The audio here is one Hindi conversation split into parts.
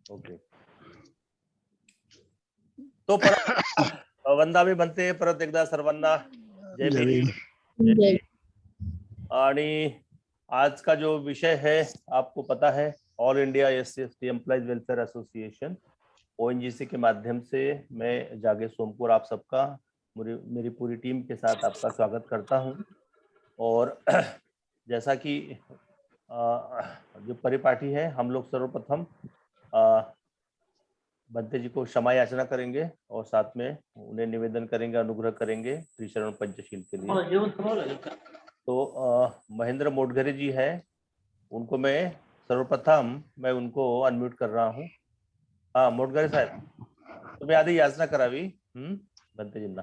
ओके. तो परत वंदामी बनते परत एकदा सर्वांना जय भीम. जय भीम. आणि आज का जो विषय है आपको पता है, all India SC/ST employees welfare association ONGC के माध्यम से मैं जागे सोमपुर आप सबका मेरी पूरी टीम के साथ आपका स्वागत करता हूं. और जैसा कि जो परिपाटी है, हम लोग सर्वप्रथम बंते जी को क्षमा याचना करेंगे और साथ में उन्हें निवेदन करेंगे, अनुग्रह करेंगे त्रिशरण पंचशील के लिए. तो महेंद्र मोटघरे जी है, उनको मैं सर्वप्रथम उनको अनम्यूट कर रहा हूँ. हाँ मोटघरे साहेब, तुम्ही आधी याचना करावी बंतेजींना.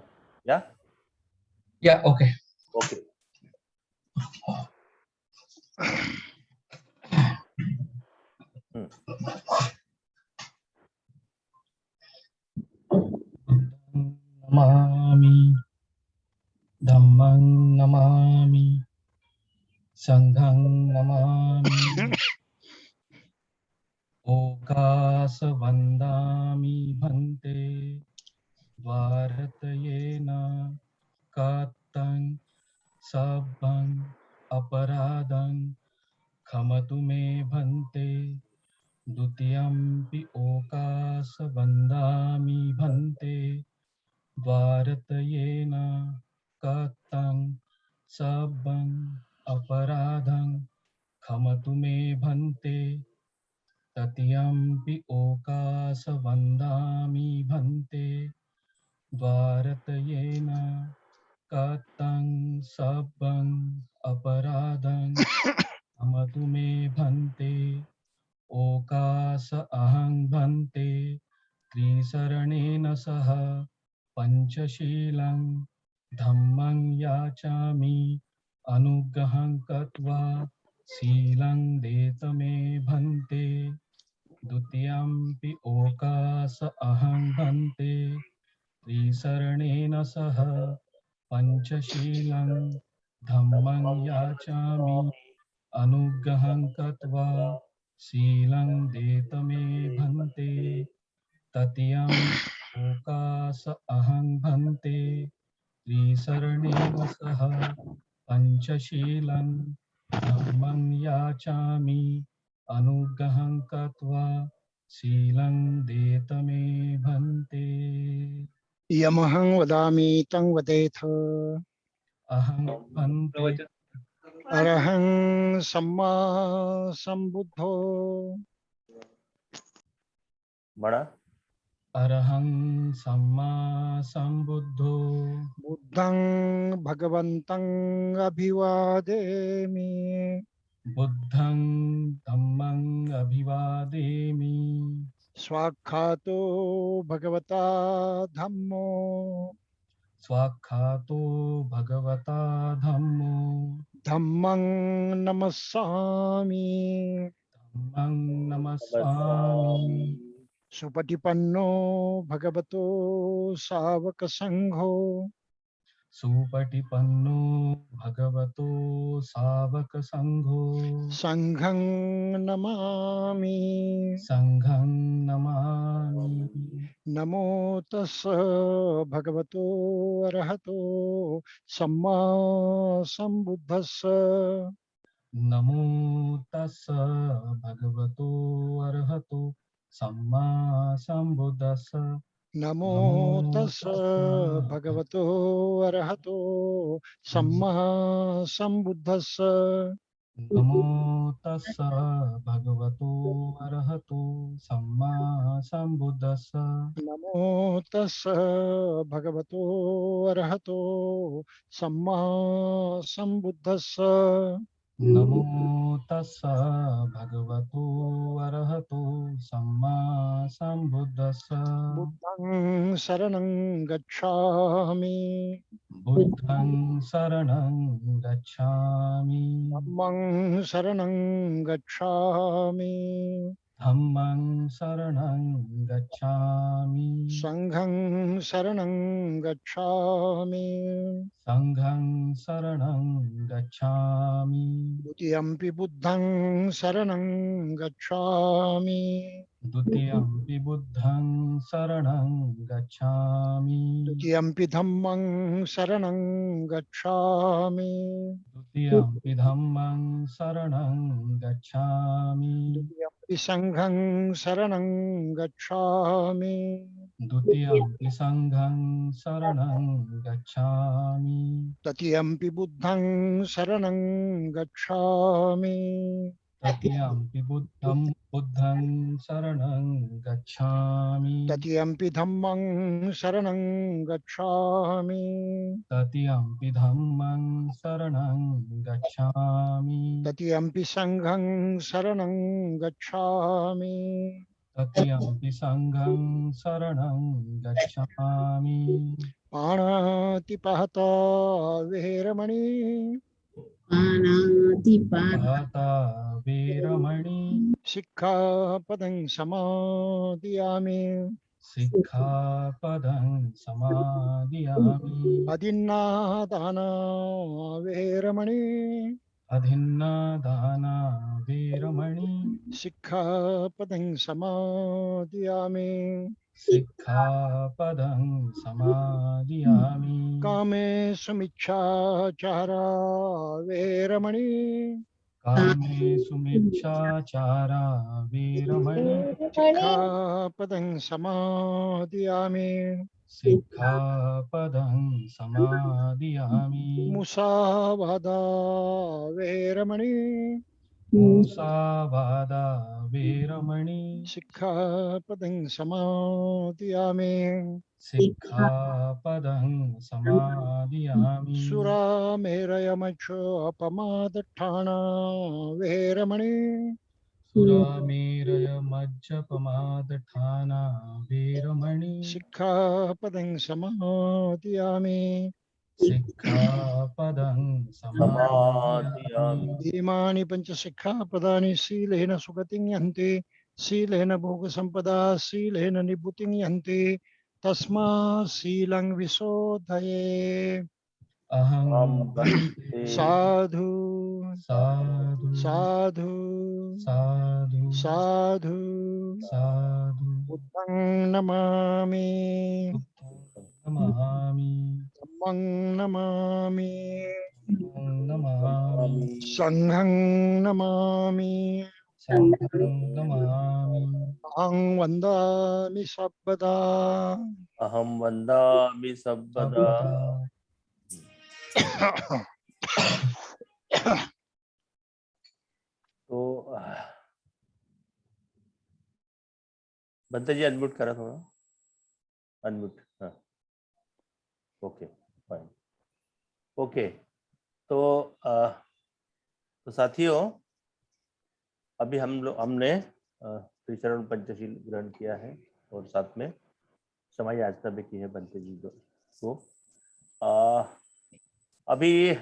या ओके. नमामि धम्मं नमामि संघं नमामि ओकास वन्दामि भन्ते भारतयेन कात्तं सब्बं अपराधं क्षमतु मे भन्ते द्वितीयंपि ओकास वन्दामि भन्ते भारतयेन कात्तं सब्बं अपराधं क्षमतु मे भन्ते तृतीयंपि ओकास वन्दामि भन्ते भारतयेन कात्तं सब्बं अपराधं क्षमतु मे भन्ते ओकास अहं भन्ते त्रिशरणेन सह पंचशीलं धम्मं याचामि अनुग्रहं कृत्वा शीलं देत मे भन्ते द्वितीयंपि ओकास अहं भन्ते त्रिशरणेन सह पंचशीलं धम्मं याचामि अनुग्रहं कृत्वा शीलं देत मे भन्ते तृतीयं ओकास अहं भन्ते त्रिशरणेन सह पंचशीलं धम्मं याचामि अनुग्रहं कृत्वा शीलं देत मे भन्ते. यमहं वदामि तं वदेथ. अहं भन्ते अरहं सम्मा संबुद्धो. बड़ा अरहं सम्मा संबुद्धो बुद्धं भगवन्तं अभिवादेमि. बुद्धं धम्मं अभिवादेमि. स्वाख्यातो भगवता धम्मो. स्वाख्यातो भगवता धम्मो धम्मं नमस्सामि. धम्मं नमस्सामि. सुपटिपन्नो भगवतो सावक संघो. सुपटिपन्नो भगवतो सावक संघो संघं नमामि. संघं नमामि. नमो तस् भगवतो अरहतो सम्मा संबुद्धस्स. नमो तस्स भगवतो अरहतो सम्मा संबुद्धस्स. नमो तस् भगवतो अरहतो सम्मा संबुद्धस्स. नमो तस्स भगवतो अरहतो सम्मा संबुद्धस्स. नमो तस् भगवतो अरहतो सम्मा संबुद्धस्स. नमो तस्स भगवतो अरहतो सम्मा संबुद्धस्स. बुद्धं शरणं गच्छामि. बुद्धं शरणं गच्छामि. धम्मं शरणं गच्छामि. धम्मं शरणं गच्छामि. संघं शरणं गच्छामि. संघं शरणं गच्छामि. द्वितीयंपि बुद्धं शरणं गच्छामि. द्वितीयम्पि बुद्धं शरणं गच्छामि द्वितीयम्पि धम्मं शरणं गच्छामि द्वितीयम्पि धम्मं शरणं गच्छामि द्वितीयम्पि संघं शरणं गच्छामि द्वितीयम्पि संघं शरणं गच्छामि तृतीयम्पि बुद्धं शरणं गच्छामि तृतीयम्पि बुद्धं शरणं गच्छामि तृतीयम्पि धम्मं शरणं गच्छामि तृतीयम्पि धम्मं शरणं गच्छामि तृतीयम्पि संघं शरणं गच्छामि तृतीयम्पि संघं शरणं गच्छामि पाणातिपाता विहेरमणि पाता वीरमणि सिक्खापदं समादियामि सिक्खापदं समादियामि अदिन्नादाना विहेरमणि अभिन्नादाना वीरमणि सिक्खापदं समादियामि सिक्खापदं समादियामि कामेषु मिच्छाचारा विहेरमणि कामेषु मिच्छाचारा वीरमणि सिक्खापदं समादियामि सिक्खापदं समादियामि मुसावादा विहेरमणि मूसावादा वीरमणि सिक्खापदं समादियामि सिक्खापदं समादियामि सुरामेरयमचोपमादठाना विहेरमणि सुरामेरय मज्जपमादठाना वीरमणि सिक्खापदं समादियामि सिक्खापदं समादियामि इमानि पंचसिक्खापदानि शीलेन सुगतिं यन्ति शीलेन भोगसम्पदा शीलेन निभृतिं यन्ति तस्मात् शीलं विशोधये अहं बन्ते साधु साधु साधु साधु साधु साधु बुद्धं नमामि नमामि धम्मं नमामि नमामि संघं नमामि संघं नमामि अहं वन्दामि सर्वदा अहम वंदामि सर्वदा। तो बंते जी अनम्यूट करा थोड़ा, अनम्यूट। हाँ, ओके फाइन। ओके, तो साथियों, अभी हमने त्रिचरण पंचशील ग्रहण किया है और साथ में समाज याचना भी की है बंते जी को। अभी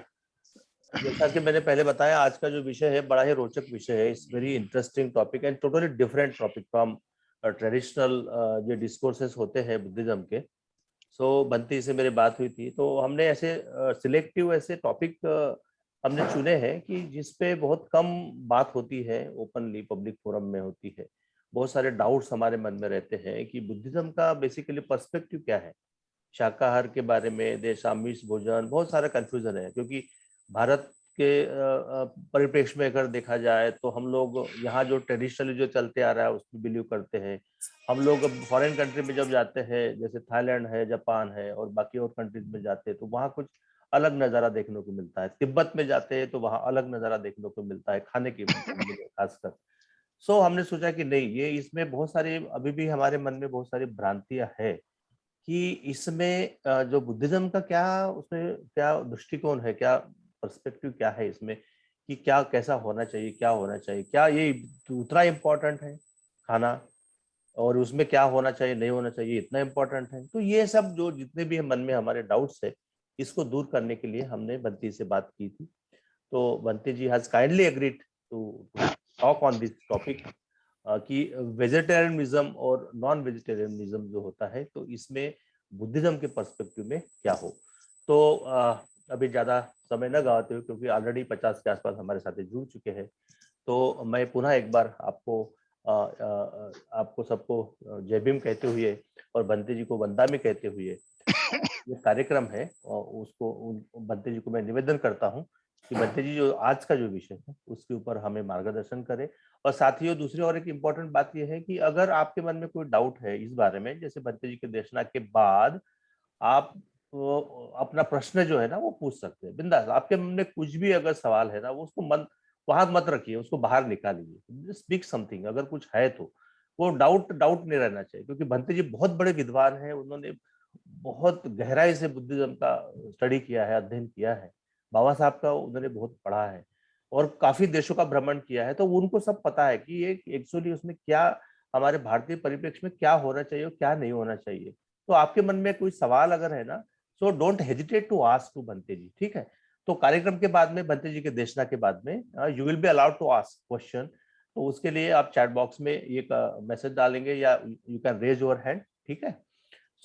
जैसा कि मैंने पहले बताया, आज का जो विषय है बड़ा ही रोचक विषय है। It's very interesting topic and totally different topic from traditional जो डिस्कोर्सेस होते हैं बुद्धिज्म के। सो बंती से मेरी बात हुई थी, तो हमने ऐसे सिलेक्टिव ऐसे टॉपिक हमने चुने हैं कि जिसपे बहुत कम बात होती है, ओपनली पब्लिक फोरम में होती है। बहुत सारे डाउट्स हमारे मन में रहते हैं कि बुद्धिज्म का बेसिकली पर्सपेक्टिव क्या है, शाकाहार के बारे में, देशामिष भोजन, बहुत सारा कंफ्यूजन है। क्योंकि भारत के परिप्रेक्ष्य में अगर देखा जाए तो हम लोग यहाँ जो ट्रेडिशनली जो चलते आ रहा है उसमें बिलीव करते हैं। हम लोग फॉरेन कंट्री में जब जाते हैं, जैसे थाईलैंड है, जापान है और बाकी और कंट्रीज में जाते हैं, तो वहाँ कुछ अलग नज़ारा देखने को मिलता है। तिब्बत में जाते हैं तो वहाँ अलग नज़ारा देखने को मिलता है, खाने के खासकर। सो हमने सोचा कि नहीं, ये इसमें बहुत सारी अभी भी हमारे मन में बहुत सारी भ्रांतियां है कि इसमें जो बुद्धिज्म का क्या, उसमें क्या दृष्टिकोण है, क्या पर्सपेक्टिव क्या है इसमें, कि क्या कैसा होना चाहिए, क्या होना चाहिए, क्या ये उतना इम्पोर्टेंट है खाना, और उसमें क्या होना चाहिए नहीं होना चाहिए इतना इम्पोर्टेंट है। तो ये सब जो जितने भी मन में हमारे डाउट्स है, इसको दूर करने के लिए हमने बंटी से बात की थी। तो Bunty ji has kindly agreed to talk on this topic कि वेजिटेरियनिज्म और नॉन वेजिटेरियनिज्म जो होता है, तो इसमें बुद्धिज्म के पर्सपेक्टिव में क्या हो। तो अभी ज़्यादा समय न गवाते हुए, क्योंकि ऑलरेडी 50 के आसपास हमारे साथी जुड़ चुके हैं, तो मैं पुनः एक बार आपको आपको सबको जय भीम कहते हुए और बंते जी को वंदामी कहते हुए ये कार्यक्रम है, और उसको बंते जी को मैं निवेदन करता हूँ कि बंते जी जो आज का जो विषय है उसके ऊपर हमें मार्गदर्शन करें। और साथ ही दूसरी और एक इम्पोर्टेंट बात यह है कि अगर आपके मन में कोई डाउट है इस बारे में, जैसे बंते जी के देशना के बाद आप अपना प्रश्न जो है ना वो पूछ सकते हैं बिंदास। आपके मन में कुछ भी अगर सवाल है ना, वो उसको मन वहां मत रखिए, उसको बाहर निकालिए, स्पीक समथिंग अगर कुछ है तो। वो डाउट डाउट नहीं रहना चाहिए, क्योंकि भंते जी बहुत बड़े विद्वान हैं, उन्होंने बहुत गहराई से बुद्धिज्म का स्टडी किया है, अध्ययन किया है। बाबा साहब का उन्होंने बहुत पढ़ा है और काफी देशों का भ्रमण किया है, तो उनको सब पता है कि ये एक्चुअली उसमें क्या, हमारे भारतीय परिप्रेक्ष्य में क्या होना चाहिए और क्या नहीं होना चाहिए। तो आपके मन में कोई सवाल अगर है ना, so don't hesitate to ask to Bhante ji, ठीक है। तो कार्यक्रम के बाद में, बंते जी के देशना के बाद में, you will be allowed to ask question. तो उसके लिए आप चैट बॉक्स में एक मैसेज डालेंगे या you can raise your hand, ठीक है।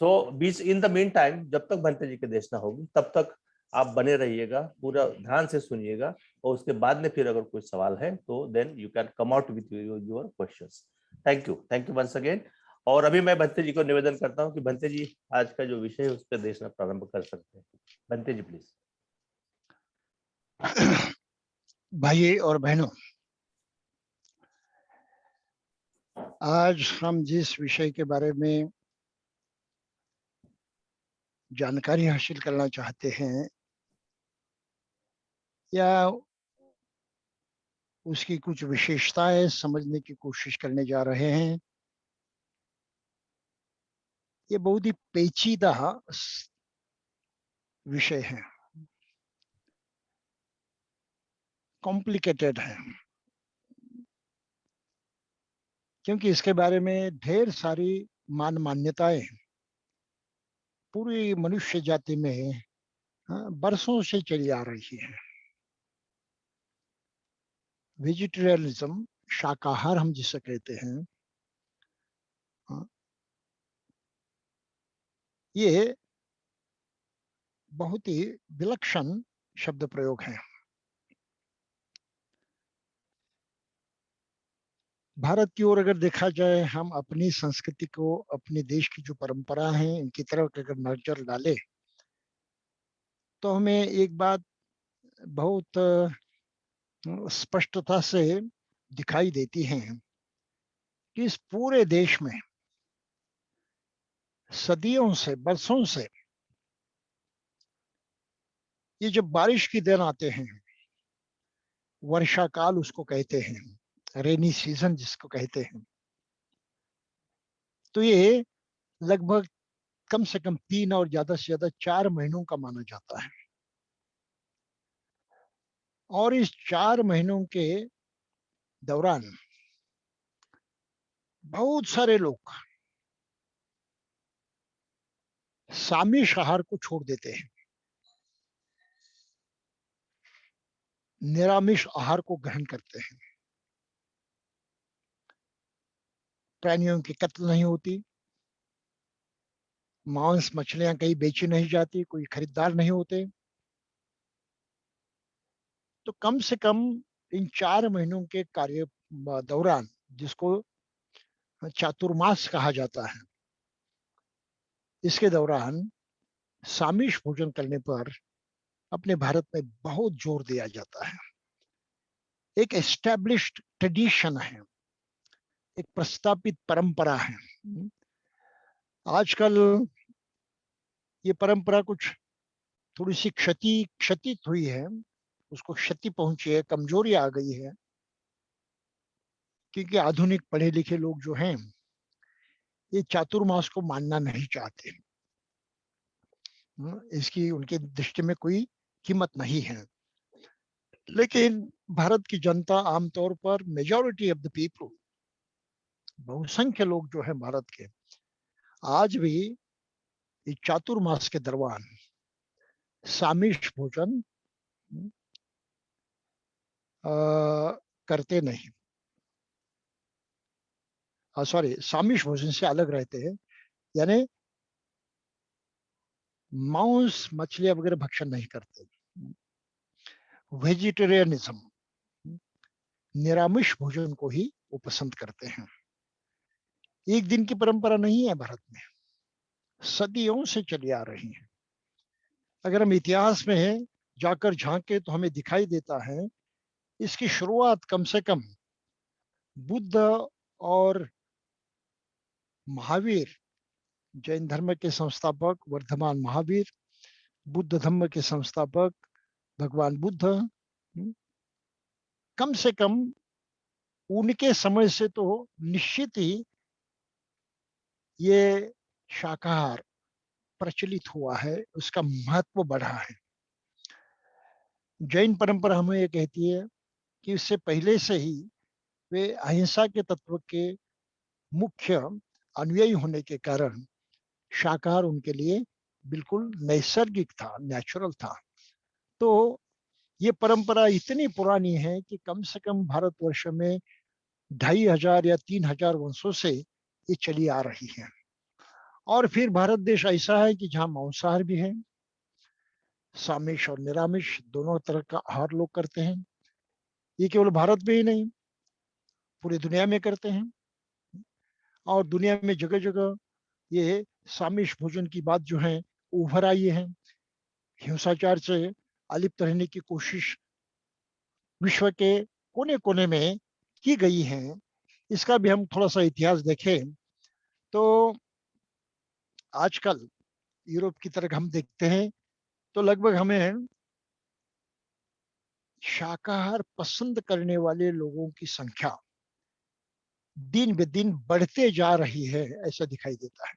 सो बीच इन द मीन टाइम, जब तक बंते जी के देशना होगी तब तक आप बने रहिएगा, पूरा ध्यान से सुनिएगा, और उसके बाद में फिर अगर कोई सवाल है तो then you can come out with your questions. Thank you once again. और अभी मैं बंते जी को निवेदन करता हूँ कि बंते जी आज का जो विषय है उस पर देशना प्रारंभ कर सकते हैं। बंते जी प्लीज। भाई और बहनों, आज हम जिस विषय के बारे में जानकारी हासिल करना चाहते हैं या उसकी कुछ विशेषताएं समझने की कोशिश करने जा रहे हैं, ये बहुत ही पेचीदा विषय है, कॉम्प्लिकेटेड है, क्योंकि इसके बारे में ढेर सारी मान्यताएं पूरी मनुष्य जाति में बरसों से चली आ रही है। वेजिटेरियनिज्म, शाकाहार हम जिसे कहते हैं, ये बहुत ही विलक्षण शब्द प्रयोग है। भारत की ओर अगर देखा जाए, हम अपनी संस्कृति को, अपने देश की जो परंपरा है, इनकी तरफ अगर नजर डाले तो हमें एक बात बहुत स्पष्टता से दिखाई देती है कि इस पूरे देश में सदियों से, बरसों से, ये जब बारिश की दिन आते हैं, वर्षा काल उसको कहते हैं, रेनी सीजन जिसको कहते हैं, तो ये लगभग कम से कम 3 और ज्यादा से ज्यादा 4 महीनों का माना जाता है। और इस 4 महीनों के दौरान बहुत सारे लोग सामिष आहार को छोड़ देते हैं, निरामिष आहार को ग्रहण करते हैं। प्राणियों की कत्ल नहीं होती, मांस मछलियां कहीं बेची नहीं जाती, कोई खरीदार नहीं होते। तो कम से कम इन 4 महीनों के कार्य दौरान, जिसको चातुर्मास कहा जाता है, इसके दौरान सामिष भोजन करने पर अपने भारत में बहुत जोर दिया जाता है। एक एस्टैब्लिश्ड ट्रेडिशन है, एक प्रस्तापित परंपरा है। आजकल ये परंपरा कुछ थोड़ी सी क्षतित हुई है, उसको क्षति पहुंची है, कमजोरी आ गई है, क्योंकि आधुनिक पढ़े लिखे लोग जो हैं, ये चातुर्मास को मानना नहीं चाहते। इसकी उनके दृष्टि में कोई कीमत नहीं है। लेकिन भारत की जनता आमतौर पर, मेजॉरिटी ऑफ द पीपल, बहुसंख्य लोग जो है भारत के, आज भी इस चातुर्मास के दौरान सामिष भोजन करते नहीं, सॉरी, सामिष भोजन से अलग रहते हैं, यानी मांस मछलियां वगैरह भक्षण नहीं करते। वेजिटेरियनिज्म, निरामिष भोजन को ही वो पसंद करते हैं। एक दिन की परंपरा नहीं है भारत में, सदियों से चली आ रही है। अगर हम इतिहास में जाकर झांके तो हमें दिखाई देता है इसकी शुरुआत कम से कम बुद्ध और महावीर, जैन धर्म के संस्थापक वर्धमान महावीर, बुद्ध धर्म के संस्थापक भगवान बुद्ध, कम से कम उनके समय से तो निश्चित ही ये शाकाहार प्रचलित हुआ है, उसका महत्व बढ़ा है। जैन परंपरा हमें ये कहती है कि इससे पहले से ही वे अहिंसा के तत्व के मुख्य अनुयायी होने के कारण शाकाहार उनके लिए बिल्कुल नैसर्गिक था, नेचुरल था। तो ये परंपरा इतनी पुरानी है कि कम से कम भारतवर्ष में 2500 या 3000 वर्षों से ये चली आ रही है। और फिर भारत देश ऐसा है कि जहाँ मांसाहार भी है, सामिष और निरामिष दोनों तरह का आहार लोग करते हैं। ये केवल भारत में ही नहीं, पूरी दुनिया में करते हैं। और दुनिया में जगह जगह ये सामिष भोजन की बात जो है उभर आई है। हिंसाचार से अलिप्त रहने की कोशिश विश्व के कोने कोने में की गई है। इसका भी हम थोड़ा सा इतिहास देखें तो आजकल यूरोप की तरफ हम देखते हैं तो लगभग हमें शाकाहार पसंद करने वाले लोगों की संख्या दिन ब दिन बढ़ते जा रही है, ऐसा दिखाई देता है।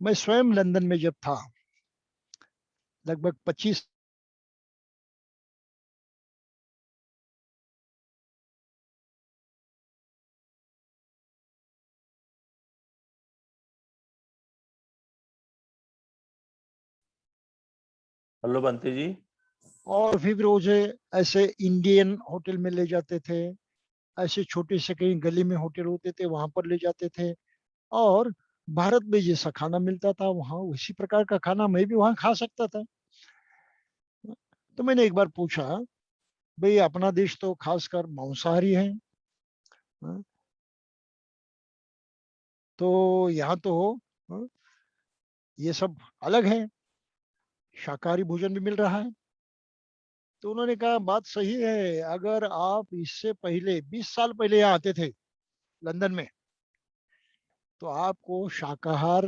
मैं स्वयं लंदन में जब था, लगभग 25 हेलो बंटी जी। और फिर मुझे ऐसे इंडियन होटल में ले जाते थे, ऐसे छोटे से कहीं गली में होटल होते थे वहां पर ले जाते थे। और भारत में जैसा खाना मिलता था वहां उसी प्रकार का खाना मैं भी वहां खा सकता था। तो मैंने एक बार पूछा, भाई अपना देश तो खासकर मांसाहारी है, हाँ, तो यहाँ तो हाँ, ये सब अलग है, शाकाहारी भोजन भी मिल रहा है। तो उन्होंने कहा बात सही है, अगर आप इससे पहले 20 साल पहले यहाँ आते थे लंदन में तो आपको शाकाहार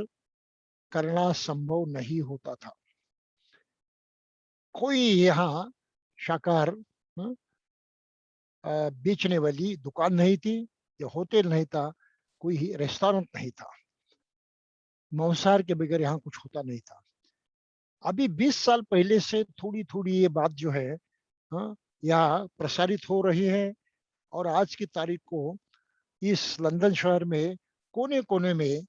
करना संभव नहीं होता था। कोई यहाँ शाकाहार हाँ, बेचने वाली दुकान नहीं थी या होटल नहीं था, कोई रेस्टोरेंट नहीं था, मांसाहार के बगैर यहाँ कुछ होता नहीं था। अभी 20 साल पहले से थोड़ी थोड़ी ये बात जो है हाँ, यहाँ प्रसारित हो रही है। और आज की तारीख को इस लंदन शहर में कोने कोने में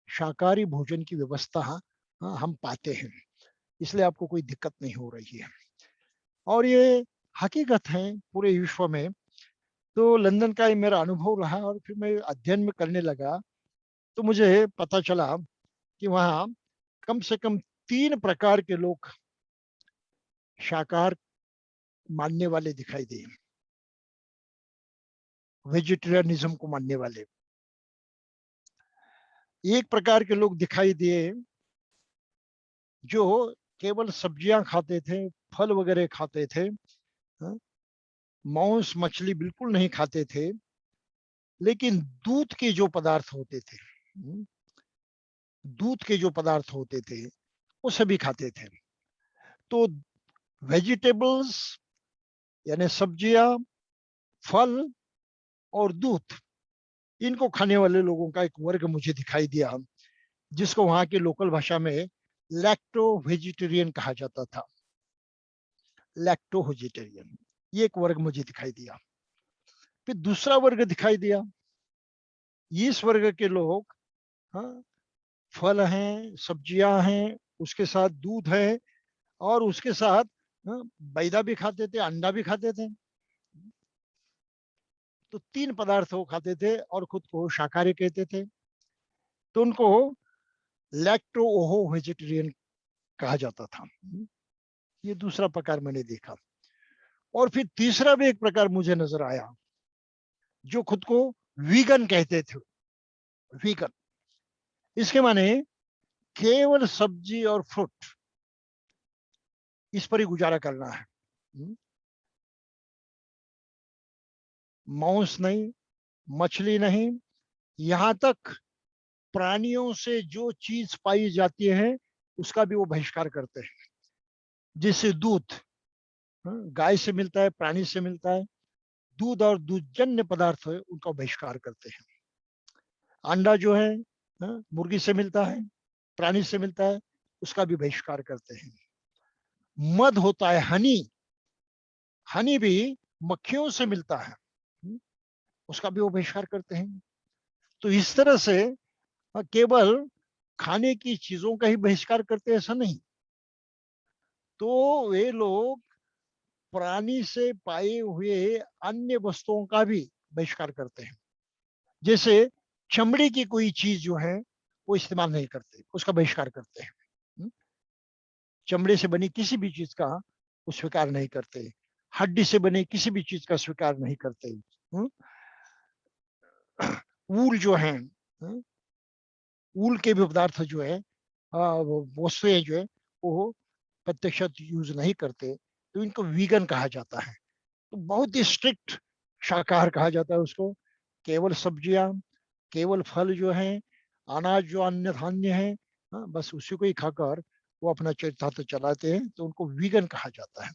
शाकाहारी भोजन की व्यवस्था हाँ, हम पाते हैं, इसलिए आपको कोई दिक्कत नहीं हो रही है। और ये हकीकत है पूरे विश्व में। तो लंदन का ये मेरा अनुभव रहा और फिर मैं अध्ययन में करने लगा तो मुझे पता चला कि वहाँ कम से कम 3 प्रकार के लोग शाकाहार मानने वाले दिखाई दिए, वेजिटेरियनिज्म को मानने वाले। एक प्रकार के लोग दिखाई दिए जो केवल सब्जियां खाते थे, फल वगैरह खाते थे, मांस मछली बिल्कुल नहीं खाते थे, लेकिन दूध के जो पदार्थ होते थे, दूध के जो पदार्थ होते थे वो सभी खाते थे। तो वेजिटेबल्स यानी सब्जियां, फल और दूध, इनको खाने वाले लोगों का एक वर्ग मुझे दिखाई दिया जिसको वहां के लोकल भाषा में लैक्टो वेजिटेरियन कहा जाता था। लैक्टो वेजिटेरियन, ये एक वर्ग मुझे दिखाई दिया। फिर दूसरा वर्ग दिखाई दिया, इस वर्ग के लोग हाँ, फल हैं, सब्जियां हैं, उसके साथ दूध है और उसके साथ मैदा भी खाते थे, अंडा भी खाते थे। तो 3 पदार्थ वो खाते थे और खुद को शाकाहारी कहते थे। तो उनको लैक्टो ओहो वेजिटेरियन कहा जाता था। ये दूसरा प्रकार मैंने देखा। और फिर तीसरा भी एक प्रकार मुझे नजर आया, जो खुद को वीगन कहते थे, वीगन, इसके माने केवल सब्जी और फ्रूट, इस पर ही गुजारा करना है। मांस नहीं, मछली नहीं, यहां तक प्राणियों से जो चीज पाई जाती है उसका भी वो बहिष्कार करते हैं। जैसे दूध गाय से मिलता है, प्राणी से मिलता है, दूध और दूधजन्य पदार्थ उनका बहिष्कार करते हैं। अंडा जो है मुर्गी से मिलता है, प्राणी से मिलता है, उसका भी बहिष्कार करते हैं। मध होता है, हनी, हनी भी मक्खियों से मिलता है, उसका भी वो बहिष्कार करते हैं। तो इस तरह से केवल खाने की चीजों का ही बहिष्कार करते हैं ऐसा नहीं, तो वे लोग प्राणी से पाए हुए अन्य वस्तुओं का भी बहिष्कार करते हैं। जैसे चमड़ी की कोई चीज जो है वो इस्तेमाल नहीं करते, उसका बहिष्कार करते हैं। चमड़े से बनी किसी भी चीज का वो स्वीकार नहीं करते, हड्डी से बनी किसी भी चीज का स्वीकार नहीं करते। ऊल जो है, ऊल के भी पदार्थ जो है, वस्तुएं जो है, वो प्रत्यक्ष यूज नहीं करते, तो इनको वीगन कहा जाता है। तो बहुत ही स्ट्रिक्ट शाकाहार कहा जाता है उसको। केवल सब्जियां, केवल फल जो है, अनाज जो अन्य धान्य है, बस उसी को ही खाकर वो अपना चरितार्थ चलाते हैं, तो उनको वीगन कहा जाता है।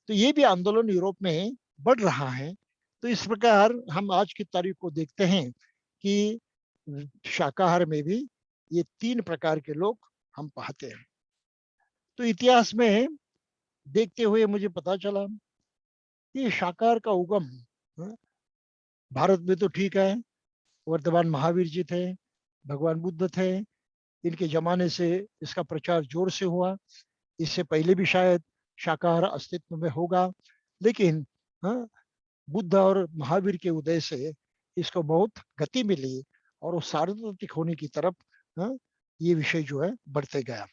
तो ये भी आंदोलन यूरोप में बढ़ रहा है। तो इस प्रकार हम आज की तारीख को देखते हैं कि शाकाहार में भी ये 3 प्रकार के लोग हम पाते हैं। तो इतिहास में देखते हुए मुझे पता चला कि शाकाहार का उगम भारत में तो ठीक है, वर्तमान महावीर जी थे, भगवान बुद्ध थे, इनके जमाने से इसका प्रचार जोर से हुआ। इससे पहले भी शायद शाकाहार अस्तित्व में होगा, लेकिन बुद्ध और महावीर के उदय से इसको बहुत गति मिली और वो सार्वत्रिक होने की तरफ ये विषय जो है बढ़ते गया।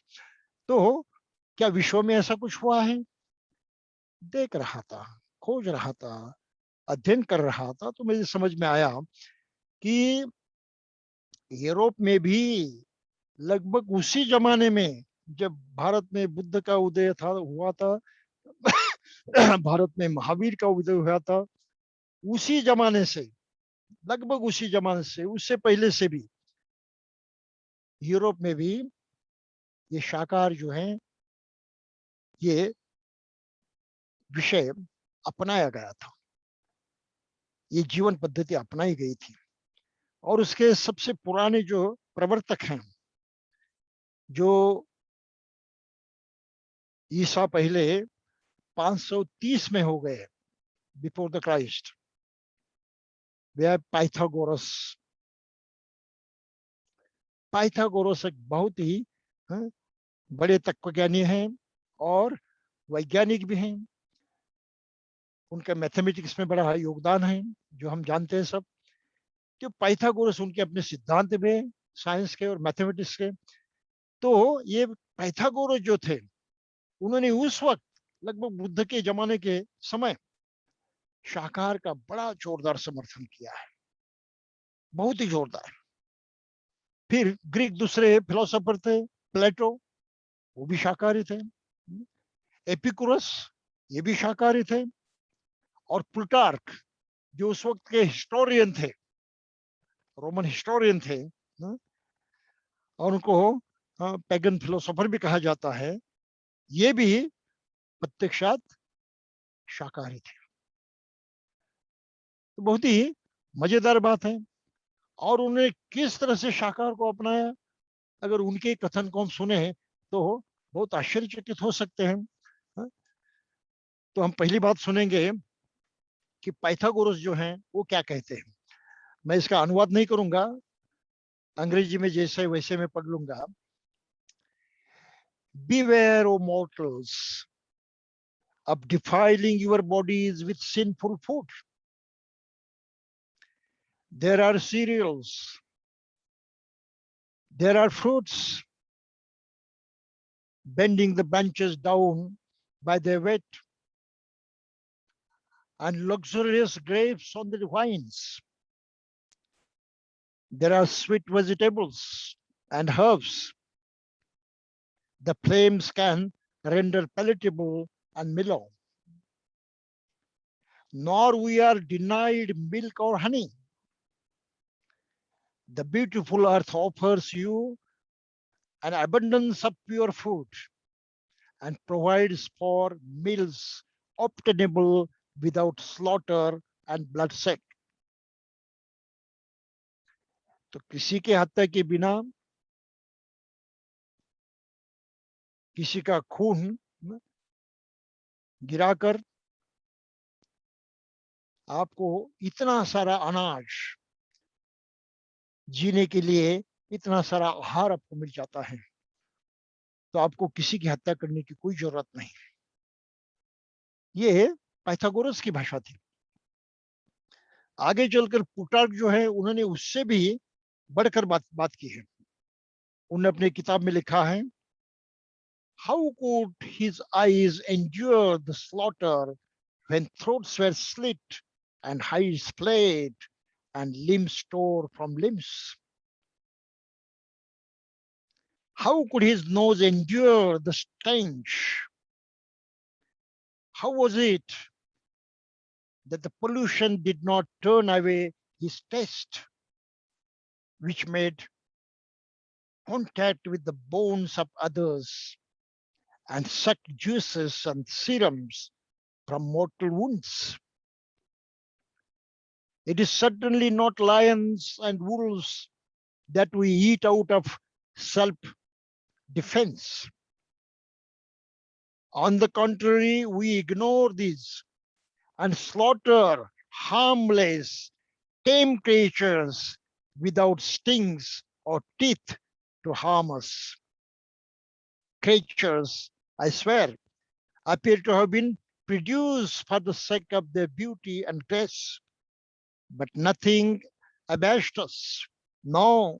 तो क्या विश्व में ऐसा कुछ हुआ है? देख रहा था, खोज रहा था, अध्ययन कर रहा था, तो मुझे समझ में आया कि यूरोप में भी लगभग उसी जमाने में जब भारत में बुद्ध का उदय हुआ था, भारत में महावीर का उदय हुआ था, उसी जमाने से, लगभग उसी जमाने से, उससे पहले से भी यूरोप में भी ये शाकाहार जो है, ये विषय अपनाया गया था, ये जीवन पद्धति अपनाई गई थी। और उसके सबसे पुराने जो प्रवर्तक हैं, जो ईसा पहले 530 में हो गए, before the Christ, way Pythagoras. Pythagoras एक बहुत ही बड़े तत्वज्ञानी हैं और वैज्ञानिक भी हैं। उनका मैथमेटिक्स में बड़ा योगदान है, जो हम जानते हैं सब। तो पाइथागोरस उनके अपने सिद्धांत में, साइंस के और मैथमेटिक्स के। तो ये पाइथागोरस जो थे, उन्होंने उस वक्त लगभग बुद्ध के जमाने के समय शाकाहार का बड़ा जोरदार समर्थन किया है, बहुत ही जोरदार। फिर ग्रीक दूसरे फिलोसोफर थे, प्लेटो, वो भी शाकाहारी थे। एपिकुरस, ये भी शाकाहारी थे। और प्लूटार्क, जो उस वक्त के हिस्टोरियन थे, रोमन हिस्टोरियन थे, और उनको पैगन फिलोसोफर भी कहा जाता है, ये भी प्रत्यक्षात शाकाहारी थे। तो बहुत ही मजेदार बात है। और उन्होंने किस तरह से शाकाहार को अपनाया, अगर उनके कथन को हम सुने तो बहुत आश्चर्यचकित हो सकते हैं। तो हम पहली बात सुनेंगे कि पाइथागोरस जो हैं वो क्या कहते हैं। मैं इसका अनुवाद नहीं करूंगा, अंग्रेजी में जैसे वैसे मैं पढ़ लूंगा। Beware, O mortals, of defiling your bodies with sinful food. There are cereals, there are fruits, bending the branches down by their weight, and luxurious grapes on the vines. There are sweet vegetables and herbs. The flames can render palatable and mellow. Nor we are denied milk or honey. The beautiful earth offers you an abundance of pure food and provides for meals obtainable without slaughter and bloodshed. तो किसी के हत्या के बिना, किसी का खून गिराकर आपको इतना सारा अनाज, जीने के लिए इतना सारा आहार आपको मिल जाता है, तो आपको किसी की हत्या करने की कोई जरूरत नहीं। ये पाइथागोरस की भाषा थी। आगे चलकर प्लूटार्क जो है, उन्होंने उससे भी बढ़कर बात की है। उन्होंने अपनी किताब में लिखा है, How could his eyes endure the slaughter when throats were slit and hides splayed and limbs tore from limbs? How could his nose endure the stench? How was it that the pollution did not turn away his taste, which made contact with the bones of others and sucked juices and serums from mortal wounds? It is certainly not lions and wolves that we eat out of self-defense. On the contrary, we ignore these and slaughter harmless, tame creatures without stings or teeth to harm us. Creatures, I swear, appear to have been produced for the sake of their beauty and grace, but nothing abashed us. No,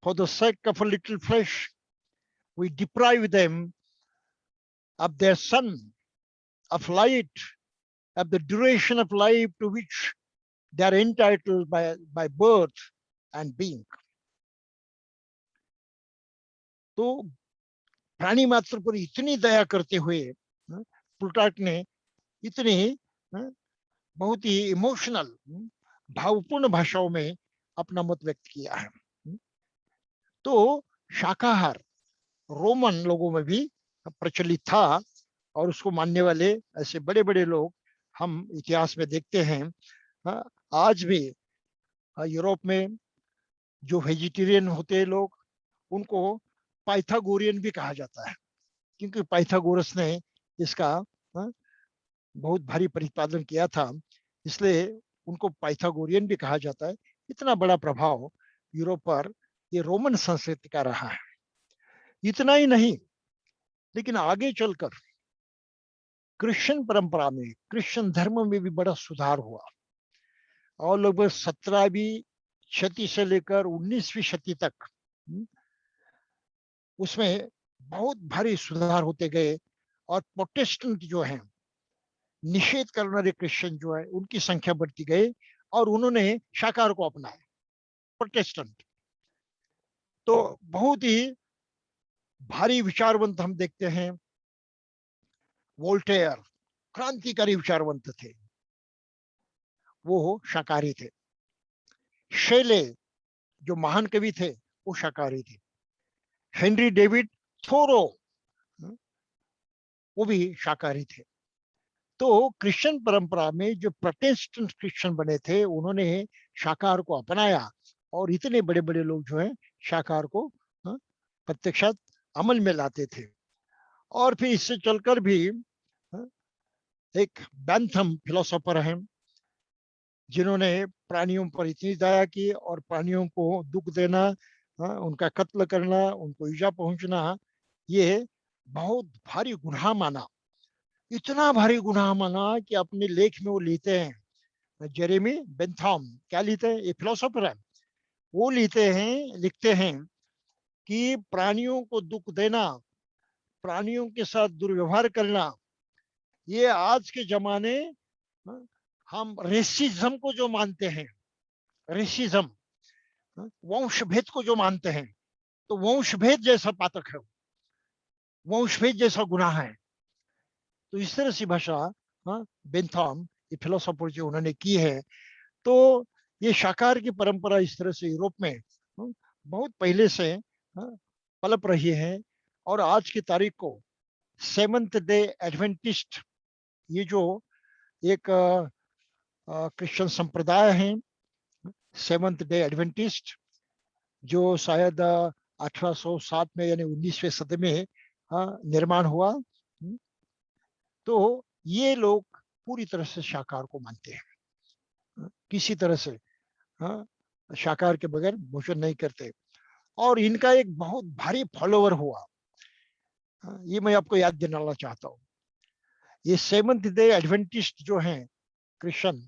for the sake of a little flesh, we deprive them of their sun, of light, of the duration of life to which they are entitled by birth and being. तो प्राणी मात्र पर इतनी दया करते हुए प्लूटार्क ने इतनी बहुत ही इमोशनल, भावपूर्ण भाषाओं में अपना मत व्यक्त किया है। तो शाकाहार रोमन लोगों में भी प्रचलित था और उसको मानने वाले ऐसे बड़े बड़े लोग हम इतिहास में देखते हैं। आज भी यूरोप में जो वेजिटेरियन होते हैं लोग, उनको पाइथागोरियन भी कहा जाता है, क्योंकि पाइथागोरस ने इसका बहुत भारी प्रतिपादन किया था, इसलिए उनको पाइथागोरियन भी कहा जाता है। इतना बड़ा प्रभाव यूरोप पर ये रोमन संस्कृति का रहा है। इतना ही नहीं, लेकिन आगे चलकर क्रिश्चियन परंपरा में, क्रिश्चियन धर्म में भी बड़ा सुधार हुआ और लगभग 17वीं शती से लेकर 19वीं शती तक उसमें बहुत भारी सुधार होते गए और प्रोटेस्टेंट जो हैं, निषेध करने क्रिश्चियन जो है, उनकी संख्या बढ़ती गई और उन्होंने शाकाहार को अपनाया, प्रोटेस्टेंट। तो बहुत ही भारी विचारवंत हम देखते हैं। वोल्टेयर क्रांतिकारी विचारवंत थे, वो शाकाहारी थे। शेले जो महान कवि थे, वो शाकाहारी थे। हेनरी डेविड थोरो वो भी शाकाहारी थे। तो क्रिश्चियन परंपरा में जो प्रोटेस्टेंट क्रिश्चियन बने थे, उन्होंने शाकाहार को अपनाया और इतने बड़े बड़े लोग जो है शाकाहार को प्रत्यक्षात अमल में लाते थे। और फिर इससे चलकर भी एक बैंथम फिलोसोफर हैं, जिन्होंने प्राणियों पर इतनी दया की और प्राणियों को दुख देना, उनका कत्ल करना, उनको ईजा पहुंचना, ये बहुत भारी गुनाह माना। इतना भारी गुनाह माना कि अपने लेख में वो लिखते हैं, जेरेमी बेंथम क्या लिखते हैं, ये फिलोसोफर है, वो लिखते हैं कि प्राणियों को दुख देना, प्राणियों के साथ दुर्व्यवहार करना, ये आज के जमाने हम रेसिज्म को जो मानते हैं, रेसिज्म, वंशभेद को जो मानते हैं, तो वंशभेद जैसा पातक है, वंशभेद जैसा गुनाह है। तो इस तरह से भाषा बेंथम ये फिलोसोफर जो उन्होंने की है। तो ये शाकाहार की परंपरा इस तरह से यूरोप में बहुत पहले से पलप रही है। और आज की तारीख को सेवंथ डे एडवेंटिस्ट, ये जो एक क्रिश्चियन संप्रदाय है, सेवंथ डे एडवेंटिस्ट, जो शायद 1807 में यानी 19वें सदी में निर्माण हुआ। तो ये लोग पूरी तरह से शाकाहार को मानते हैं, किसी तरह से शाकाहार के बगैर भोजन नहीं करते। और इनका एक बहुत भारी फॉलोवर हुआ, ये मैं आपको याद दिलाना चाहता हूँ। ये सेवंथ डे एडवेंटिस्ट जो हैं क्रिश्चियन,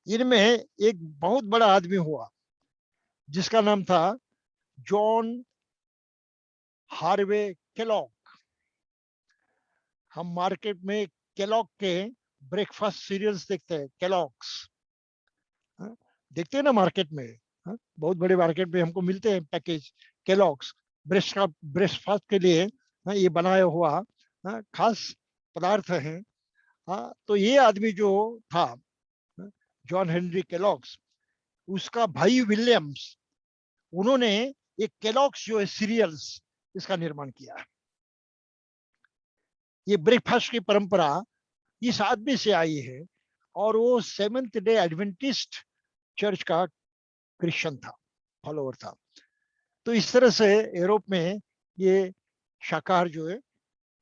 इनमें एक बहुत बड़ा आदमी हुआ जिसका नाम था जॉन हार्वे केलॉग। हम मार्केट में केलॉग के ब्रेकफास्ट सीरियल्स देखते हैं, केलॉग्स देखते हैं ना मार्केट में, बहुत बड़े मार्केट में हमको मिलते हैं पैकेज केलॉग्स ब्रेकफास्ट के लिए ये बनाया हुआ खास पदार्थ है। तो ये आदमी जो था जॉन हेनरी केलॉग्स, उसका भाई विलियम्स, उन्होंने एक केलॉग्स जो है सीरियल्स, इसका निर्माण किया। ये ब्रेकफास्ट की परंपरा इस आदमी से आई है और वो सेवंथ डे एडवेंटिस्ट चर्च का क्रिश्चियन था, फॉलोवर था। तो इस तरह से यूरोप में ये शाकाहार जो है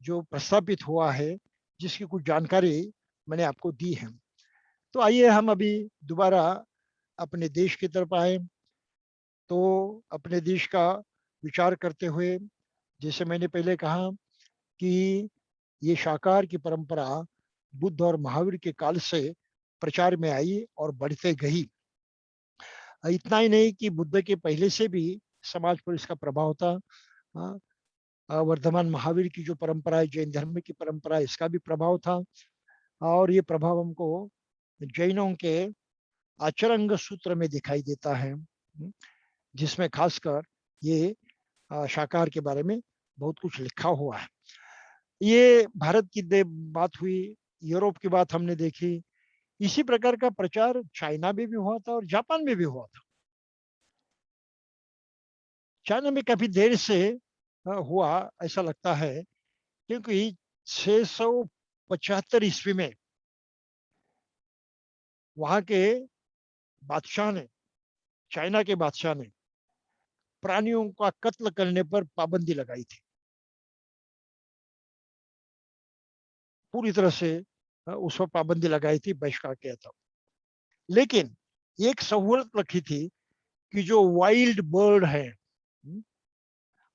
जो प्रस्तापित हुआ है, जिसकी कुछ जानकारी मैंने आपको दी है। तो आइए हम अभी दोबारा अपने देश की तरफ आए। तो अपने देश का विचार करते हुए, जैसे मैंने पहले कहा कि ये शाकाहार की परंपरा बुद्ध और महावीर के काल से प्रचार में आई और बढ़ते गई। इतना ही नहीं कि बुद्ध के पहले से भी समाज पर इसका प्रभाव था। वर्धमान महावीर की जो परंपरा है, जैन धर्म की परंपरा, इसका भी प्रभाव था। और ये प्रभाव हमको जैनों के आचरंग सूत्र में दिखाई देता है, जिसमें खासकर ये शाकाहार के बारे में बहुत कुछ लिखा हुआ है। ये भारत की बात हुई, यूरोप की बात हमने देखी। इसी प्रकार का प्रचार चाइना में भी हुआ था और जापान में भी हुआ था। चाइना में काफी देर से हुआ ऐसा लगता है, क्योंकि 675 ईस्वी में वहां के बादशाह ने, चाइना के बादशाह ने प्राणियों का कत्ल करने पर पाबंदी लगाई थी, पूरी तरह से उस पर पाबंदी लगाई थी, बहिष्कार किया था। लेकिन एक सहूलत रखी थी कि जो वाइल्ड बर्ड है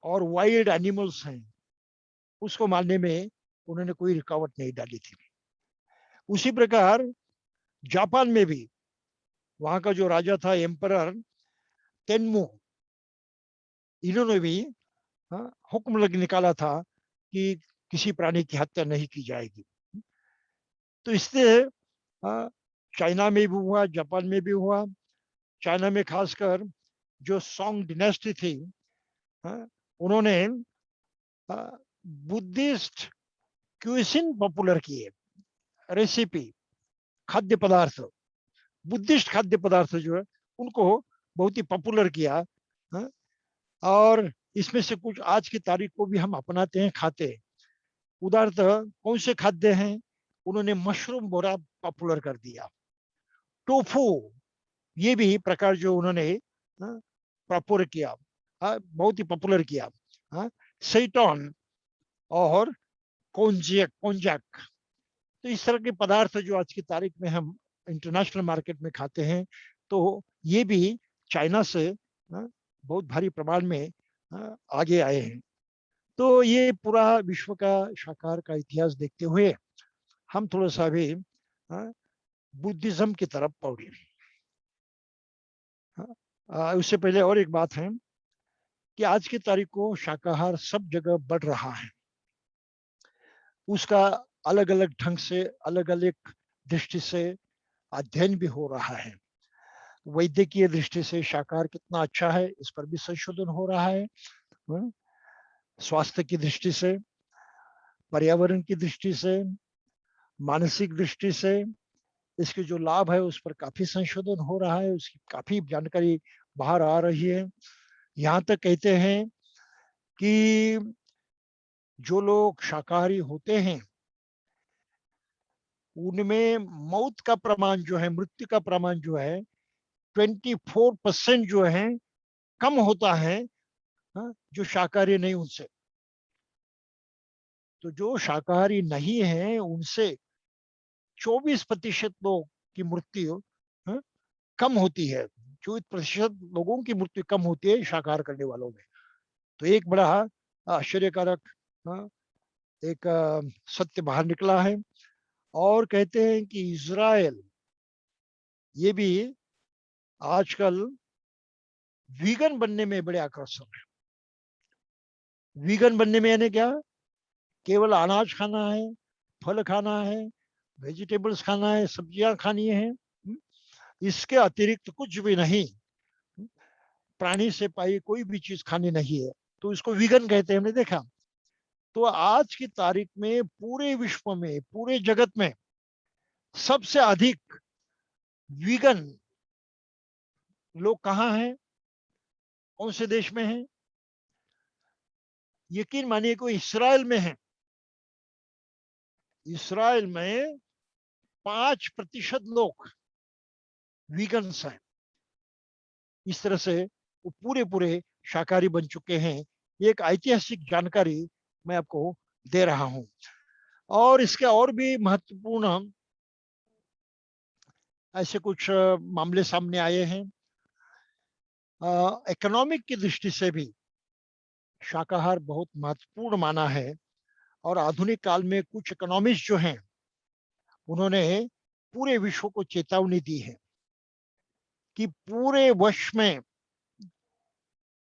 और वाइल्ड एनिमल्स हैं, उसको मारने में उन्होंने कोई रुकावट नहीं डाली थी। उसी प्रकार जापान में भी वहां का जो राजा था एम्परर तेन्मु, इन्होंने भी हुक्म निकाला था कि किसी प्राणी की हत्या नहीं की जाएगी। तो इससे चाइना में भी हुआ, जापान में भी हुआ। चाइना में खासकर जो सोंग डिनेस्टी थी, उन्होंने बुद्धिस्ट क्यूसिन पॉपुलर किए, रेसिपी, खाद्य पदार्थ, बुद्धिस्ट खाद्य पदार्थ जो है उनको बहुत ही पॉपुलर किया। और इसमें से कुछ आज की तारीख को भी हम अपनाते हैं, खाते हैं। उदाहरणतः कौन से खाद्य हैं? उन्होंने मशरूम बड़ा पॉपुलर कर दिया। टोफू, ये भी प्रकार जो उन्होंने पॉपुलर किया, बहुत ही पॉपुलर किया। सेटॉन और कोंजैक, तो इस तरह के पदार्थ जो आज की तारीख में हम इंटरनेशनल मार्केट में खाते हैं, तो ये भी चाइना से बहुत भारी प्रमाण में आगे आए हैं। तो ये पूरा विश्व का शाकाहार का इतिहास देखते हुए हम थोड़ा सा भी बुद्धिज्म की तरफ पौड़े। उससे पहले और एक बात है कि आज की तारीख को शाकाहार सब जगह बढ़ रहा है। उसका अलग अलग ढंग से, अलग अलग दृष्टि से अध्ययन भी हो रहा है। वैद्यकीय दृष्टि से शाकाहार कितना अच्छा है, इस पर भी संशोधन हो रहा है। स्वास्थ्य की दृष्टि से, पर्यावरण की दृष्टि से, मानसिक दृष्टि से इसके जो लाभ है उस पर काफी संशोधन हो रहा है, उसकी काफी जानकारी बाहर आ रही है। यहाँ तक कहते हैं कि जो लोग शाकाहारी होते हैं उनमें मौत का प्रमाण जो है, मृत्यु का प्रमाण जो है 24% जो है कम होता है जो शाकाहारी नहीं उनसे। तो जो शाकाहारी नहीं है उनसे 24% लोग की मृत्यु कम होती है। 24% लोगों की मृत्यु कम होती है शाकाहार करने वालों में। तो एक बड़ा आश्चर्यकारक एक सत्य बाहर निकला है। और कहते हैं कि इजराइल ये भी आजकल वीगन बनने में बड़े आकर्षक है। वीगन बनने में यानी क्या, केवल अनाज खाना है, फल खाना है, वेजिटेबल्स खाना है, सब्जियां खानी है, इसके अतिरिक्त कुछ भी नहीं, प्राणी से पाई कोई भी चीज खानी नहीं है, तो इसको वीगन कहते हैं। हमने देखा। तो आज की तारीख में पूरे विश्व में, पूरे जगत में सबसे अधिक वीगन लोग कहाँ हैं, कौन से देश में हैं? यकीन मानिए कोई इस्राएल में है। इस्राएल में 5% लोग वीगन्स हैं। इस तरह से वो पूरे पूरे शाकाहारी बन चुके हैं। ये एक ऐतिहासिक जानकारी मैं आपको दे रहा हूं। और इसके और भी महत्वपूर्ण ऐसे कुछ मामले सामने आए हैं। इकोनॉमिक की दृष्टि से भी शाकाहार बहुत महत्वपूर्ण माना है। और आधुनिक काल में कुछ इकोनॉमिस्ट जो हैं उन्होंने पूरे विश्व को चेतावनी दी है कि पूरे वर्ष में,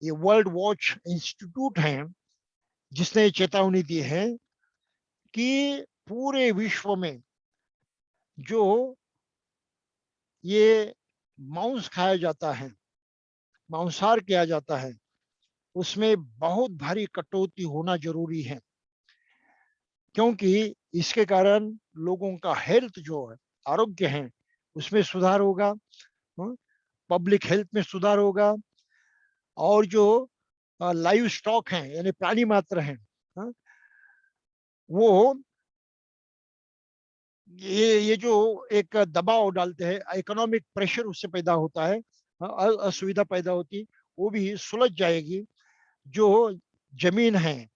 ये वर्ल्ड वॉच इंस्टीट्यूट है जिसने चेतावनी दी है कि पूरे विश्व में जो ये मांस खाया जाता है, मांसाहार किया जाता है, उसमें बहुत भारी कटौती होना जरूरी है। क्योंकि इसके कारण लोगों का हेल्थ जो है, आरोग्य है, उसमें सुधार होगा, पब्लिक हेल्थ में सुधार होगा। और जो लाइव स्टॉक हैं यानी प्राणी मात्र हैं, वो ये जो एक दबाव डालते हैं, इकोनॉमिक प्रेशर उससे पैदा होता है, असुविधा पैदा होती, वो भी सुलझ जाएगी। जो जमीन है,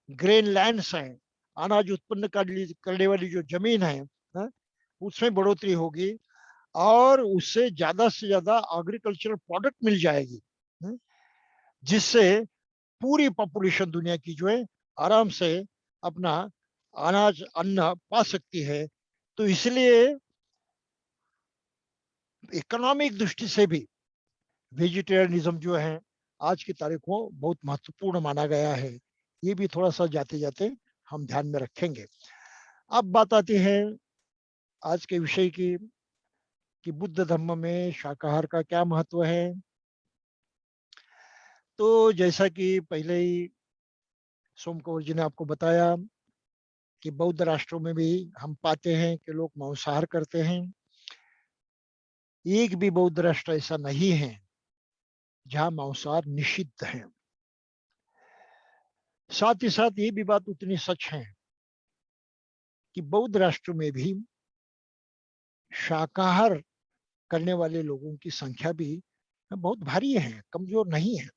ग्रेन लैंड्स हैं, अनाज उत्पन्न करने वाली जो जमीन है, उसमें बढ़ोतरी होगी और उससे से ज्यादा एग्रीकल्चरल प्रोडक्ट मिल जाएगी, जिससे पूरी पॉपुलेशन दुनिया की जो है आराम से अपना अनाज अन्न पा सकती है। तो इसलिए इकोनॉमिक दृष्टि से भी वेजिटेरियनिज्म जो है आज की तारीख को बहुत महत्वपूर्ण माना गया है। ये भी थोड़ा सा जाते जाते हम ध्यान में रखेंगे। अब बात आती है आज के विषय की कि बुद्ध धर्म में शाकाहार का क्या महत्व है। तो जैसा कि पहले ही सोम कौर जी ने आपको बताया कि बौद्ध राष्ट्रों में भी हम पाते हैं कि लोग मांसाहार करते हैं। एक भी बौद्ध राष्ट्र ऐसा नहीं है जहां मांसाहार निषिद्ध है। साथ ही साथ ये भी बात उतनी सच है कि बौद्ध राष्ट्र में भी शाकाहार करने वाले लोगों की संख्या भी बहुत भारी है, कमजोर नहीं है,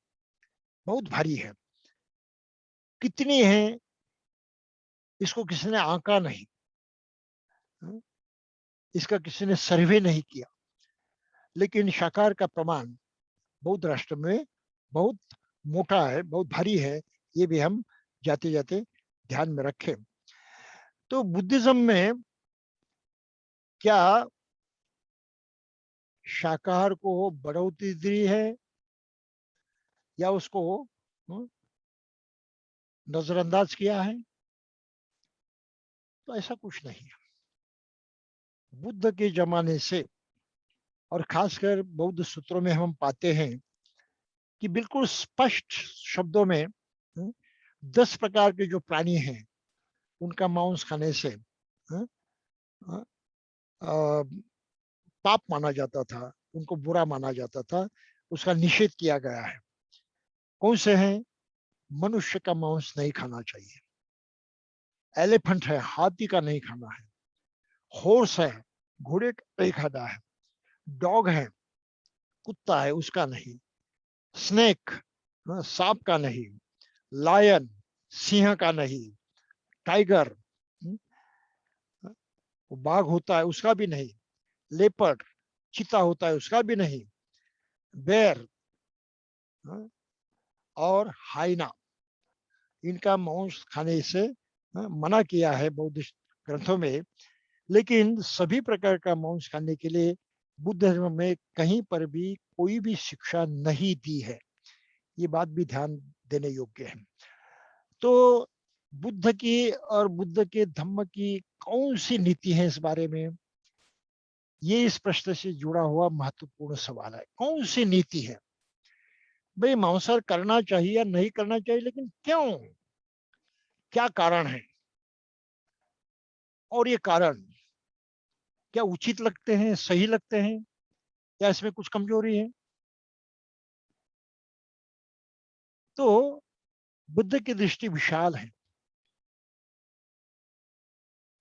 बहुत भारी है। कितनी है इसको किसी ने आंका नहीं, इसका किसी ने सर्वे नहीं किया, लेकिन शाकाहार का प्रमाण बौद्ध राष्ट्र में बहुत मोटा है, बहुत भारी है। ये भी हम जाते जाते ध्यान में रखें। तो बुद्धिज्म में क्या शाकाहार को बढ़ोतरी दी है या उसको नजरअंदाज किया है? तो ऐसा कुछ नहीं है। बुद्ध के जमाने से और खासकर बौद्ध सूत्रों में हम पाते हैं कि बिल्कुल स्पष्ट शब्दों में 10 प्रकार के जो प्राणी हैं उनका मांस खाने से हाँ, पाप माना जाता था, उनको बुरा माना जाता था, उसका निषेध किया गया है। कौन से हैं? मनुष्य का मांस नहीं खाना चाहिए, एलिफेंट है हाथी का नहीं खाना है, हॉर्स है घोड़े का नहीं खाना है, डॉग है कुत्ता है उसका नहीं, स्नेक सांप का नहीं, लायन सिंह का नहीं, टाइगर बाघ होता है उसका भी नहीं, लेपर्ड चीता होता है उसका भी नहीं, बेर और हाइना इनका मांस खाने से मना किया है बौद्ध ग्रंथों में। लेकिन सभी प्रकार का मांस खाने के लिए बुद्ध धर्म में कहीं पर भी कोई भी शिक्षा नहीं दी है, ये बात भी ध्यान देने योग्य है। तो बुद्ध की और बुद्ध के धम्म की कौन सी नीति है इस बारे में, ये इस प्रश्न से जुड़ा हुआ महत्वपूर्ण सवाल है। कौन सी नीति है? भाई मांसाहार करना चाहिए या नहीं करना चाहिए, लेकिन क्यों, क्या कारण है? और ये कारण क्या उचित लगते हैं, सही लगते हैं, या इसमें कुछ कमजोरी है? तो बुद्ध की दृष्टि विशाल है।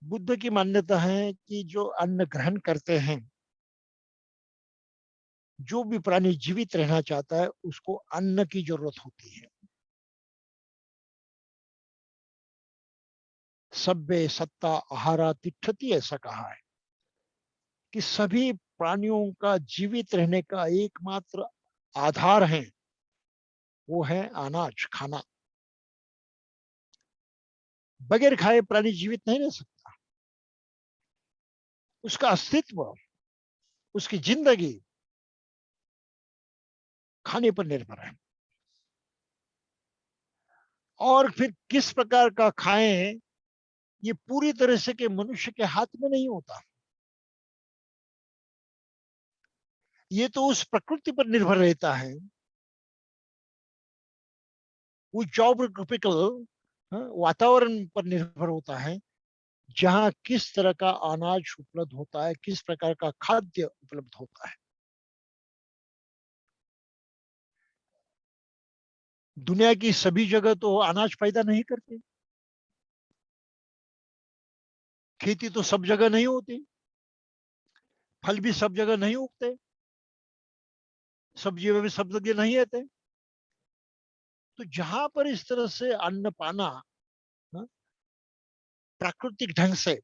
बुद्ध की मान्यता है कि जो अन्न ग्रहण करते हैं, जो भी प्राणी जीवित रहना चाहता है उसको अन्न की जरूरत होती है। सब्बे सत्ता आहारा तिष्ठति ऐसा कहा है कि सभी प्राणियों का जीवित रहने का एकमात्र आधार है वो है अनाज खाना। बगैर खाए प्राणी जीवित नहीं रह सकता। उसका अस्तित्व, उसकी जिंदगी खाने पर निर्भर है। और फिर किस प्रकार का खाएं, ये पूरी तरह से के मनुष्य के हाथ में नहीं होता। ये तो उस प्रकृति पर निर्भर रहता है, वो ज्योग्राफिकल वातावरण पर निर्भर होता है, जहां किस तरह का अनाज उपलब्ध होता है, किस प्रकार का खाद्य उपलब्ध होता है। दुनिया की सभी जगह तो अनाज पैदा नहीं करते, खेती तो सब जगह नहीं होती, फल भी सब जगह नहीं उगते, सब्जियां भी सब जगह नहीं आते। तो जहां पर इस तरह से अन्न पाना प्राकृतिक ढंग से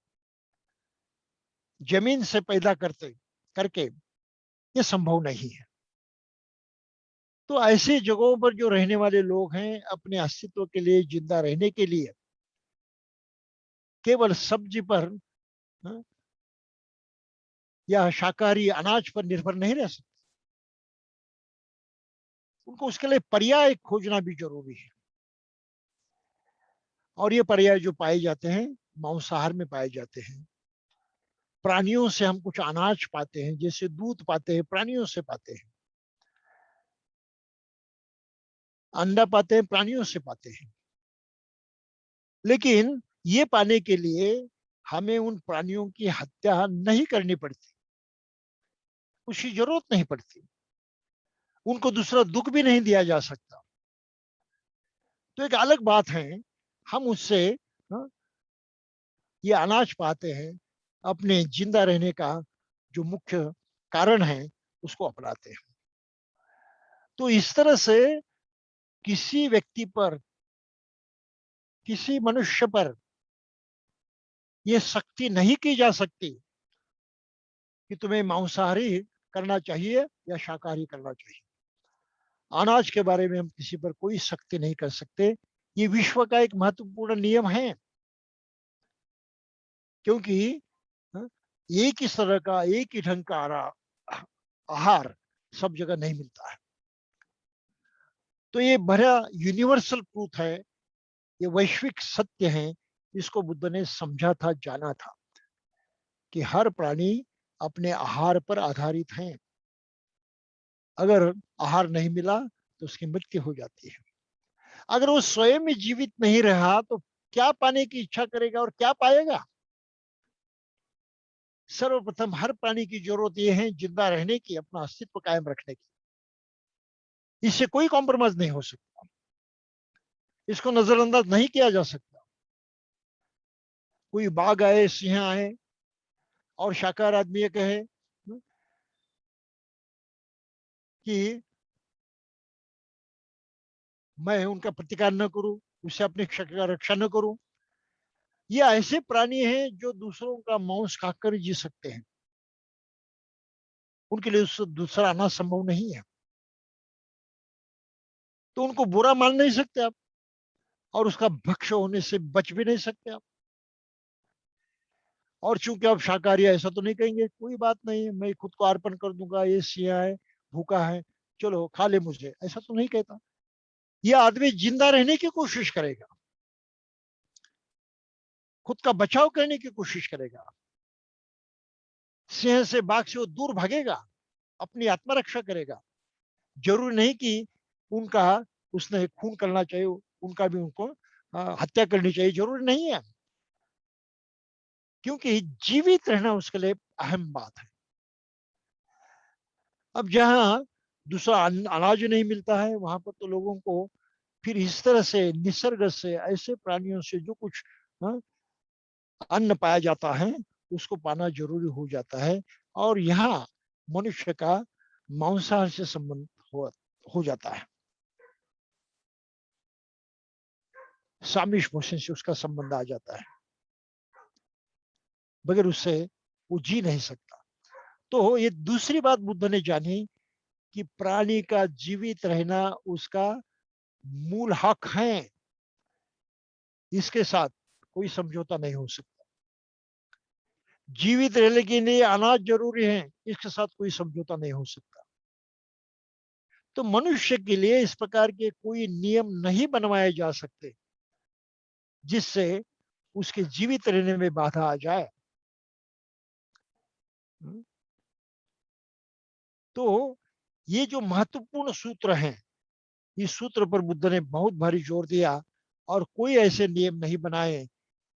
जमीन से पैदा करके ये संभव नहीं है। तो ऐसी जगहों पर जो रहने वाले लोग हैं, अपने अस्तित्व के लिए, जिंदा रहने के लिए केवल सब्जी पर या शाकाहारी अनाज पर निर्भर नहीं रह सकते। उनको उसके लिए पर्याय खोजना भी जरूरी है। और ये पर्याय जो पाए जाते हैं मांसाहार में पाए जाते हैं। प्राणियों से हम कुछ अनाज पाते हैं, जैसे दूध पाते हैं, प्राणियों से पाते हैं। अंडा पाते हैं, प्राणियों से पाते हैं। लेकिन ये पाने के लिए हमें उन प्राणियों की हत्या नहीं करनी पड़ती, उसकी जरूरत नहीं पड़ती, उनको दूसरा दुख भी नहीं दिया जा सकता। तो एक अलग बात है, हम उससे ये अनाज पाते हैं, अपने जिंदा रहने का जो मुख्य कारण है उसको अपनाते हैं। तो इस तरह से किसी व्यक्ति पर, किसी मनुष्य पर यह सख्ती नहीं की जा सकती कि तुम्हें मांसाहारी करना चाहिए या शाकाहारी करना चाहिए। अनाज के बारे में हम किसी पर कोई सख्ती नहीं कर सकते। ये विश्व का एक महत्वपूर्ण नियम है, क्योंकि एक ही तरह का, एक ही ढंग का आहार सब जगह नहीं मिलता है। तो ये बड़ा यूनिवर्सल ट्रूथ है, ये वैश्विक सत्य है, इसको बुद्ध ने समझा था, जाना था कि हर प्राणी अपने आहार पर आधारित हैं। अगर आहार नहीं मिला तो उसकी मृत्यु हो जाती है। अगर वो स्वयं ही जीवित नहीं रहा तो क्या पाने की इच्छा करेगा और क्या पाएगा? सर्वप्रथम हर प्राणी की जरूरत यह है जिंदा रहने की, अपना अस्तित्व कायम रखने की। इससे कोई कॉम्प्रोमाइज नहीं हो सकता, इसको नजरअंदाज नहीं किया जा सकता। कोई बाघ आए, सिंह आए और शाकाहार आदमी ये कहे कि मैं उनका प्रतिकार न करूं, उससे अपनी रक्षा न करूं, ये ऐसे प्राणी हैं जो दूसरों का मांस खाकर जी सकते हैं। उनके लिए उससे दूसरा आना संभव नहीं है, तो उनको बुरा मान नहीं सकते आप, और उसका भक्ष्य होने से बच भी नहीं सकते आप। और चूंकि आप शाकाहारी है, ऐसा तो नहीं कहेंगे कोई बात नहीं, मैं खुद को अर्पण कर दूंगा, ये सिया है, भूखा है, चलो खा ले मुझे, ऐसा तो नहीं कहता। यह आदमी जिंदा रहने की कोशिश करेगा, खुद का बचाव करने की कोशिश करेगा। सिंह से, बाघ से वो दूर भागेगा, अपनी आत्मरक्षा करेगा। जरूरी नहीं कि उनका उसने खून करना चाहिए, उनका भी उनको हत्या करनी चाहिए, जरूरी नहीं है, क्योंकि जीवित रहना उसके लिए अहम बात है। अब जहां दूसरा अनाज नहीं मिलता है, वहां पर तो लोगों को फिर इस तरह से निसर्ग से, ऐसे प्राणियों से जो कुछ अन्न पाया जाता है, उसको पाना जरूरी हो जाता है। और यहाँ मनुष्य का मांसाहार से संबंध हो जाता है, सामिश भोजन से उसका संबंध आ जाता है, बगैर उससे वो जी नहीं सकता। तो ये दूसरी बात बुद्ध ने जानी कि प्राणी का जीवित रहना उसका मूल हक है, इसके साथ कोई समझौता नहीं हो सकता। जीवित रहने के लिए अनाज जरूरी है, इसके साथ कोई समझौता नहीं हो सकता। तो मनुष्य के लिए इस प्रकार के कोई नियम नहीं बनवाए जा सकते जिससे उसके जीवित रहने में बाधा आ जाए। तो ये जो महत्वपूर्ण सूत्र हैं, इस सूत्र पर बुद्ध ने बहुत भारी जोर दिया, और कोई ऐसे नियम नहीं बनाए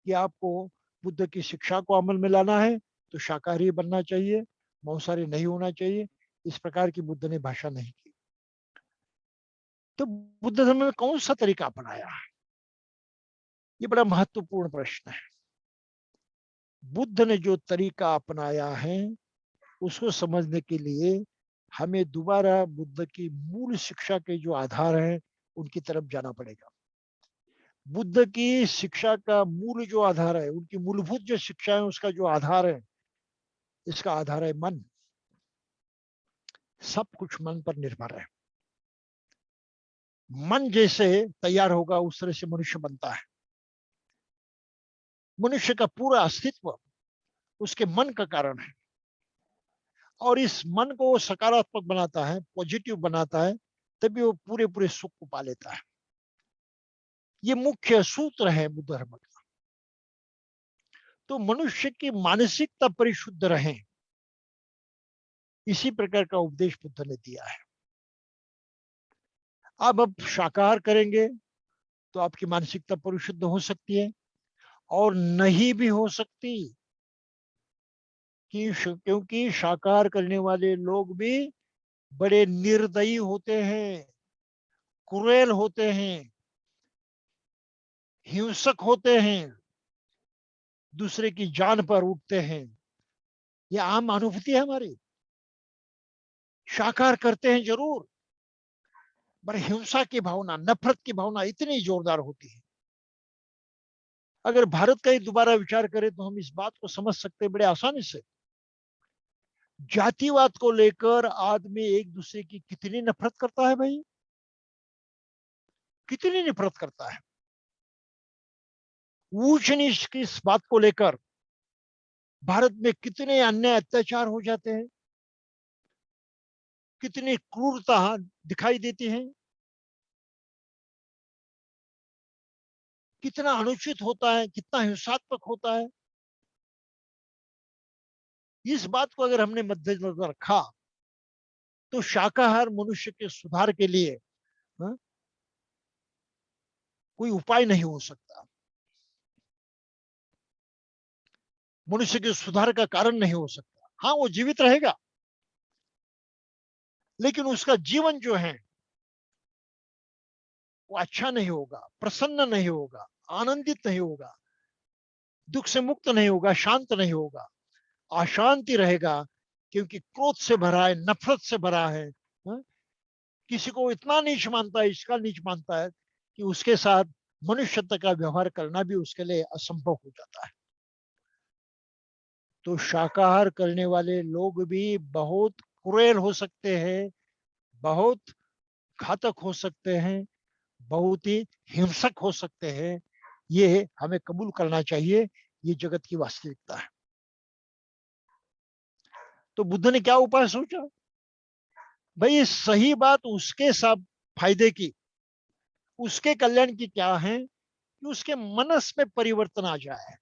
कि आपको बुद्ध की शिक्षा को अमल में लाना है तो शाकाहारी बनना चाहिए, मांसाहारी नहीं होना चाहिए, इस प्रकार की बुद्ध ने भाषा नहीं की। तो बुद्ध धर्म में कौन सा तरीका अपनाया है, ये बड़ा महत्वपूर्ण प्रश्न है। बुद्ध ने जो तरीका अपनाया है उसको समझने के लिए हमें दोबारा बुद्ध की मूल शिक्षा के जो आधार हैं उनकी तरफ जाना पड़ेगा। बुद्ध की शिक्षा का मूल जो आधार है, उनकी मूलभूत जो शिक्षा है, उसका जो आधार है, इसका आधार है मन। सब कुछ मन पर निर्भर है। मन जैसे तैयार होगा उस तरह से मनुष्य बनता है। मनुष्य का पूरा अस्तित्व उसके मन का कारण है, और इस मन को वो सकारात्मक बनाता है, पॉजिटिव बनाता है, तभी वो पूरे पूरे सुख को पा लेता है। ये मुख्य सूत्र है बुद्ध धर्म का। तो मनुष्य की मानसिकता परिशुद्ध रहे, इसी प्रकार का उपदेश बुद्ध ने दिया है। अब शाकाहार करेंगे तो आपकी मानसिकता परिशुद्ध हो सकती है, और नहीं भी हो सकती, क्योंकि शाकाहार करने वाले लोग भी बड़े निर्दयी होते हैं, क्रूएल होते हैं, हिंसक होते हैं, दूसरे की जान पर उठते हैं। ये आम अनुभूति है हमारी। शाकाहार करते हैं जरूर, पर हिंसा की भावना, नफरत की भावना इतनी जोरदार होती है। अगर भारत का ही दोबारा विचार करें तो हम इस बात को समझ सकते हैं बड़े आसानी से। जातिवाद को लेकर आदमी एक दूसरे की कितनी नफरत करता है भाई, कितनी नफरत करता है। ऊंच नीच की इस बात को लेकर भारत में कितने अन्याय अत्याचार हो जाते हैं, कितनी क्रूरता दिखाई देती है, कितना अनुचित होता है, कितना हिंसात्मक होता है। इस बात को अगर हमने मद्देनजर रखा तो शाकाहार मनुष्य के सुधार के लिए कोई उपाय नहीं हो सकता, मनुष्य के सुधार का कारण नहीं हो सकता। हाँ, वो जीवित रहेगा, लेकिन उसका जीवन जो है वो अच्छा नहीं होगा, प्रसन्न नहीं होगा, आनंदित नहीं होगा, दुख से मुक्त नहीं होगा, शांत नहीं होगा, अशांति रहेगा, क्योंकि क्रोध से भरा है, नफरत से भरा है। किसी को इतना नीच मानता है, इसका नीच मानता है कि उसके साथ मनुष्यता का व्यवहार करना भी उसके लिए असंभव हो जाता है। तो शाकाहार करने वाले लोग भी बहुत क्रूर हो सकते हैं, बहुत घातक हो सकते हैं, बहुत ही हिंसक हो सकते हैं। ये हमें कबूल करना चाहिए, ये जगत की वास्तविकता है। तो बुद्ध ने क्या उपाय सोचा? भाई सही बात उसके सब फायदे की, उसके कल्याण की क्या है कि उसके मनस में परिवर्तन आ जाए,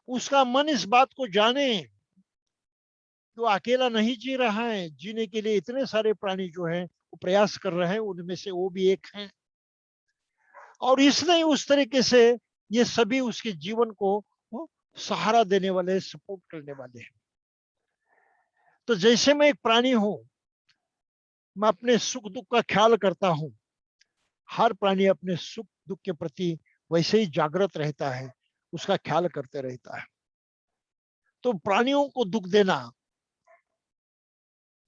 उसका मन इस बात को जाने कि वो अकेला नहीं जी रहा है, जीने के लिए इतने सारे प्राणी जो हैं वो प्रयास कर रहे हैं, उनमें से वो भी एक है। और इसलिए उस तरीके से ये सभी उसके जीवन को सहारा देने वाले, सपोर्ट करने वाले हैं। तो जैसे मैं एक प्राणी हूं, मैं अपने सुख दुख का ख्याल करता हूं, हर प्राणी अपने सुख दुख के प्रति वैसे ही जागृत रहता है, उसका ख्याल करते रहता है। तो प्राणियों को दुख देना,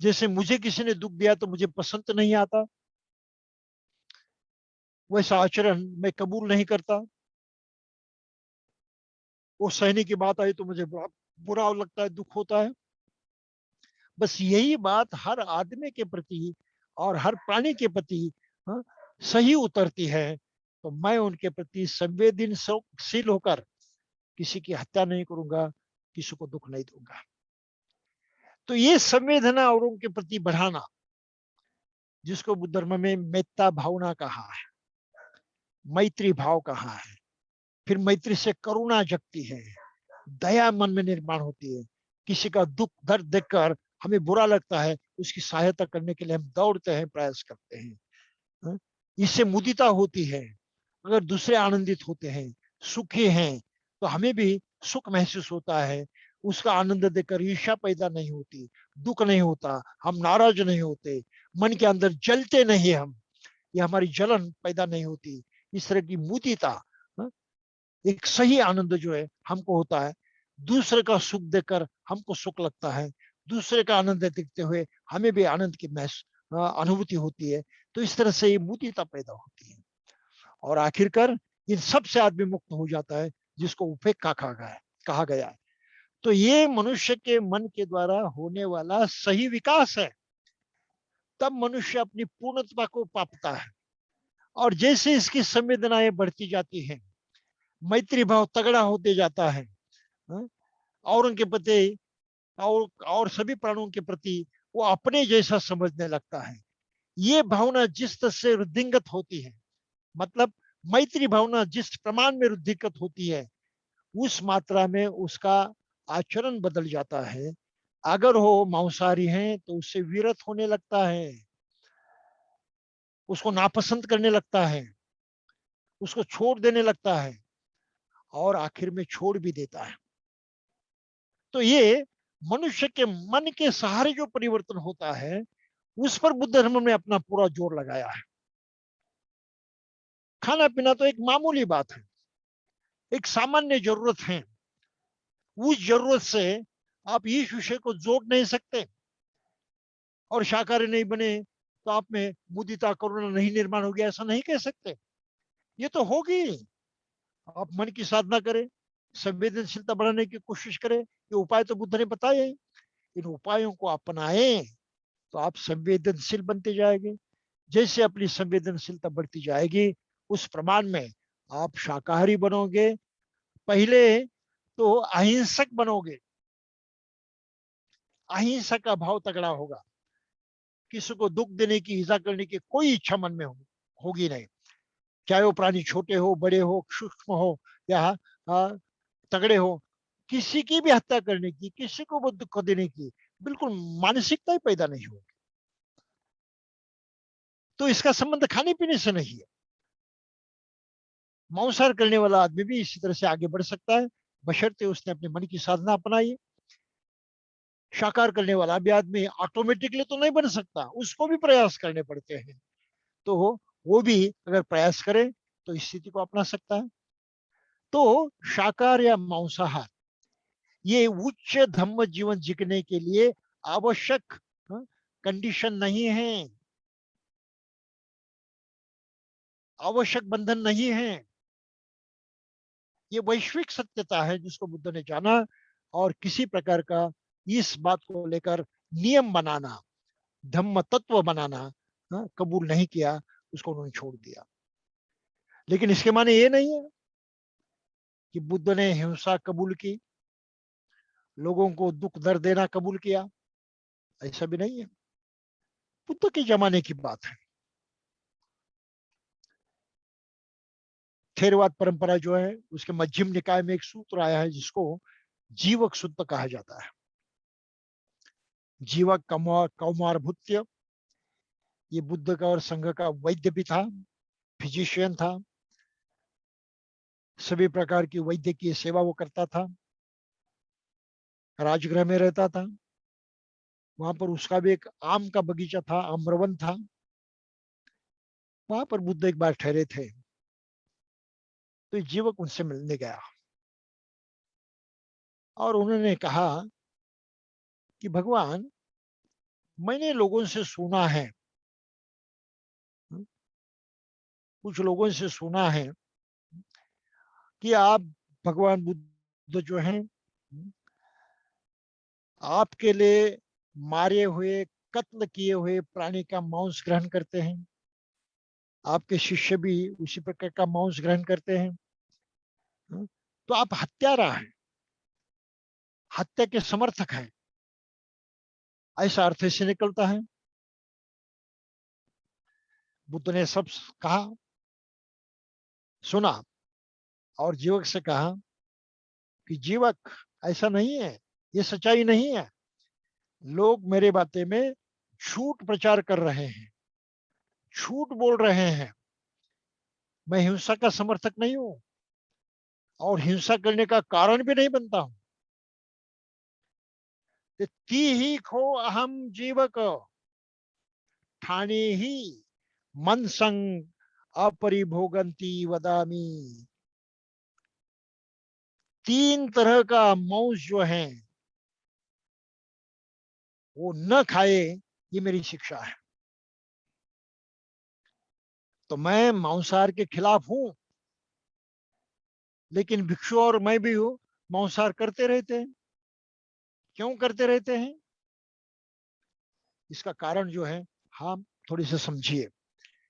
जैसे मुझे किसी ने दुख दिया तो मुझे पसंद नहीं आता, वैसा आचरण मैं कबूल नहीं करता। वो सहने की बात आई तो मुझे बुरा लगता है, दुख होता है। बस यही बात हर आदमी के प्रति और हर प्राणी के प्रति सही उतरती है। तो मैं उनके प्रति संवेदनशील होकर किसी की हत्या नहीं करूंगा, किसी को दुख नहीं दूंगा। तो ये संवेदना और उनके प्रति बढ़ाना, जिसको बुद्ध धर्म में मेत्ता भावना कहा है, मैत्री भाव कहा है, फिर मैत्री से करुणा जगती है, दया मन में निर्माण होती है। किसी का दुख दर्द देखकर हमें बुरा लगता है, उसकी सहायता करने के लिए हम दौड़ते हैं, प्रयास करते हैं। इससे मुदिता होती है। अगर दूसरे आनंदित होते हैं, सुखी हैं, तो हमें भी सुख महसूस होता है। उसका आनंद देकर ईर्ष्या पैदा नहीं होती, दुख नहीं होता, हम नाराज नहीं होते, मन के अंदर जलते नहीं हम, ये हमारी जलन पैदा नहीं होती। इस तरह की मुदिता, एक सही आनंद जो है हमको होता है। दूसरे का सुख देखकर हमको सुख लगता है, दूसरे का आनंद देखते हुए हमें भी आनंद की अनुभूति होती है। तो इस तरह से ये मुदिता पैदा होती है, और आखिरकार इन सब से आदमी मुक्त हो जाता है, जिसको उपेक्षा कहा गया है। तो ये मनुष्य के मन के द्वारा होने वाला सही विकास है। तब मनुष्य अपनी पूर्णता को पाता है, और जैसे इसकी संवेदनाएं बढ़ती जाती हैं, मैत्री भाव तगड़ा होते जाता है, और उनके प्रति और सभी प्राणियों के प्रति वो अपने जैसा समझने लगता है। ये भावना जिस तरह से वृद्धिंगत होती है, मतलब मैत्री भावना जिस प्रमाण में वृद्धिगत होती है, उस मात्रा में उसका आचरण बदल जाता है। अगर वो मांसाहारी है तो उससे विरत होने लगता है, उसको नापसंद करने लगता है, उसको छोड़ देने लगता है, और आखिर में छोड़ भी देता है। तो ये मनुष्य के मन के सहारे जो परिवर्तन होता है, उस पर बुद्ध धर्म ने अपना पूरा जोर लगाया है। खाना पीना तो एक मामूली बात है, एक सामान्य जरूरत है। उस जरूरत से आप इस विषय को जोड़ नहीं सकते, और शाकाहारी नहीं बने तो आप में मुदिता करुणा नहीं निर्माण हो गया, ऐसा नहीं कह सकते। ये तो होगी। आप मन की साधना करें, संवेदनशीलता बढ़ाने की कोशिश करें, ये उपाय तो बुद्ध ने बताए। इन उपायों को अपनाएं तो आप संवेदनशील बनते जाएंगे। जैसे अपनी संवेदनशीलता बढ़ती जाएगी, उस प्रमाण में आप शाकाहारी बनोगे। पहले तो अहिंसक बनोगे, अहिंसा का भाव तगड़ा होगा, किसी को दुख देने की, हिंसा करने की कोई इच्छा मन में होगी नहीं। चाहे वो प्राणी छोटे हो, बड़े हो, सूक्ष्म हो या तगड़े हो, किसी की भी हत्या करने की, किसी को भी दुख देने की बिल्कुल मानसिकता ही पैदा नहीं होगी। तो इसका संबंध खाने पीने से नहीं है। मांसाहार करने वाला आदमी भी इसी तरह से आगे बढ़ सकता है, बशर्ते उसने अपने मन की साधना अपनाई। शाकाहार करने वाला भी आदमी ऑटोमेटिकली तो नहीं बन सकता, उसको भी प्रयास करने पड़ते हैं। तो वो भी अगर प्रयास करे तो इस स्थिति को अपना सकता है। तो शाकाहार या मांसाहार ये उच्च धम्म जीवन जीने के लिए आवश्यक कंडीशन नहीं है, आवश्यक बंधन नहीं है। ये वैश्विक सत्यता है जिसको बुद्ध ने जाना, और किसी प्रकार का इस बात को लेकर नियम बनाना, धम्म तत्व बनाना कबूल नहीं किया, उसको उन्होंने छोड़ दिया। लेकिन इसके माने ये नहीं है कि बुद्ध ने हिंसा कबूल की, लोगों को दुख दर्द देना कबूल किया, ऐसा भी नहीं है। बुद्ध के जमाने की बात है। थेरवाद परंपरा जो है उसके मध्यम निकाय में एक सूत्र आया है जिसको जीवक सूत्र कहा जाता है। जीवक कौमार भूत्य, ये बुद्ध का और संघ का वैद्य भी था, फिजिशियन था, सभी प्रकार की वैद्यकीय सेवा वो करता था, राजगृह में रहता था। वहां पर उसका भी एक आम का बगीचा था, आम्रवन था। वहां पर बुद्ध एक बार ठहरे थे, तो जीवक उनसे मिलने गया और उन्होंने कहा कि भगवान, मैंने लोगों से सुना है, कुछ लोगों से सुना है कि आप भगवान बुद्ध जो हैं आपके लिए मारे हुए, कत्ल किए हुए प्राणी का मांस ग्रहण करते हैं, आपके शिष्य भी उसी प्रकार का मांस ग्रहण करते हैं। तो आप हत्यारा हैं, हत्या के समर्थक हैं, ऐसा अर्थ से निकलता है। बुद्ध ने सब कहा, सुना, और जीवक से कहा कि जीवक, ऐसा नहीं है, ये सच्चाई नहीं है। लोग मेरे बातें में झूठ प्रचार कर रहे हैं, झूठ बोल रहे हैं। मैं हिंसा का समर्थक नहीं हूं और हिंसा करने का कारण भी नहीं बनता हूं। ती ही खो अहम जीवक ठाणे ही मन संग अपरिभोगंती वदामी। तीन तरह का मांस जो है वो न खाए, ये मेरी शिक्षा है। तो मैं मांसाहार के खिलाफ हूं, लेकिन भिक्षु और मैं भी हूं, मांसाहार करते रहते हैं। क्यों करते रहते हैं? इसका कारण जो है, हाँ, थोड़ी सी समझिए।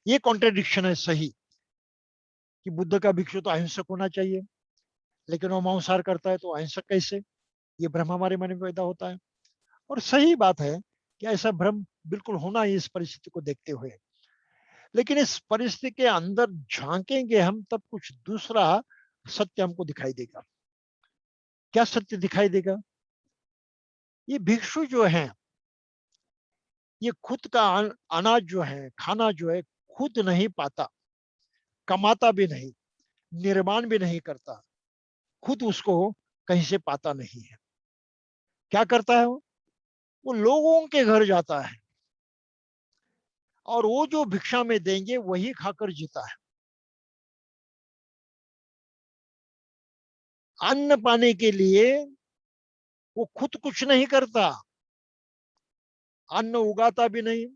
ये कॉन्ट्रडिक्शन है सही कि बुद्ध का भिक्षु तो अहिंसक होना चाहिए, लेकिन वो मांसाहार करता है तो अहिंसक कैसे? ये भ्रम हमारे मन में पैदा होता है। और सही बात है कि ऐसा भ्रम बिल्कुल होना ही इस परिस्थिति को देखते हुए। लेकिन इस परिस्थिति के अंदर झांकेंगे हम तब कुछ दूसरा सत्य हमको दिखाई देगा। क्या सत्य दिखाई देगा? ये भिक्षु जो है, ये खुद का अनाज जो है, खाना जो है, खुद नहीं पाता, कमाता भी नहीं, निर्माण भी नहीं करता, खुद उसको कहीं से पाता नहीं है। क्या करता है वो लोगों के घर जाता है और वो जो भिक्षा में देंगे वही खाकर जीता है। अन्न पाने के लिए वो खुद कुछ नहीं करता, अन्न उगाता भी नहीं,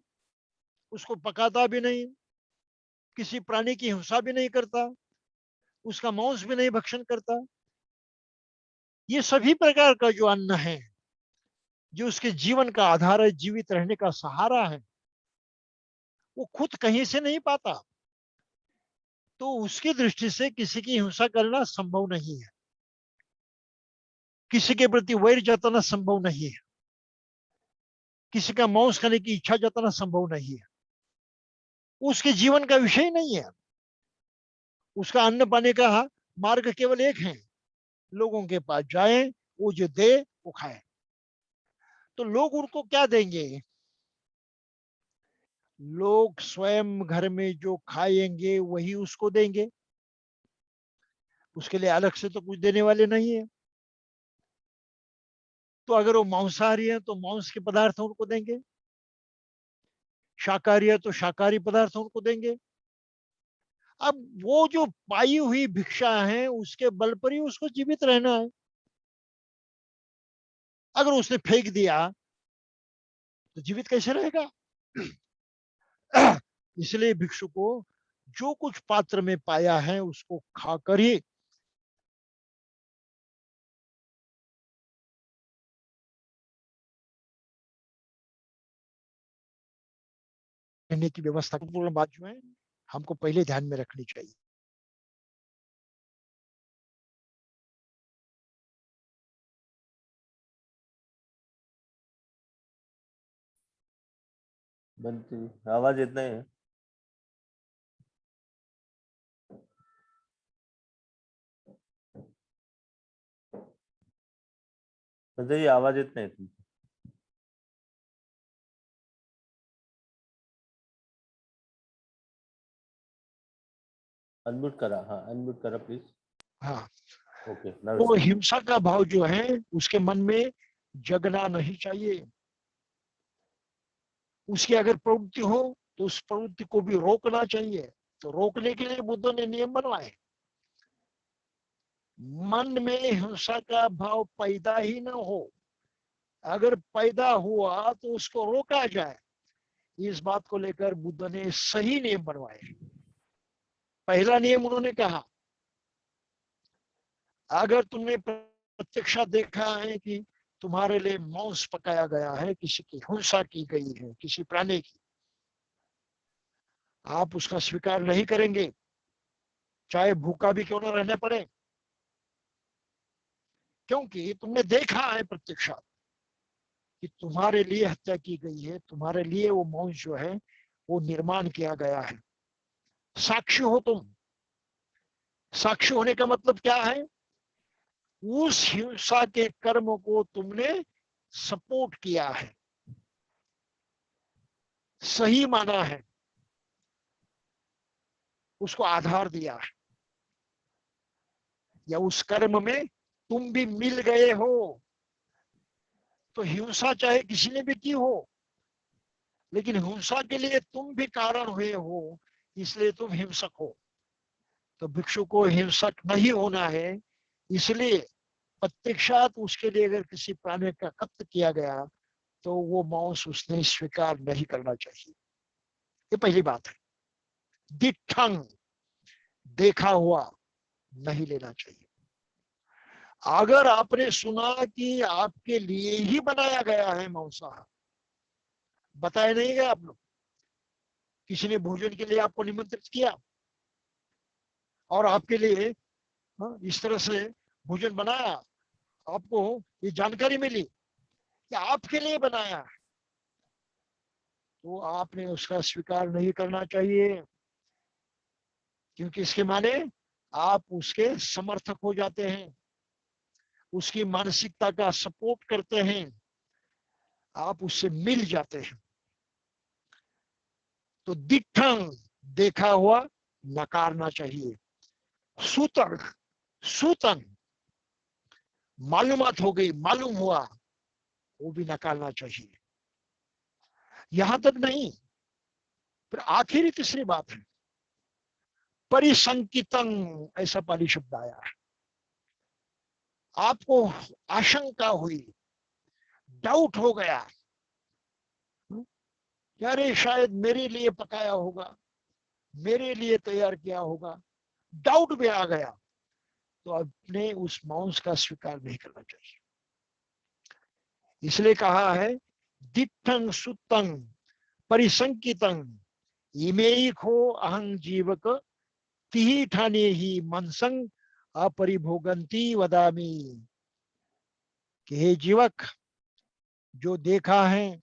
उसको पकाता भी नहीं, किसी प्राणी की हिंसा भी नहीं करता, उसका मांस भी नहीं भक्षण करता। ये सभी प्रकार का जो अन्न है, जो उसके जीवन का आधार है, जीवित रहने का सहारा है, वो खुद कहीं से नहीं पाता। तो उसकी दृष्टि से किसी की हिंसा करना संभव नहीं है, किसी के प्रति वैर जताना संभव नहीं है, किसी का मांस खाने की इच्छा जताना संभव नहीं है। उसके जीवन का विषय नहीं है। उसका अन्न पाने का मार्ग केवल एक है, लोगों के पास जाए, वो जो दे वो खाए। तो लोग उनको क्या देंगे? लोग स्वयं घर में जो खाएंगे वही उसको देंगे, उसके लिए अलग से तो कुछ देने वाले नहीं है। तो अगर वो मांसाहारी है तो मांस के पदार्थ उनको देंगे, शाकाहारी है तो शाकाहारी पदार्थ उनको देंगे। अब वो जो पाई हुई भिक्षा है उसके बल पर ही उसको जीवित रहना है। अगर उसने फेंक दिया तो जीवित कैसे रहेगा? इसलिए भिक्षु को जो कुछ पात्र में पाया है उसको खाकर ही रहने की व्यवस्था, पूर्ण बात जो है हमको पहले ध्यान में रखनी चाहिए। बनती आवाज इतना ही है। बनते जी आवाज इतना ही थी। अनम्यूट करा, हाँ अनम्यूट करा प्लीज। हाँ, ओके तो हिंसा का भाव जो है उसके मन में जगना नहीं चाहिए। उसकी अगर प्रवृत्ति हो तो उस प्रवृत्ति को भी रोकना चाहिए। तो रोकने के लिए बुद्ध ने नियम बनवाए। मन में हिंसा का भाव पैदा ही ना हो, अगर पैदा हुआ तो उसको रोका जाए। इस बात को लेकर बुद्ध ने सही नियम बनवाए। पहला नियम उन्होंने कहा, अगर तुमने प्रत्यक्षात देखा है कि तुम्हारे लिए मांस पकाया गया है, किसी की हिंसा की गई है किसी प्राणी की, आप उसका स्वीकार नहीं करेंगे, चाहे भूखा भी क्यों ना रहने पड़े। क्योंकि तुमने देखा है प्रत्यक्षात कि तुम्हारे लिए हत्या की गई है, तुम्हारे लिए वो मांस जो है वो निर्माण किया गया है। साक्षी हो तुम। साक्षी होने का मतलब क्या है? उस हिंसा के कर्म को तुमने सपोर्ट किया है, सही माना है, उसको आधार दिया है, या उस कर्म में तुम भी मिल गए हो। तो हिंसा चाहे किसी ने भी की हो, लेकिन हिंसा के लिए तुम भी कारण हुए हो, इसलिए तुम हिंसक हो। तो भिक्षु को हिंसक नहीं होना है, इसलिए प्रत्यक्षात उसके लिए अगर किसी प्राणी का कत्ल किया गया तो वो मांस उसने स्वीकार नहीं करना चाहिए। ये पहली बात है। दिठंग, देखा हुआ नहीं लेना चाहिए। अगर आपने सुना कि आपके लिए ही बनाया गया है मांसाहार, बताया नहीं गया आप लोग, किसी ने भोजन के लिए आपको निमंत्रित किया और आपके लिए इस तरह से भोजन बनाया, आपको ये जानकारी मिली कि आपके लिए बनाया है, तो आपने उसका स्वीकार नहीं करना चाहिए। क्योंकि इसके माने आप उसके समर्थक हो जाते हैं, उसकी मानसिकता का सपोर्ट करते हैं, आप उससे मिल जाते हैं। तो दिठंग, देखा हुआ नकारना चाहिए। सूतंग, सूतंग, मालूमात हो गई, मालूम हुआ, वो भी नकारना चाहिए। यहां तक नहीं, फिर आखिरी तीसरी बात है परिसंकितंग, ऐसा पाली शब्द आया है। आपको आशंका हुई, डाउट हो गया, अरे शायद मेरे लिए पकाया होगा, मेरे लिए तैयार किया होगा, डाउट भी आ गया, तो अपने उस मांस का स्वीकार नहीं करना चाहिए। इसलिए कहा है दिठंग सुतंग परिसंकितंग इमे खो अहं जीवक तिही ठाने ही मनसंग अपरिभोगंती वदामी। कि हे जीवक, जो देखा है,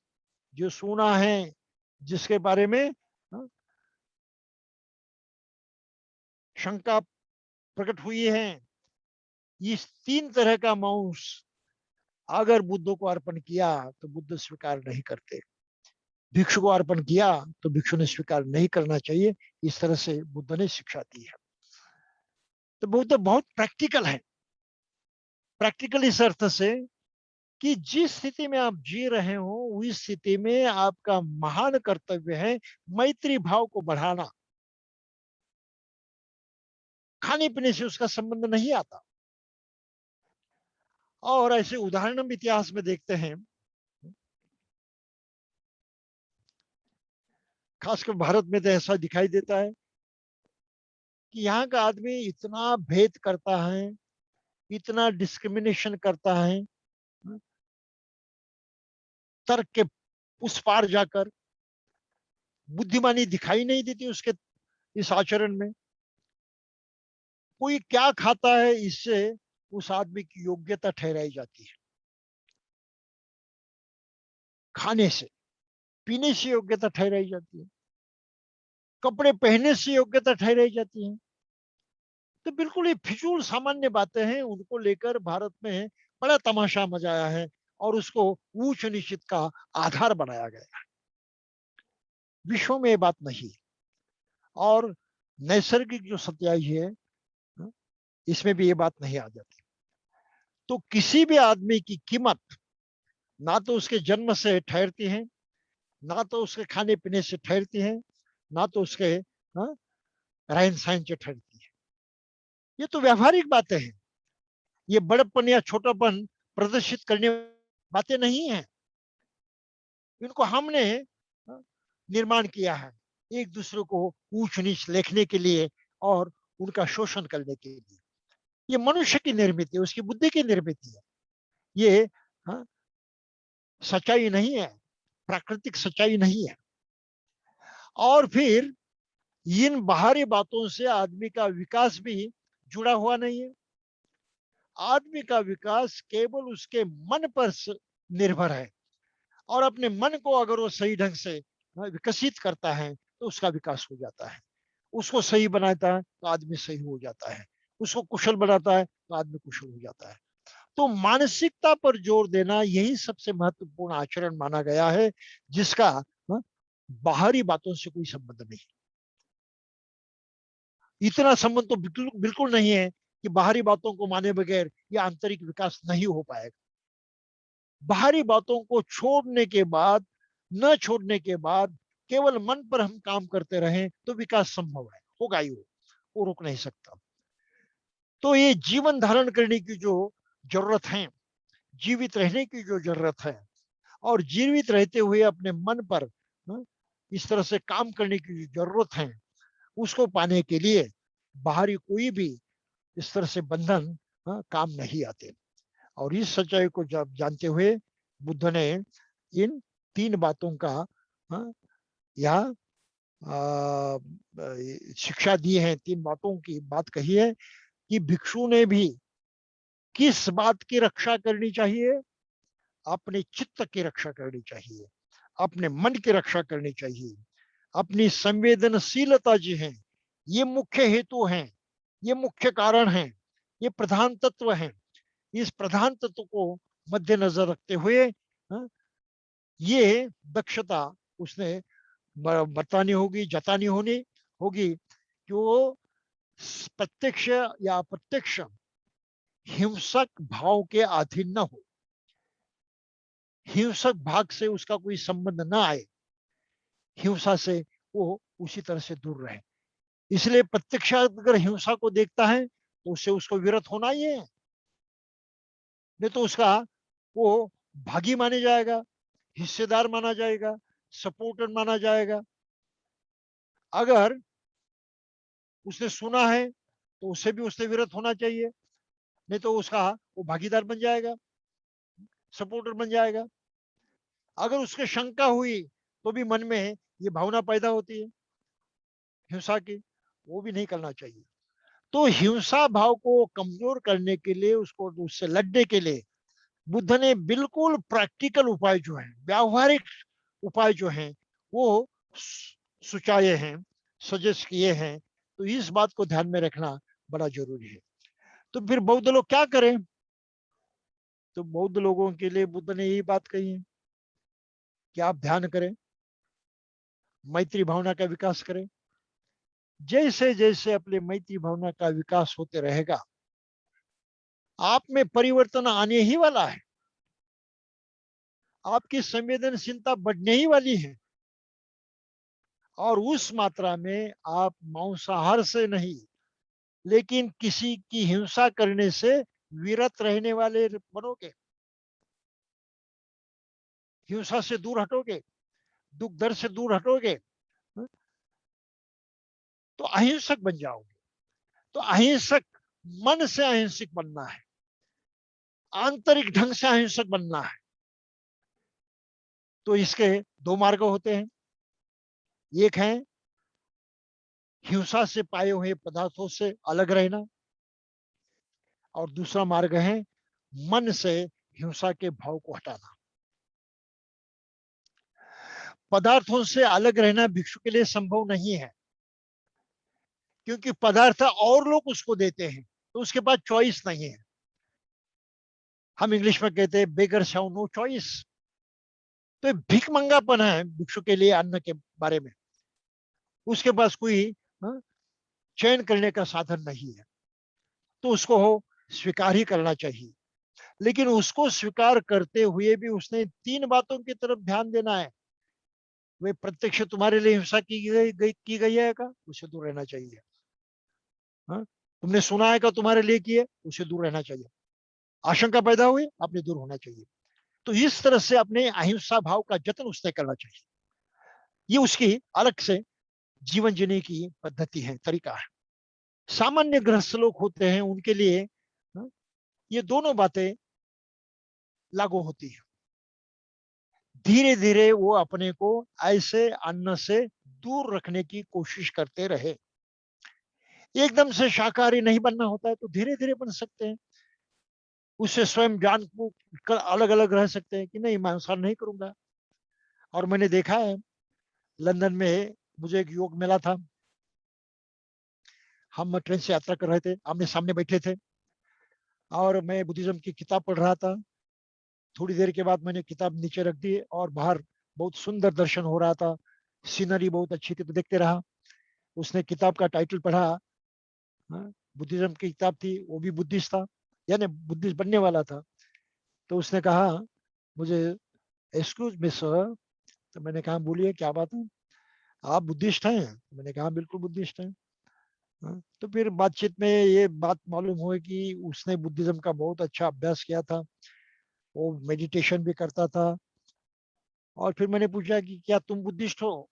जो सुना है, जिसके बारे में शंका प्रकट हुई है, इस तीन तरह का मांस अगर बुद्ध को अर्पण किया तो बुद्ध स्वीकार नहीं करते, भिक्षु को अर्पण किया तो भिक्षु ने स्वीकार नहीं करना चाहिए। इस तरह से बुद्ध ने शिक्षा दी है। तो बुद्ध बहुत प्रैक्टिकल है। प्रैक्टिकल इस अर्थ से कि जिस स्थिति में आप जी रहे हो उस स्थिति में आपका महान कर्तव्य है मैत्री भाव को बढ़ाना। खाने पीने से उसका संबंध नहीं आता। और ऐसे उदाहरण हम इतिहास में देखते हैं, खासकर भारत में तो ऐसा दिखाई देता है कि यहाँ का आदमी इतना भेद करता है, इतना डिस्क्रिमिनेशन करता है, तर्क के उस पार जाकर बुद्धिमानी दिखाई नहीं देती उसके इस आचरण में। कोई क्या खाता है इससे उस आदमी की योग्यता ठहराई जाती है। खाने से पीने से योग्यता ठहराई जाती है, कपड़े पहनने से योग्यता ठहराई जाती है। तो बिल्कुल ये फिजूल सामान्य बातें हैं, उनको लेकर भारत में बड़ा तमाशा मचाया है और उसको ऊंच नीचित का आधार बनाया गया है। विश्व में ये बात नहीं है। और नैसर्गिक जो सत्याई है इसमें भी ये बात नहीं आ जाती। तो किसी भी आदमी की कीमत ना तो उसके जन्म से ठहरती है, ना तो उसके खाने पीने से ठहरती है, ना तो उसके रहन सहन से ठहरती है। ये तो व्यावहारिक बातें हैं। ये बड़प्पन या छोटापन प्रदर्शित करने बातें नहीं है। इनको हमने निर्माण किया है एक दूसरे को ऊंच नीच लेखने के लिए और उनका शोषण करने के लिए। ये मनुष्य की निर्मित है, उसकी बुद्धि की निर्मित है। ये सच्चाई नहीं है, प्राकृतिक सच्चाई नहीं है। और फिर इन बाहरी बातों से आदमी का विकास भी जुड़ा हुआ नहीं है। आदमी का विकास केवल उसके मन पर निर्भर है और अपने मन को अगर वो सही ढंग से विकसित करता है तो उसका विकास हो जाता है। उसको सही बनाता है तो आदमी सही हो जाता है, उसको कुशल बनाता है तो आदमी कुशल हो जाता है। तो मानसिकता पर जोर देना यही सबसे महत्वपूर्ण आचरण माना गया है, जिसका बाहरी बातों से कोई संबंध नहीं। इतना संबंध तो बिल्कुल बिल्कुल नहीं है कि बाहरी बातों को माने बगैर ये आंतरिक विकास नहीं हो पाएगा। बाहरी बातों को छोड़ने के बाद, न छोड़ने के बाद केवल मन पर हम काम करते रहें तो विकास संभव है, होगा ही वो रोक नहीं सकता। तो ये जीवन धारण करने की जो जरूरत है, जीवित रहने की जो जरूरत है और जीवित रहते हुए अपने मन पर इस तरह से काम करने की जरूरत है, उसको पाने के लिए बाहरी कोई भी इस तरह से बंधन काम नहीं आते। और इस सच्चाई को जब जानते हुए बुद्ध ने इन 3 बातों का या शिक्षा दी है, 3 बातों की बात कही है कि भिक्षु ने भी किस बात की रक्षा करनी चाहिए? अपने चित्त की रक्षा करनी चाहिए, अपने मन की रक्षा करनी चाहिए, अपनी संवेदनशीलता जी है, ये मुख्य हेतु हैं, ये मुख्य कारण हैं, ये प्रधान तत्व हैं। इस प्रधान तत्व को मद्देनजर रखते हुए ये दक्षता उसने बतानी होगी, जतानी होगी कि वो प्रत्यक्ष या अप्रत्यक्ष हिंसक भाव के अधीन न हो, हिंसक भाग से उसका कोई संबंध न आए, हिंसा से वो उसी तरह से दूर रहे। इसलिए प्रत्यक्ष अगर हिंसा को देखता है तो उससे उसको विरत होना ही है, नहीं तो उसका वो भागी माने जाएगा, हिस्सेदार माना जाएगा, सपोर्टर माना जाएगा। अगर उसने सुना है तो उससे भी उससे विरत होना चाहिए, नहीं तो उसका वो भागीदार बन जाएगा, सपोर्टर बन जाएगा। अगर उसके शंका हुई तो भी मन में ये भावना पैदा होती है हिंसा की, वो भी नहीं करना चाहिए। तो हिंसा भाव को कमजोर करने के लिए, उसको उससे लड़ने के लिए बुद्ध ने बिल्कुल प्रैक्टिकल उपाय जो है, व्यावहारिक उपाय जो हैं वो सुझाए हैं, सजेस्ट किए हैं। तो इस बात को ध्यान में रखना बड़ा जरूरी है। तो फिर बौद्ध लोग क्या करें? तो बौद्ध लोगों के लिए बुद्ध ने यही बात कही है कि आप ध्यान करें, मैत्री भावना का विकास करें। जैसे जैसे अपने मैत्री भावना का विकास होते रहेगा, आप में परिवर्तन आने ही वाला है, आपकी संवेदनशीलता बढ़ने ही वाली है, और उस मात्रा में आप मांसाहार से नहीं लेकिन किसी की हिंसा करने से विरत रहने वाले बनोगे, हिंसा से दूर हटोगे, दुख दर्द से दूर हटोगे, तो अहिंसक बन जाओगे। तो अहिंसक मन से अहिंसक बनना है, आंतरिक ढंग से अहिंसक बनना है। तो इसके दो मार्ग होते हैं, एक है हिंसा से पाए हुए पदार्थों से अलग रहना, और दूसरा मार्ग है मन से हिंसा के भाव को हटाना। पदार्थों से अलग रहना भिक्षु के लिए संभव नहीं है, क्योंकि पदार्थ और लोग उसको देते हैं, तो उसके पास चॉइस नहीं है। हम इंग्लिश में कहते हैं बेगर्स हैव नो चॉइस। तो भिख मंगापन है भिक्षु के लिए अन्न के बारे में, उसके पास कोई चयन करने का साधन नहीं है, तो उसको स्वीकार ही करना चाहिए। लेकिन उसको स्वीकार करते हुए भी उसने तीन बातों की तरफ ध्यान देना है। वे प्रत्यक्ष तुम्हारे लिए हिंसा की गई है का, उससे दूर रहना चाहिए। तुमने सुना है का तुम्हारे लिए किए, उससे दूर रहना चाहिए। आशंका पैदा हुई, आपने दूर होना चाहिए। तो इस तरह से अपने अहिंसा भाव का जतन उसने करना चाहिए। ये उसकी अलग से जीवन जीने की पद्धति है, तरीका है। सामान्य गृहस्थ लोग होते हैं, उनके लिए ये दोनों बातें लागू होती है। धीरे धीरे वो अपने को ऐसे अन्न से दूर रखने की कोशिश करते रहे। एकदम से शाकाहारी नहीं बनना होता है, तो धीरे धीरे बन सकते हैं। उससे स्वयं जान को अलग अलग रह सकते हैं कि नहीं, मांसाहार नहीं करूंगा। और मैंने देखा है, लंदन में मुझे एक युवक मिला था, हम ट्रेन से यात्रा कर रहे थे, आमने सामने बैठे थे, और मैं बुद्धिज्म की किताब पढ़ रहा था। थोड़ी देर के बाद मैंने किताब नीचे रख दी, और बाहर बहुत सुंदर दर्शन हो रहा था, सीनरी बहुत अच्छी थी, तो देखते रहा। उसने किताब का टाइटल पढ़ा, बुद्धिज्म की किताब थी, वो भी बुद्धिस्ट था, यानी बुद्धिस्ट बनने वाला था। तो उसने कहा मुझे, एक्सक्यूज मी सर। तो मैंने कहा बोलिए क्या बात है, आप बुद्धिस्ट हैं? मैंने कहा बिल्कुल बुद्धिस्ट हैं। तो फिर बातचीत में ये बात मालूम हुई कि उसने बुद्धिज्म का बहुत अच्छा अभ्यास किया था, वो मेडिटेशन भी करता था। और फिर मैंने पूछा कि क्या तुम बुद्धिस्ट हो?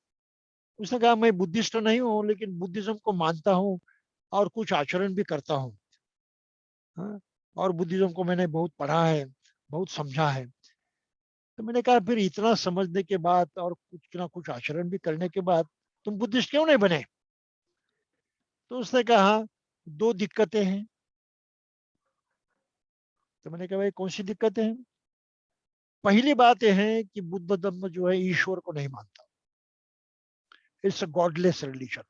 उसने कहा मैं बुद्धिस्ट नहीं हूँ, लेकिन बुद्धिज्म को मानता हूँ और कुछ आचरण भी करता हूँ। और बुद्धिज्म को मैंने बहुत पढ़ा है, बहुत समझा है। तो मैंने कहा फिर इतना समझने के बाद और कुछ ना कुछ आचरण भी करने के बाद तुम बुद्धिस्ट क्यों नहीं बने? तो उसने कहा दो दिक्कतें हैं। तो मैंने कहा भाई कौन सी दिक्कतें हैं? पहली बात यह है कि बुद्ध धर्म जो है ईश्वर को नहीं मानता, इट्स अ गॉडलेस रिलीजन।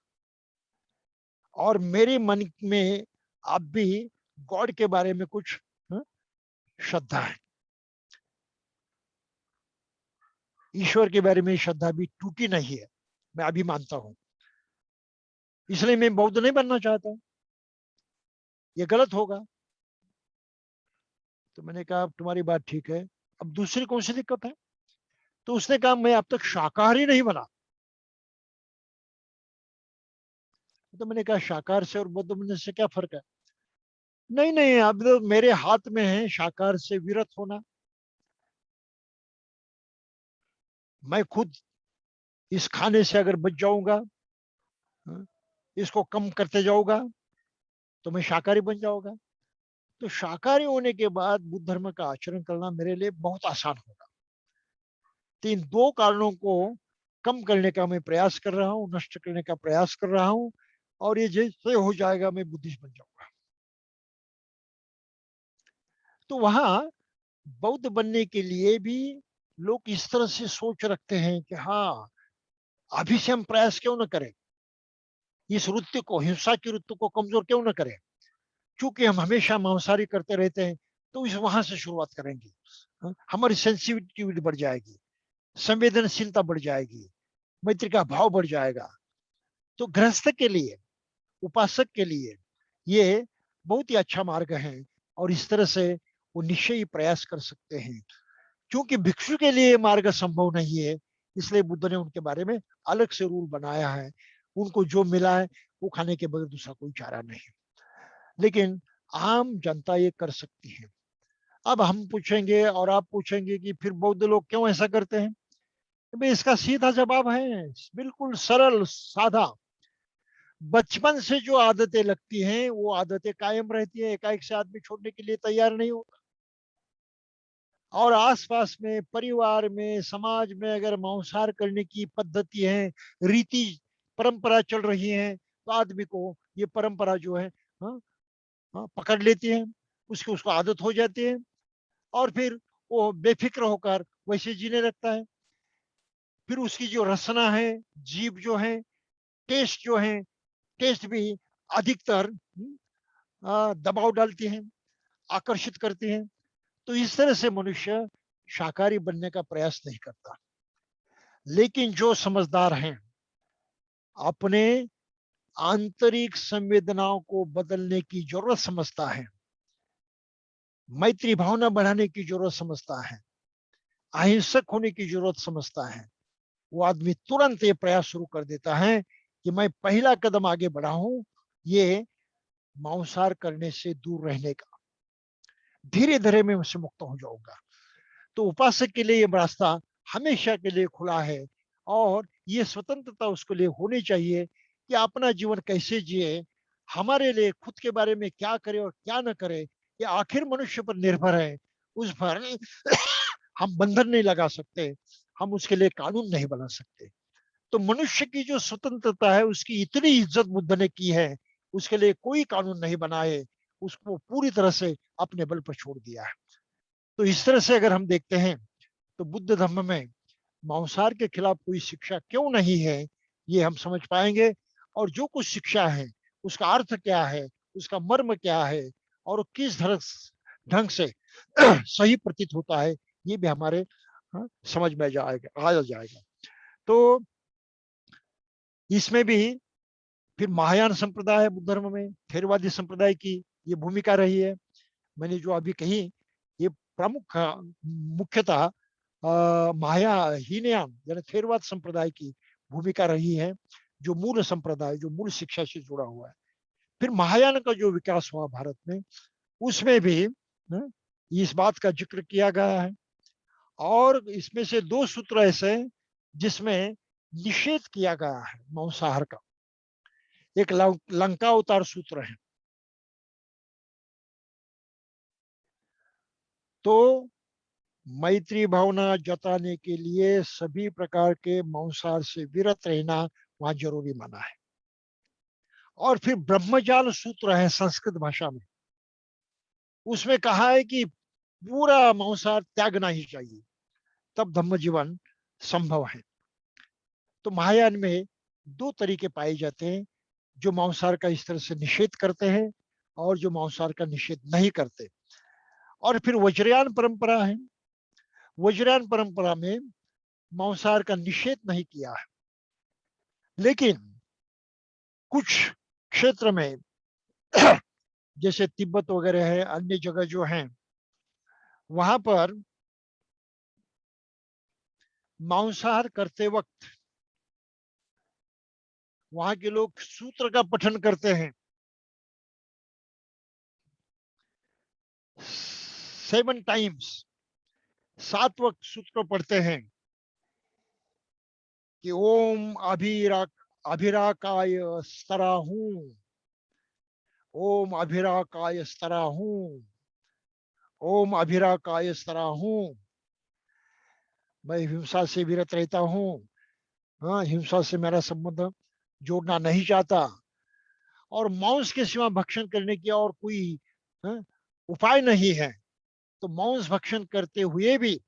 और मेरे मन में अब भी गॉड के बारे में कुछ श्रद्धा है, ईश्वर के बारे में श्रद्धा भी टूटी नहीं है, मैं अभी मानता हूं। इसलिए मैं बौद्ध नहीं बनना चाहता, ये गलत होगा। तो मैंने कहा तुम्हारी बात ठीक है, अब दूसरी कौन सी दिक्कत है? तो उसने कहा मैं अब तक शाकाहारी नहीं बना। तो मैंने कहा शाकाहार से और बौद्ध बनने से क्या फर्क है? नहीं नहीं, अब तो मेरे हाथ में है शाकाहार से विरत होना। मैं खुद इस खाने से अगर बच जाऊंगा, इसको कम करते जाऊंगा, तो मैं शाकाहारी बन जाऊंगा। तो शाकाहारी होने के बाद बुद्ध धर्म का आचरण करना मेरे लिए बहुत आसान होगा। तो इन दो कारणों को कम करने का मैं प्रयास कर रहा हूँ, नष्ट करने का प्रयास कर रहा हूँ, और ये जैसे हो जाएगा मैं बुद्धिस्ट बन जाऊंगा। तो वहां बौद्ध बनने के लिए भी लोग इस तरह से सोच रखते हैं कि हाँ, अभी से हम प्रयास क्यों न करें, इस वृत्ति को, हिंसा की वृत्ति को कमजोर क्यों न करें। चूंकि हम हमेशा मांसाहारी करते रहते हैं, तो इस वहां से शुरुआत करेंगे। हमारी सेंसिटिविटी बढ़ जाएगी, संवेदनशीलता बढ़ जाएगी, मैत्री का भाव बढ़ जाएगा। तो गृहस्थ के लिए, उपासक के लिए ये बहुत ही अच्छा मार्ग है, और इस तरह से वो निश्चय ही प्रयास कर सकते हैं। क्योंकि भिक्षु के लिए मार्ग संभव नहीं है, इसलिए बुद्ध ने उनके बारे में अलग से रूल बनाया है। उनको जो मिला है वो खाने के बगैर दूसरा कोई चारा नहीं। लेकिन आम जनता ये कर सकती है। अब हम पूछेंगे और आप पूछेंगे कि फिर बौद्ध लोग क्यों ऐसा करते हैं? भाई इसका सीधा जवाब है, बिल्कुल सरल सादा। बचपन से जो आदतें लगती हैं वो आदतें कायम रहती है, एकाएक से आदमी छोड़ने के लिए तैयार नहीं होगा। और आसपास में, परिवार में, समाज में अगर मांसाहार करने की पद्धति है, रीति परंपरा चल रही है, तो आदमी को ये परंपरा जो है हाँ, पकड़ लेती है, उसको आदत हो जाती है, और फिर वो बेफिक्र होकर वैसे जीने लगता है। फिर उसकी जो रसना है, जीभ जो है, टेस्ट जो है, टेस्ट भी अधिकतर दबाव डालती है, आकर्षित करती है। तो इस तरह से मनुष्य शाकाहारी बनने का प्रयास नहीं करता। लेकिन जो समझदार हैं, अपने आंतरिक संवेदनाओं को बदलने की जरूरत समझता है, मैत्री भावना बढ़ाने की जरूरत समझता है, अहिंसक होने की जरूरत समझता है, वो आदमी तुरंत ये प्रयास शुरू कर देता है कि मैं पहला कदम आगे बढ़ा हूं, ये मांसाहार करने से दूर रहने का। धीरे धीरे मैं उससे मुक्त हो जाऊंगा। तो उपासक के लिए ये रास्ता हमेशा के लिए खुला है, और ये स्वतंत्रता उसके लिए होनी चाहिए कि अपना जीवन कैसे जिए, हमारे लिए खुद के बारे में क्या करे और क्या न करे, ये आखिर मनुष्य पर निर्भर है। उस पर हम बंधन नहीं लगा सकते, हम उसके लिए कानून नहीं बना सकते। तो मनुष्य की जो स्वतंत्रता है उसकी इतनी इज्जत बुद्ध ने की है, उसके लिए कोई कानून नहीं बनाए, उसको पूरी तरह से अपने बल पर छोड़ दिया है। तो इस तरह से अगर हम देखते हैं तो बुद्ध धर्म में मांसाहार के खिलाफ कोई शिक्षा क्यों नहीं है, ये हम समझ पाएंगे। और जो कुछ शिक्षा है उसका अर्थ क्या है, उसका मर्म क्या है, और किस ढंग से सही प्रतीत होता है, ये भी हमारे समझ में जाएगा, आ जाएगा। तो इसमें भी फिर महायान संप्रदाय है बुद्ध धर्म में, थेरवादी संप्रदाय की ये भूमिका रही है। मैंने जो अभी कही ये प्रमुख मुख्यतः हीनयान यानी थेरवाद संप्रदाय की भूमिका रही है, जो मूल संप्रदाय, जो मूल शिक्षा से जुड़ा हुआ है। फिर महायान का जो विकास हुआ भारत में, उसमें भी इस बात का जिक्र किया गया है। और इसमें से 2 सूत्र ऐसे जिसमें निषेध किया गया है मांसाहार का। एक लंका अवतार सूत्र है। तो मैत्री भावना जताने के लिए सभी प्रकार के मांसाहार से विरत रहना वहां जरूरी माना है। और फिर ब्रह्मजाल सूत्र है संस्कृत भाषा में, उसमें कहा है कि पूरा मांसाहार त्यागना ही चाहिए, तब धम्म जीवन संभव है। तो महायान में 2 तरीके पाए जाते हैं, जो मांसाहार का इस तरह से निषेध करते हैं और जो मांसाहार का निषेध नहीं करते। और फिर वज्रयान परंपरा है। वज्रयान परंपरा में मांसाहार का निषेध नहीं किया है, लेकिन कुछ क्षेत्र में जैसे तिब्बत वगैरह है, अन्य जगह जो हैं, वहां पर मांसाहार करते वक्त वहां के लोग सूत्र का पठन करते हैं, 7 टाइम्स, 7 वक्त सूत्र पढ़ते हैं कि ओम अभिराकाय स्तराहूं, ओम अभिराकाय स्तराहूं, ओम अभिराकाय स्तराहूं। मैं हिंसा से विरत रहता हूँ, हाँ, हिंसा से मेरा संबंध जोड़ना नहीं चाहता, और मांस के सिवा भक्षण करने की और कोई उपाय नहीं है। तो मांस भक्षण करते हुए भी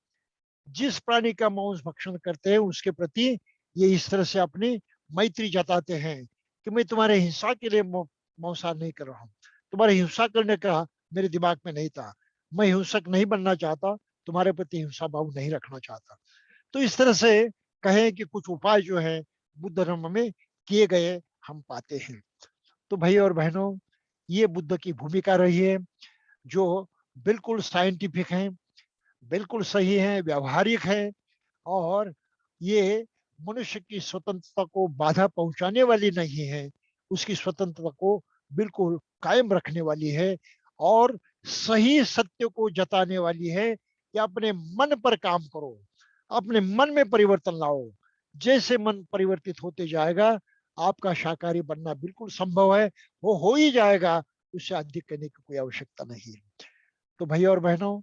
जिस प्राणी का मांस भक्षण करते हैं उसके प्रति ये इस तरह से अपनी मैत्री जताते हैं कि मैं तुम्हारे हिंसा के लिए मांसाहार नहीं कर रहा हूँ, तुम्हारे हिंसा करने का मेरे दिमाग में नहीं था, मैं हिंसक नहीं बनना चाहता, तुम्हारे प्रति हिंसा भाव नहीं रखना चाहता। तो इस तरह से कहें कि कुछ उपाय जो है बुद्ध धर्म में किए गए हम पाते हैं। तो भाई और बहनों, ये बुद्ध की भूमिका रही है, जो बिल्कुल साइंटिफिक है, बिल्कुल सही है, व्यावहारिक है, और ये मनुष्य की स्वतंत्रता को बाधा पहुंचाने वाली नहीं है, उसकी स्वतंत्रता को बिल्कुल कायम रखने वाली है, और सही सत्य को जताने वाली है कि अपने मन पर काम करो, अपने मन में परिवर्तन लाओ। जैसे मन परिवर्तित होते जाएगा, आपका शाकाहारी बनना बिल्कुल संभव है, वो हो ही जाएगा, उससे अधिक करने की कोई आवश्यकता नहीं है। तो भाई और बहनों,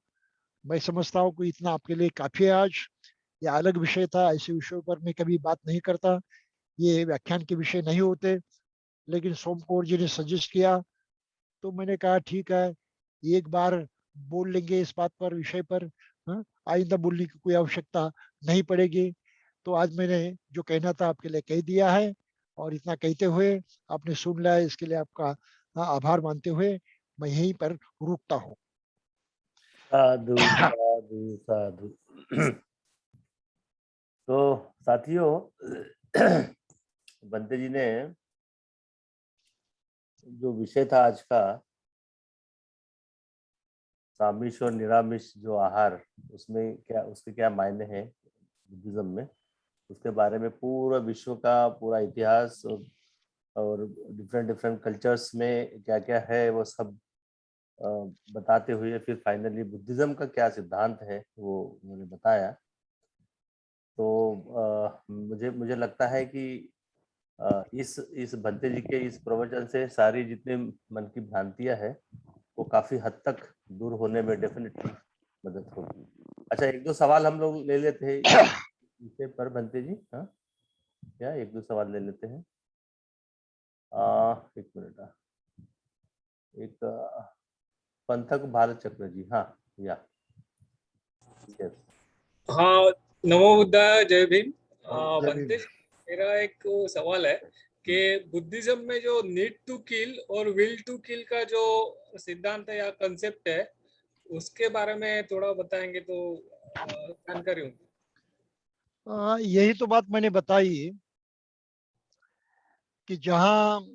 मैं समझता हूँ कि इतना आपके लिए काफी है आज। यह अलग विषय था, ऐसे विषयों पर मैं कभी बात नहीं करता, ये व्याख्यान के विषय नहीं होते, लेकिन सोम कौर जी ने सजेस्ट किया तो मैंने कहा ठीक है, एक बार बोल लेंगे इस बात पर, विषय पर, हाँ, आइंदा बोलने की कोई आवश्यकता नहीं पड़ेगी। तो आज मैंने जो कहना था आपके लिए कह दिया है, और इतना कहते हुए आपने सुन लिया, इसके लिए आपका आभार मानते हुए मैं यहीं पर रुकता हूँ। साधु साधु साधु। तो साथियों, बंते जी ने जो विषय था आज का, सामिश और निरामिष जो आहार, उसमें क्या, उसके क्या मायने हैं बुद्धिज्म में, उसके बारे में पूरा विश्व का पूरा इतिहास और डिफरेंट डिफरेंट कल्चर्स में क्या क्या है वो सब बताते हुए फिर फाइनली बुद्धिज्म का क्या सिद्धांत है वो उन्होंने बताया। तो मुझे मुझे लगता है कि इस भंते जी के इस प्रवचन से सारी जितने मन की भ्रांतियां हैं वो काफी हद तक दूर होने में डेफिनेटली मदद होगी। अच्छा, एक दो सवाल हम लोग ले लेते हैं इसे पर भंते जी। हाँ, क्या एक दो सवाल ले लेते हैं। एक मिनट, एक पंथक भारत चक्र जी। हाँ, या यस। हाँ, नमो बुद्धाय, जय भीम। जय भीम। बनतेज, मेरा एक सवाल है कि बुद्धिज्म में जो नीड टू किल और विल टू किल का जो सिद्धांत है या कंसेप्ट है, उसके बारे में थोड़ा बताएंगे तो जानकारी होगी। यही तो बात मैंने बताई कि जहाँ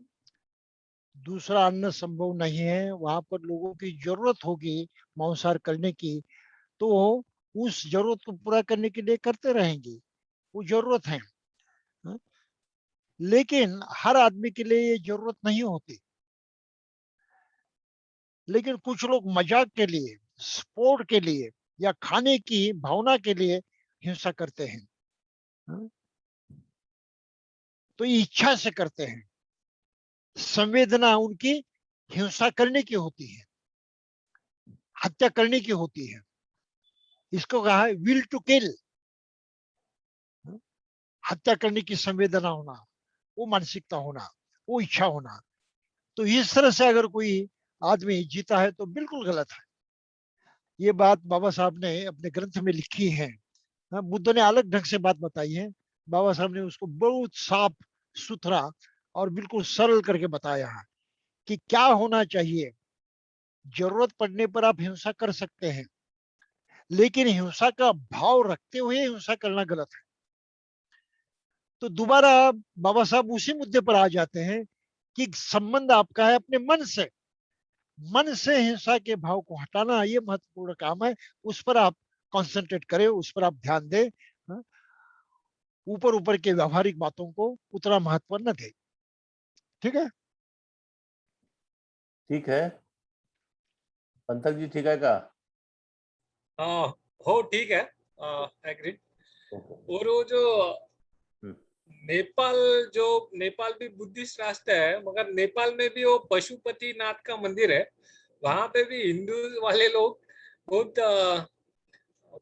दूसरा अन्न संभव नहीं है, वहां पर लोगों की जरूरत होगी मांसाहार करने की, तो उस जरूरत को पूरा करने के लिए करते रहेंगे, वो जरूरत है। हाँ? लेकिन हर आदमी के लिए ये जरूरत नहीं होती। लेकिन कुछ लोग मजाक के लिए, स्पोर्ट के लिए, या खाने की भावना के लिए हिंसा करते हैं। हाँ? तो इच्छा से करते हैं, संवेदना उनकी हिंसा करने की होती है, हत्या करने की होती है। इसको कहा है विल टू किल, हत्या करने की संवेदना होना, वो मानसिकता होना, वो इच्छा होना। तो इस तरह से अगर कोई आदमी जीता है तो बिल्कुल गलत है। ये बात बाबा साहब ने अपने ग्रंथ में लिखी है। बुद्ध ने अलग ढंग से बात बताई है, बाबा साहब ने उसको बहुत साफ सुथरा और बिल्कुल सरल करके बताया है कि क्या होना चाहिए। जरूरत पड़ने पर आप हिंसा कर सकते हैं, लेकिन हिंसा का भाव रखते हुए हिंसा करना गलत है। तो दोबारा बाबा साहब उसी मुद्दे पर आ जाते हैं कि संबंध आपका है अपने मन से। मन से हिंसा के भाव को हटाना ये महत्वपूर्ण काम है, उस पर आप कंसंट्रेट करें, उस पर आप ध्यान दें। ऊपर ऊपर के व्यवहारिक बातों को उतना महत्व न दें। ठीक है, ठीक है पंथक जी, ठीक है का? हाँ, हो ठीक है, एग्री। और वो जो नेपाल, जो नेपाल भी बुद्धिस्ट राष्ट्र है, मगर नेपाल में भी वो पशुपतिनाथ का मंदिर है, वहां पे भी हिंदू वाले लोग बहुत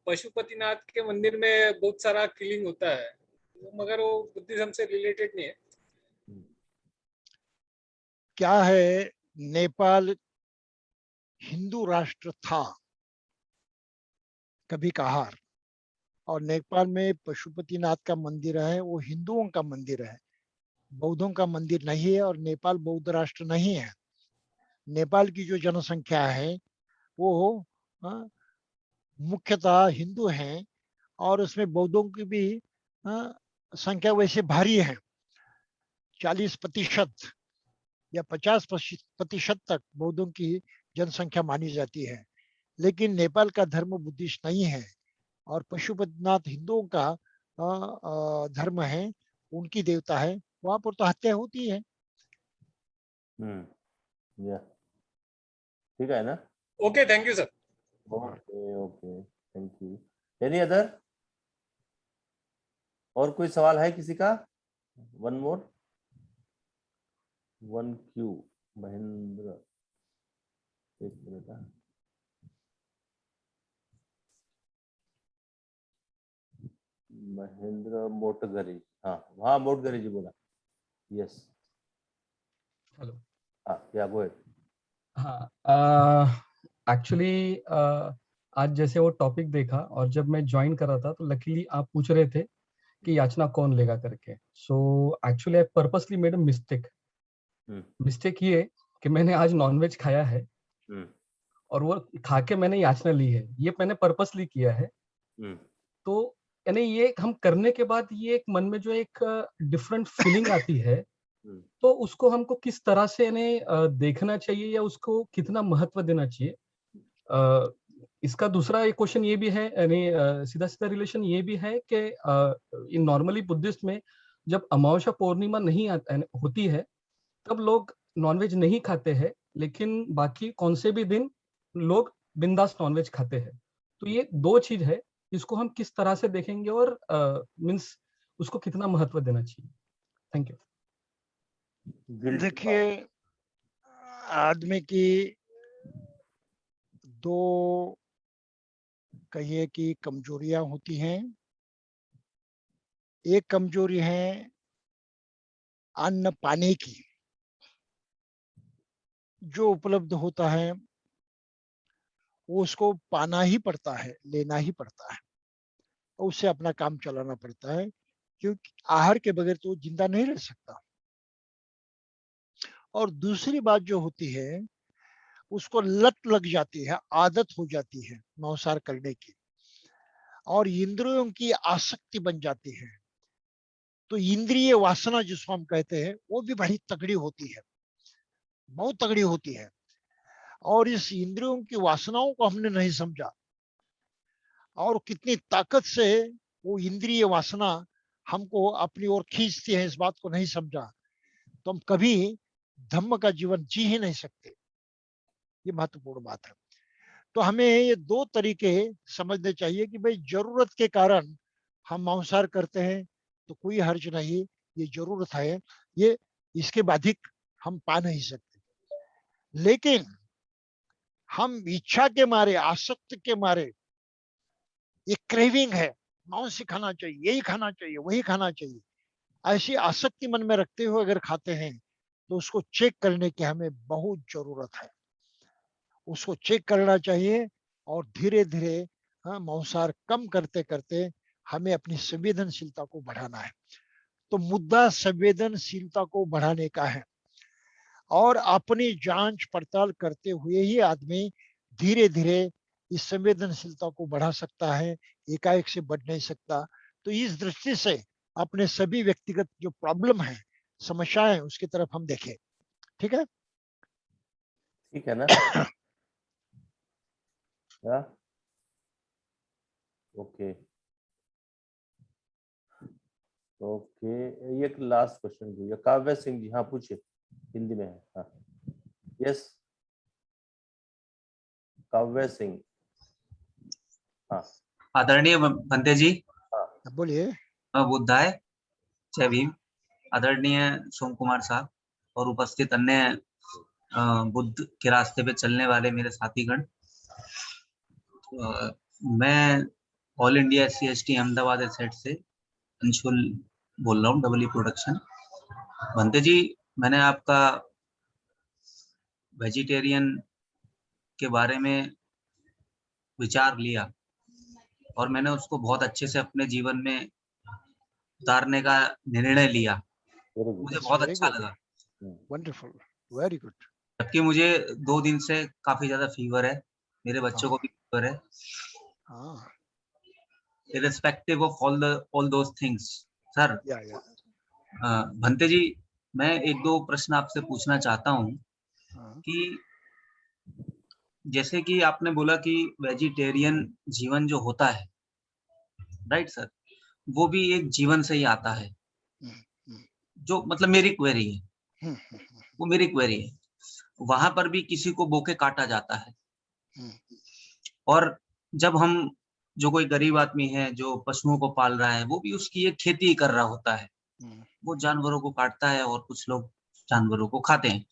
पशुपतिनाथ के मंदिर में बहुत सारा किलिंग होता है, मगर वो बुद्धिज्म से रिलेटेड नहीं है। क्या है, नेपाल हिंदू राष्ट्र था कभी कहा, और नेपाल में पशुपतिनाथ का मंदिर है, वो हिंदुओं का मंदिर है, बौद्धों का मंदिर नहीं है, और नेपाल बौद्ध राष्ट्र नहीं है। नेपाल की जो जनसंख्या है वो मुख्यतः हिंदू हैं और उसमें बौद्धों की भी संख्या वैसे भारी है। 40% या 50% तक बौद्धों की जनसंख्या मानी जाती है। लेकिन नेपाल का धर्म बुद्धिस्ट नहीं है और पशुपतिनाथ हिंदुओं का धर्म है, उनकी देवता है। वहां पर तो हत्या होती है। या ठीक है ना? Okay, thank you sir. Okay okay, thank you. Any other? और कोई सवाल है किसी का? वन मोर, 1Q महेंद्र, एक मिनट। महेंद्र मोटगरे, हाँ मोटगरे जी बोला। Yes, hello. या गो अहेड। हाँ, एक्चुअली आज जैसे वो टॉपिक देखा और जब मैं ज्वाइन कर रहा था तो लकीली आप पूछ रहे थे कि याचना कौन लेगा करके। So actually I purposely made a mistake. Mistake ये कि मैंने आज नॉनवेज खाया है और वो खा के मैंने याचना ली है। ये मैंने पर्पसली किया है। तो यानी ये हम करने के बाद ये एक मन में जो एक डिफरेंट फीलिंग आती है, तो उसको हमको किस तरह से यानी देखना चाहिए या उसको कितना महत्व देना चाहिए। इसका दूसरा एक क्वेश्चन ये भी है, यानी सीधा सीधा रिलेशन ये भी है कि इन नॉर्मली बुद्धिस्ट में जब अमावस्या पूर्णिमा नहीं होती है तब लोग नॉनवेज नहीं खाते हैं, लेकिन बाकी कौन से भी दिन लोग बिंदास नॉनवेज खाते हैं। तो ये दो चीज है, इसको हम किस तरह से देखेंगे और मीन्स उसको कितना महत्व देना चाहिए। Thank you. देखिए, आदमी की दो कहिए कि कमजोरियां होती हैं। एक कमजोरी है अन्न पाने की, जो उपलब्ध होता है वो उसको पाना ही पड़ता है, लेना ही पड़ता है और उससे अपना काम चलाना पड़ता है, क्योंकि आहार के बगैर तो जिंदा नहीं रह सकता। और दूसरी बात जो होती है, उसको लत लग जाती है, आदत हो जाती है मांसाहार करने की और इंद्रियों की आसक्ति बन जाती है। तो इंद्रिय वासना जिसको हम कहते हैं वो भी बड़ी तगड़ी होती है, बहुत तगड़ी होती है। और इस इंद्रियों की वासनाओं को हमने नहीं समझा और कितनी ताकत से वो इंद्रिय वासना हमको अपनी ओर खींचती है, इस बात को नहीं समझा तो हम कभी धम्म का जीवन जी ही नहीं सकते। ये महत्वपूर्ण बात है। तो हमें ये दो तरीके समझने चाहिए कि भाई जरूरत के कारण हम मांसाहार करते हैं तो कोई हर्ज नहीं, ये जरूरत है, ये इसके बाधिक हम पा नहीं सकते। लेकिन हम इच्छा के मारे, आसक्त के मारे, ये क्रेविंग है, मांस खाना चाहिए, यही खाना चाहिए, वही खाना चाहिए, ऐसी आसक्ति मन में रखते हुए अगर खाते हैं तो उसको चेक करने की हमें बहुत जरूरत है। उसको चेक करना चाहिए और धीरे धीरे मांसाहार कम करते करते हमें अपनी संवेदनशीलता को बढ़ाना है। तो मुद्दा संवेदनशीलता को बढ़ाने का है और अपनी जांच पड़ताल करते हुए ही आदमी धीरे धीरे इस संवेदनशीलता को बढ़ा सकता है, एकाएक से बढ़ नहीं सकता। तो इस दृष्टि से अपने सभी व्यक्तिगत जो प्रॉब्लम है, समस्याएं, उसकी तरफ हम देखें। ठीक है? ठीक है ना? ओके ओके, ये एक लास्ट क्वेश्चन भैया काव्य सिंह जी, हाँ पूछिए, हिंदी में है। हाँ यस, काव्य सिंह। हाँ आदरणीय भंते जी, बोलिए। बुद्धाय, जय भीम। आदरणीय सोम कुमार साहब और उपस्थित अन्य बुद्ध के रास्ते पे चलने वाले मेरे साथीगण, मैं all India SC/ST Ahmedabad asset से अंशुल बोल रहा हूँ, डबल ई प्रोडक्शन। भंते जी, मैंने आपका वेजिटेरियन के बारे में विचार लिया और मैंने उसको बहुत अच्छे से अपने जीवन में उतारने का निर्णय लिया। मुझे बहुत अच्छा लगा। Wonderful, very good. जबकि मुझे 2 दिन से काफी ज्यादा फीवर है, मेरे बच्चों को भी है, हाँ, irrespective of all those things. Sir, या भंते जी, मैं एक दो प्रश्न आपसे पूछना चाहता हूँ हाँ, कि जैसे कि आपने बोला कि वेजिटेरियन जीवन जो होता है, राइट सर, वो भी एक जीवन से ही आता है, जो मतलब मेरी क्वेरी है, वो मेरी क्वेरी है। वहां पर भी किसी को बोके काटा जाता है, और जब हम, जो कोई गरीब आदमी है जो पशुओं को पाल रहा है, वो भी उसकी एक खेती ही कर रहा होता है, वो जानवरों को काटता है और कुछ लोग जानवरों को खाते हैं,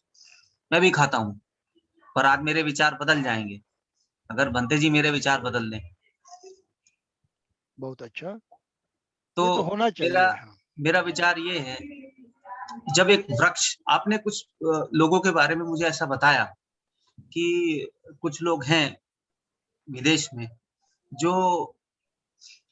मैं भी खाता हूँ। पर आज मेरे विचार बदल जाएंगे अगर भंते जी मेरे विचार बदल दें बहुत अच्छा, तो। ये तो होना मेरा चाहिए। हाँ, मेरा विचार ये है, जब एक वृक्ष, आपने कुछ लोगों के बारे में मुझे ऐसा बताया कि कुछ लोग हैं विदेश में जो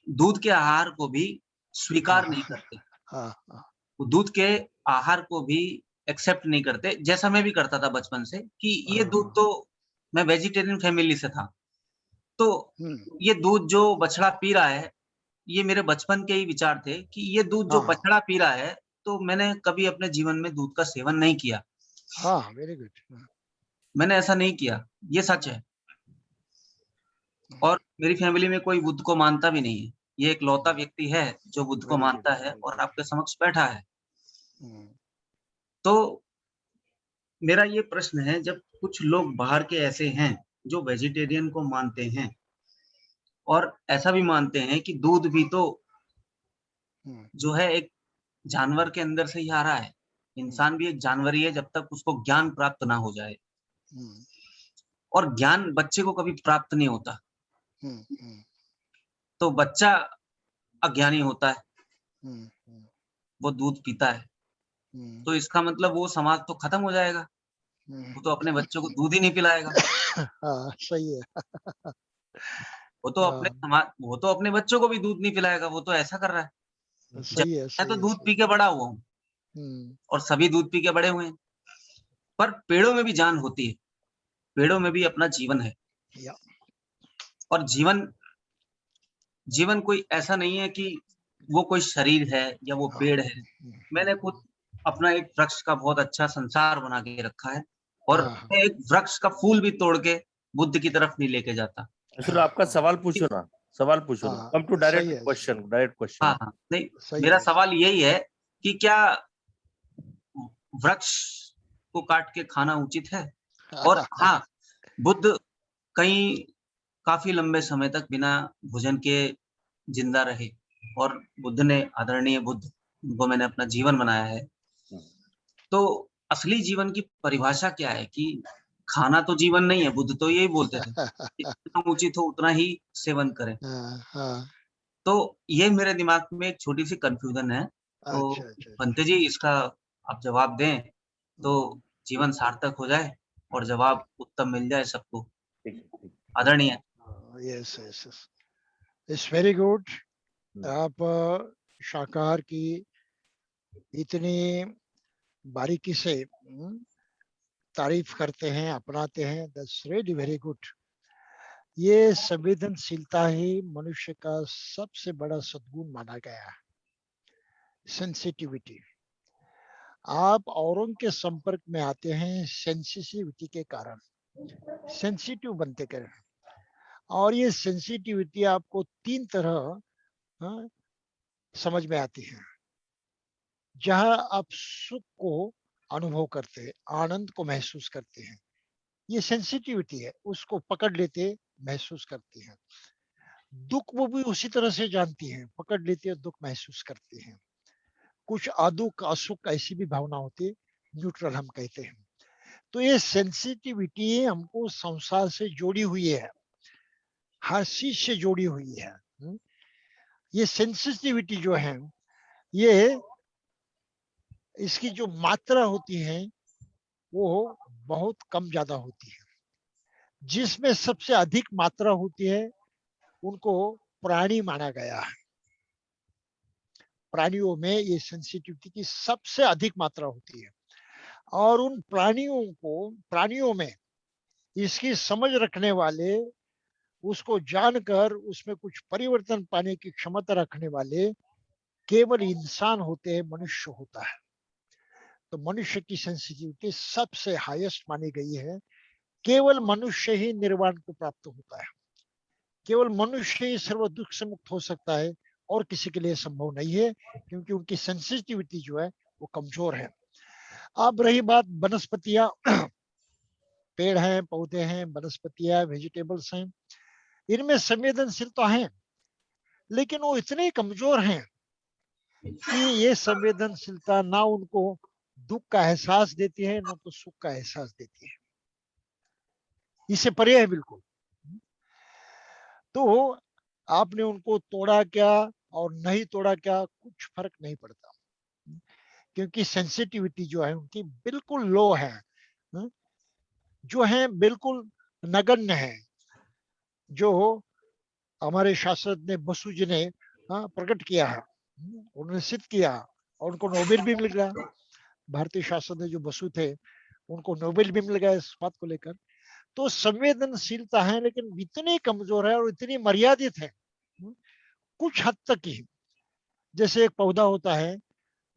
दूध के आहार को भी स्वीकार नहीं करते, हाँ, हाँ, वो दूध के आहार को भी एक्सेप्ट नहीं करते, जैसा मैं भी करता था बचपन से कि ये दूध तो, मैं वेजिटेरियन फैमिली से था, तो ये दूध जो बछड़ा पी रहा है, ये मेरे बचपन के ही विचार थे कि ये दूध जो हाँ, बछड़ा पी रहा है, तो मैंने कभी अपने जीवन में दूध का सेवन नहीं किया, हाँ, वेरी गुड। मैंने ऐसा नहीं किया, ये सच है। और मेरी फैमिली में कोई बुद्ध को मानता भी नहीं है, ये एक लौता व्यक्ति है जो बुद्ध को Very good, मानता है very और good. आपके समक्ष बैठा है। हम्म, तो मेरा ये प्रश्न है, जब कुछ लोग बाहर के ऐसे हैं जो वेजिटेरियन को मानते हैं और ऐसा भी मानते हैं कि दूध भी तो जो है एक जानवर के अंदर से ही आ रहा है, इंसान भी एक जानवर ही है जब तक उसको ज्ञान प्राप्त ना हो जाए, और ज्ञान बच्चे को कभी प्राप्त नहीं होता, तो बच्चा अज्ञानी होता है, वो दूध पीता है, तो इसका मतलब वो समाज तो खत्म हो जाएगा, वो तो अपने बच्चों को दूध ही नहीं पिलाएगा, हाँ, सही है। वो तो अपने बच्चों को भी दूध नहीं पिलाएगा, वो तो ऐसा कर रहा है। सही है, मैं तो सही दूध है, पी के बड़ा हुआ हूँ और सभी दूध पी के बड़े हुए हैं, पर पेड़ों में भी जान होती है, पेड़ों में भी अपना जीवन है, या, और जीवन कोई ऐसा नहीं है कि वो कोई शरीर है या वो पेड़ है। मैंने खुद अपना एक वृक्ष का बहुत अच्छा संसार बना के रखा है, और मैं एक वृक्ष का फूल भी तोड़ के बुद्ध की तरफ नहीं लेके जाता। आपका सवाल पूछो ना, सवाल पूछो ना, come to direct question, direct question. हाँ, नहीं, मेरा सवाल यही है कि क्या वृक्ष को काट के खाना उचित है? और हाँ, बुद्ध काफी लंबे समय तक बिना भोजन के जिंदा रहे, और बुद्ध ने, आदरणीय बुद्ध, उनको मैंने अपना जीवन बनाया है, तो असली जीवन की परिभाषा क्या है कि खाना तो जीवन नहीं है, बुद्ध तो यही बोलते थे, जितना उचित हो उतना ही सेवन करें। तो ये मेरे दिमाग में एक छोटी सी कंफ्यूजन है, तो पंत जी इसका आप जवाब दें तो जीवन सार्थक हो जाए और जवाब उत्तम मिल जाए सबको। आदरणीय। Yes yes yes, it's very good. आप शाकाहार की इतनी बारीकी से तारीफ करते हैं, अपनाते हैं, दैट्स रियली वेरी गुड। ये संवेदनशीलता ही मनुष्य का सबसे बड़ा सद्गुण माना गया है, सेंसिटिविटी। आप औरों के संपर्क में आते हैं सेंसिटिविटी के कारण, सेंसिटिव बनते कर, और ये सेंसिटिविटी आपको तीन तरह समझ में आती है। जहां आप सुख को अनुभव करते हैं, आनंद को महसूस करते हैं, ये सेंसिटिविटी है, उसको पकड़ लेते, महसूस करते हैं। दुख वो भी उसी तरह से जानती हैं, पकड़ लेते हैं, दुख महसूस करते हैं। कुछ अदुख असुख ऐसी भी भावना होती है, न्यूट्रल हम कहते हैं। तो ये सेंसिटिविटी हमको संसार से जोड़ी हुई है, हर चीज से जोड़ी हुई है। ये सेंसिटिविटी जो है, ये इसकी जो मात्रा होती है वो बहुत कम ज्यादा होती है। जिसमें सबसे अधिक मात्रा होती है उनको प्राणी माना गया है। प्राणियों में ये सेंसिटिविटी की सबसे अधिक मात्रा होती है, और उन प्राणियों में इसकी समझ रखने वाले उसको जानकर उसमें कुछ परिवर्तन पाने की क्षमता रखने वाले केवल इंसान होते हैं, मनुष्य होता है। तो मनुष्य की सेंसिटिविटी सबसे हाईएस्ट मानी गई है। केवल मनुष्य ही निर्वाण को प्राप्त होता है, केवल मनुष्य ही सर्व दुख से मुक्त हो सकता है, और किसी के लिए संभव नहीं है, क्योंकि उनकी सेंसिटिविटी जो है वो कमजोर है। अब रही बात वनस्पतियां, पेड़ हैं, पौधे हैं, वनस्पतियां, वेजिटेबल्स हैं, इनमें संवेदनशीलता है, लेकिन वो इतने कमजोर हैं कि ये संवेदनशीलता ना उनको दुख का एहसास देती है, ना तो सुख का एहसास देती है, इससे परे है बिल्कुल। तो आपने उनको तोड़ा क्या और नहीं तोड़ा क्या, कुछ फर्क नहीं पड़ता, क्योंकि सेंसिटिविटी जो है उनकी बिल्कुल लो है, जो है बिल्कुल नगण्य है। जो हमारे शास्त्र ने बसु जी ने प्रकट किया है, उन्होंने सिद्ध किया, और उनको नोबेल भी मिल गया। भारतीय शास्त्र में जो बसु थे उनको नोबेल भी मिल गया इस बात को लेकर। तो संवेदनशीलता है, लेकिन इतनी कमजोर है और इतनी मर्यादित है, कुछ हद तक ही। जैसे एक पौधा होता है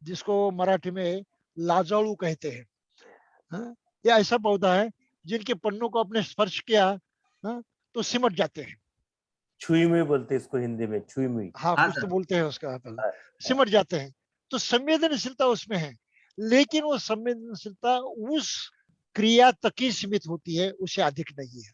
जिसको मराठी में लाजाळू कहते हैं, यह ऐसा पौधा है जिनके पन्नों को आपने स्पर्श किया तो सिमट जाते हैं। छुई मुई बोलते हैं इसको हिंदी में, छुई मुई। हाँ, हाँ कुछ तो सर। बोलते हैं उसका, सिमट जाते हैं। तो संवेदनशीलता उसमें है, लेकिन वो संवेदनशीलता उस क्रिया तक ही सीमित होती है, उससे अधिक नहीं है,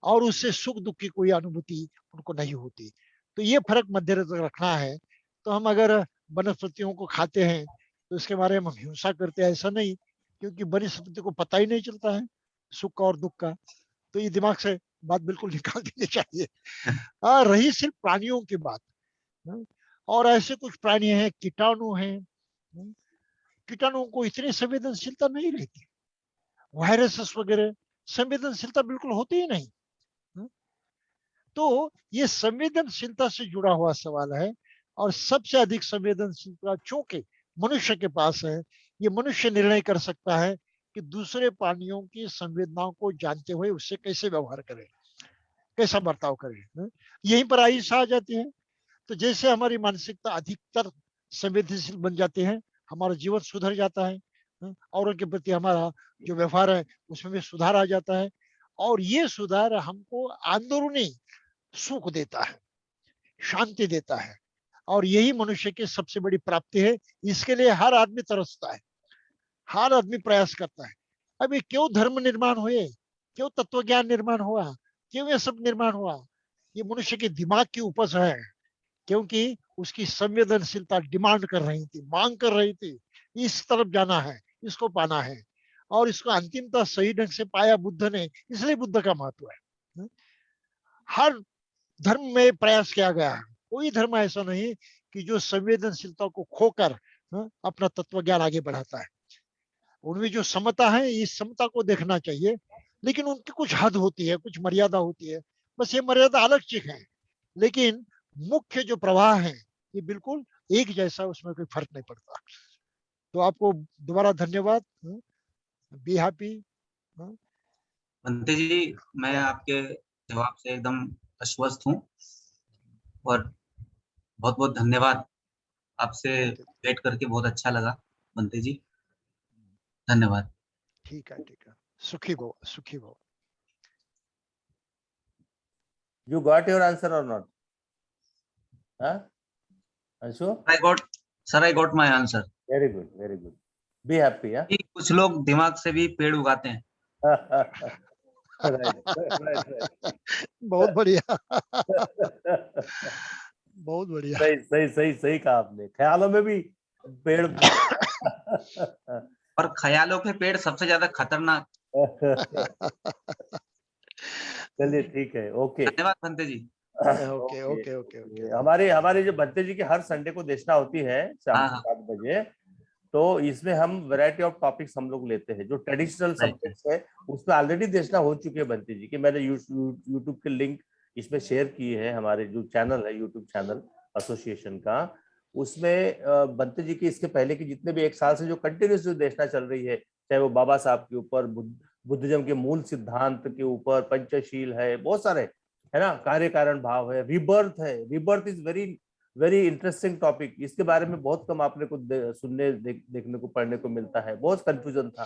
और उससे सुख दुख की कोई अनुभूति उनको नहीं होती। तो ये फर्क मध्य रखना है। तो हम अगर वनस्पतियों को खाते हैं तो इसके बारे में हम हिंसा करते हैं, ऐसा नहीं, क्योंकि वनस्पति को पता ही नहीं चलता है सुख का और दुख का। तो ये दिमाग से बात बिल्कुल निकाल देनी चाहिए। रही सिर्फ प्राणियों की बात, और ऐसे कुछ प्राणी हैं, कीटाणु हैं, कीटाणुओं को इतनी संवेदनशीलता नहीं रहती, वायरसेस वगैरह संवेदनशीलता बिल्कुल होती ही नहीं। तो ये संवेदनशीलता से जुड़ा हुआ सवाल है, और सबसे अधिक संवेदनशीलता चूंकि मनुष्य के पास है, ये मनुष्य निर्णय कर सकता है कि दूसरे प्राणियों की संवेदनाओं को जानते हुए उससे कैसे व्यवहार करें, कैसा बर्ताव करें। यहीं पर आहिस्सा आ जाती है। तो जैसे हमारी मानसिकता अधिकतर संवेदनशील बन जाती है, हमारा जीवन सुधर जाता है, औरों के प्रति हमारा जो व्यवहार है उसमें भी सुधार आ जाता है, और ये सुधार हमको अंदरूनी सुख देता है, शांति देता है, और यही मनुष्य की सबसे बड़ी प्राप्ति है। इसके लिए हर आदमी तरसता है, हर आदमी प्रयास करता है। अभी क्यों धर्म निर्माण हुए, क्यों तत्व ज्ञान निर्माण हुआ, क्यों ये सब निर्माण हुआ, ये मनुष्य के दिमाग की उपज है, क्योंकि उसकी संवेदनशीलता डिमांड कर रही थी, मांग कर रही थी, इस तरफ जाना है, इसको पाना है, और इसको अंतिमतः सही ढंग से पाया बुद्ध ने, इसलिए बुद्ध का महत्व है। हर धर्म में प्रयास किया गया है, कोई धर्म ऐसा नहीं कि जो संवेदनशीलता को खोकर अपना तत्व ज्ञान आगे बढ़ाता है। उनमें जो समता है, इस समता को देखना चाहिए, लेकिन उनकी कुछ हद होती है, कुछ मर्यादा होती है, बस ये मर्यादा अलग चीज है, लेकिन मुख्य जो प्रवाह है ये बिल्कुल एक जैसा, उसमें कोई फर्क नहीं पड़ता। तो आपको दोबारा धन्यवाद। Be happy. बंते जी, मैं आपके जवाब से एकदम आश्वस्त हूँ, और बहुत बहुत धन्यवाद। आपसे भेंट करके बहुत अच्छा लगा बंते जी, धन्यवाद। ठीक है, ठीक है, सुखी भव, सुखी भव। You got your answer or not? Huh? Anshu? I got my answer. Very good, very good. Be happy, huh? कुछ लोग दिमाग से भी पेड़ उगाते हैं। right. बहुत बढ़िया। बहुत बढ़िया। सही सही सही सही कहा आपने, ख्यालों में भी पेड़। और ख्यालों के पेड़ सबसे ज्यादा खतरनाक। चलिए ठीक है, ओके। धन्यवाद Bhante ji. Okay okay okay okay. हमारे जो बंते जी की हर संडे को देशना होती है शाम को 7 बजे, तो इसमें हम वैरायटी ऑफ टॉपिक्स हम लोग लेते हैं। जो ट्रेडिशनल सब्जेक्ट्स है उसमें ऑलरेडी देशना हो चुके हैं बंते जी की, मैंने यूट्यूब के लिंक इसमें शेयर किए हैं। हमारे जो चैनल है यूट्यूब चैनल एसोसिएशन का, उसमें बंते जी की इसके पहले की जितने भी 1 साल से जो कंटिन्यूस जो देशना चल रही है, चाहे वो बाबा साहब के ऊपर, बुद्धिज्म के मूल सिद्धांत के ऊपर, पंचशील है, बहुत सारे है ना, कार्य कारण भाव है, रिबर्थ है। Rebirth is very very interesting topic. इसके बारे में बहुत कम आपने को सुनने देखने को पढ़ने को मिलता है। बहुत कंफ्यूजन था।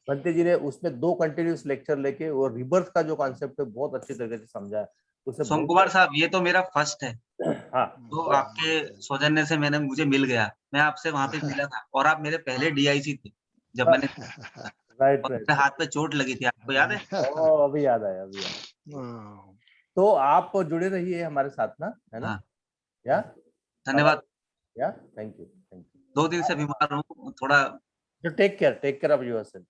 भंते जी ने उसमें 2 कंटिन्यूस लेक्चर लेके और रिबर्थ का जो कॉन्सेप्ट है बहुत अच्छी तरीके से समझाया। उससे सोम कुमार साहब, ये तो मेरा फर्स्ट है, हाँ तो आपके सौजन्य से मुझे मिल गया। मैं आपसे वहां पे मिला था और आप मेरे पहले DIC थे जब मैंने राइट और राइट। मेरे हाथ पे चोट लगी थी, आपको याद है? अभी याद आया, अभी याद आया। तो आप जुड़े रहिए हमारे साथ ना, है ना? हाँ, या धन्यवाद। या थैंक यू 2 दिन से बीमार हूँ थोड़ा। Take care of yourself.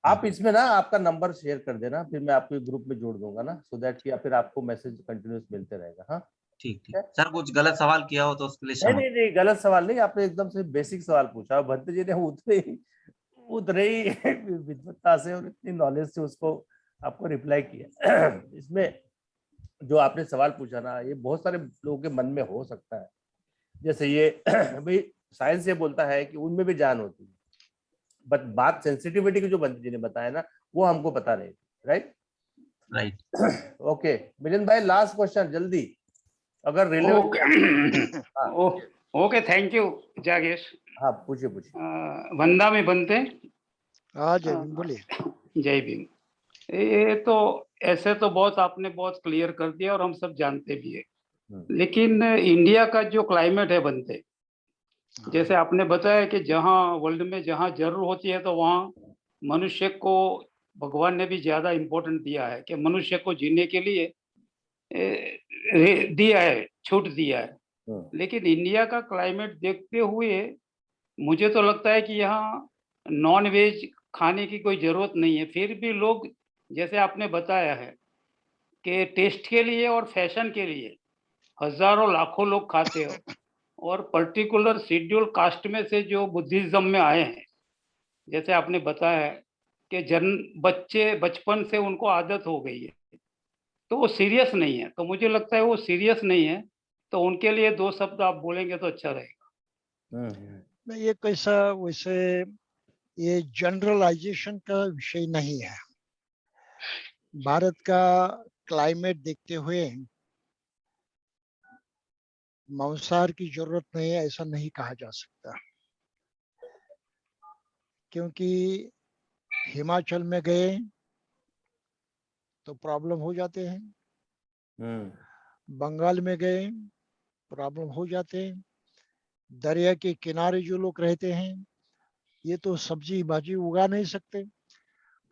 आप इसमें ना आपका नंबर शेयर कर देना, फिर मैं आपको ग्रुप में जोड़ दूंगा ना, सो दैट कि फिर आपको मैसेज कंटिन्यूस मिलते रहेगा। हाँ ठीक ठीक सर, कुछ गलत सवाल किया हो तो उसके लिए नहीं क्षमा। नहीं नहीं, गलत सवाल नहीं, आपने एकदम से बेसिक सवाल पूछा। भंते जी ने उतने ही विद्वत्ता से और इतनी नॉलेज से उसको आपको रिप्लाई किया। इसमें जो आपने सवाल पूछा ना, ये बहुत सारे लोगों के मन में हो सकता है। जैसे ये भाई साइंस ये बोलता है कि उनमें भी जान होती है, बट बात सेंसिटिविटी की जो बंती जी ने बताया ना, वो हमको पता नहीं। Right right. ओके मिलिंद भाई, लास्ट क्वेश्चन जल्दी, अगर ओके थैंक यू जागेश। हाँ पूछिए वंदा में बनते। हाँ जय भीम, बोलिए। जय भीम। ये तो ऐसे तो बहुत आपने बहुत क्लियर कर दिया और हम सब जानते भी है, लेकिन इंडिया का जो क्लाइमेट है बनते, जैसे आपने बताया कि जहाँ वर्ल्ड में जहाँ जरूर होती है तो वहाँ मनुष्य को भगवान ने भी ज्यादा इम्पोर्टेंट दिया है कि मनुष्य को जीने के लिए दिया है, छूट दिया है। लेकिन इंडिया का क्लाइमेट देखते हुए मुझे तो लगता है कि यहाँ नॉन वेज खाने की कोई जरूरत नहीं है, फिर भी लोग जैसे आपने बताया है कि टेस्ट के लिए और फैशन के लिए हजारों लाखों लोग खाते हो, और पर्टिकुलर शेड्यूल कास्ट में से जो बुद्धिज्म में आए हैं, जैसे आपने बताया कि बच्चे बचपन से उनको आदत हो गई है, तो वो सीरियस नहीं है। तो मुझे लगता है वो सीरियस नहीं है, तो उनके लिए 2 शब्द आप बोलेंगे तो अच्छा रहेगा। नहीं, ये कैसा वैसे ये जनरलाइजेशन का विषय नहीं है। भारत का क्लाइमेट देखते हुए मांसाहार की जरूरत नहीं है ऐसा नहीं कहा जा सकता, क्योंकि हिमाचल में गए तो प्रॉब्लम हो जाते हैं, बंगाल में गए प्रॉब्लम हो जाते हैं, दरिया के किनारे जो लोग रहते हैं ये तो सब्जी भाजी उगा नहीं सकते,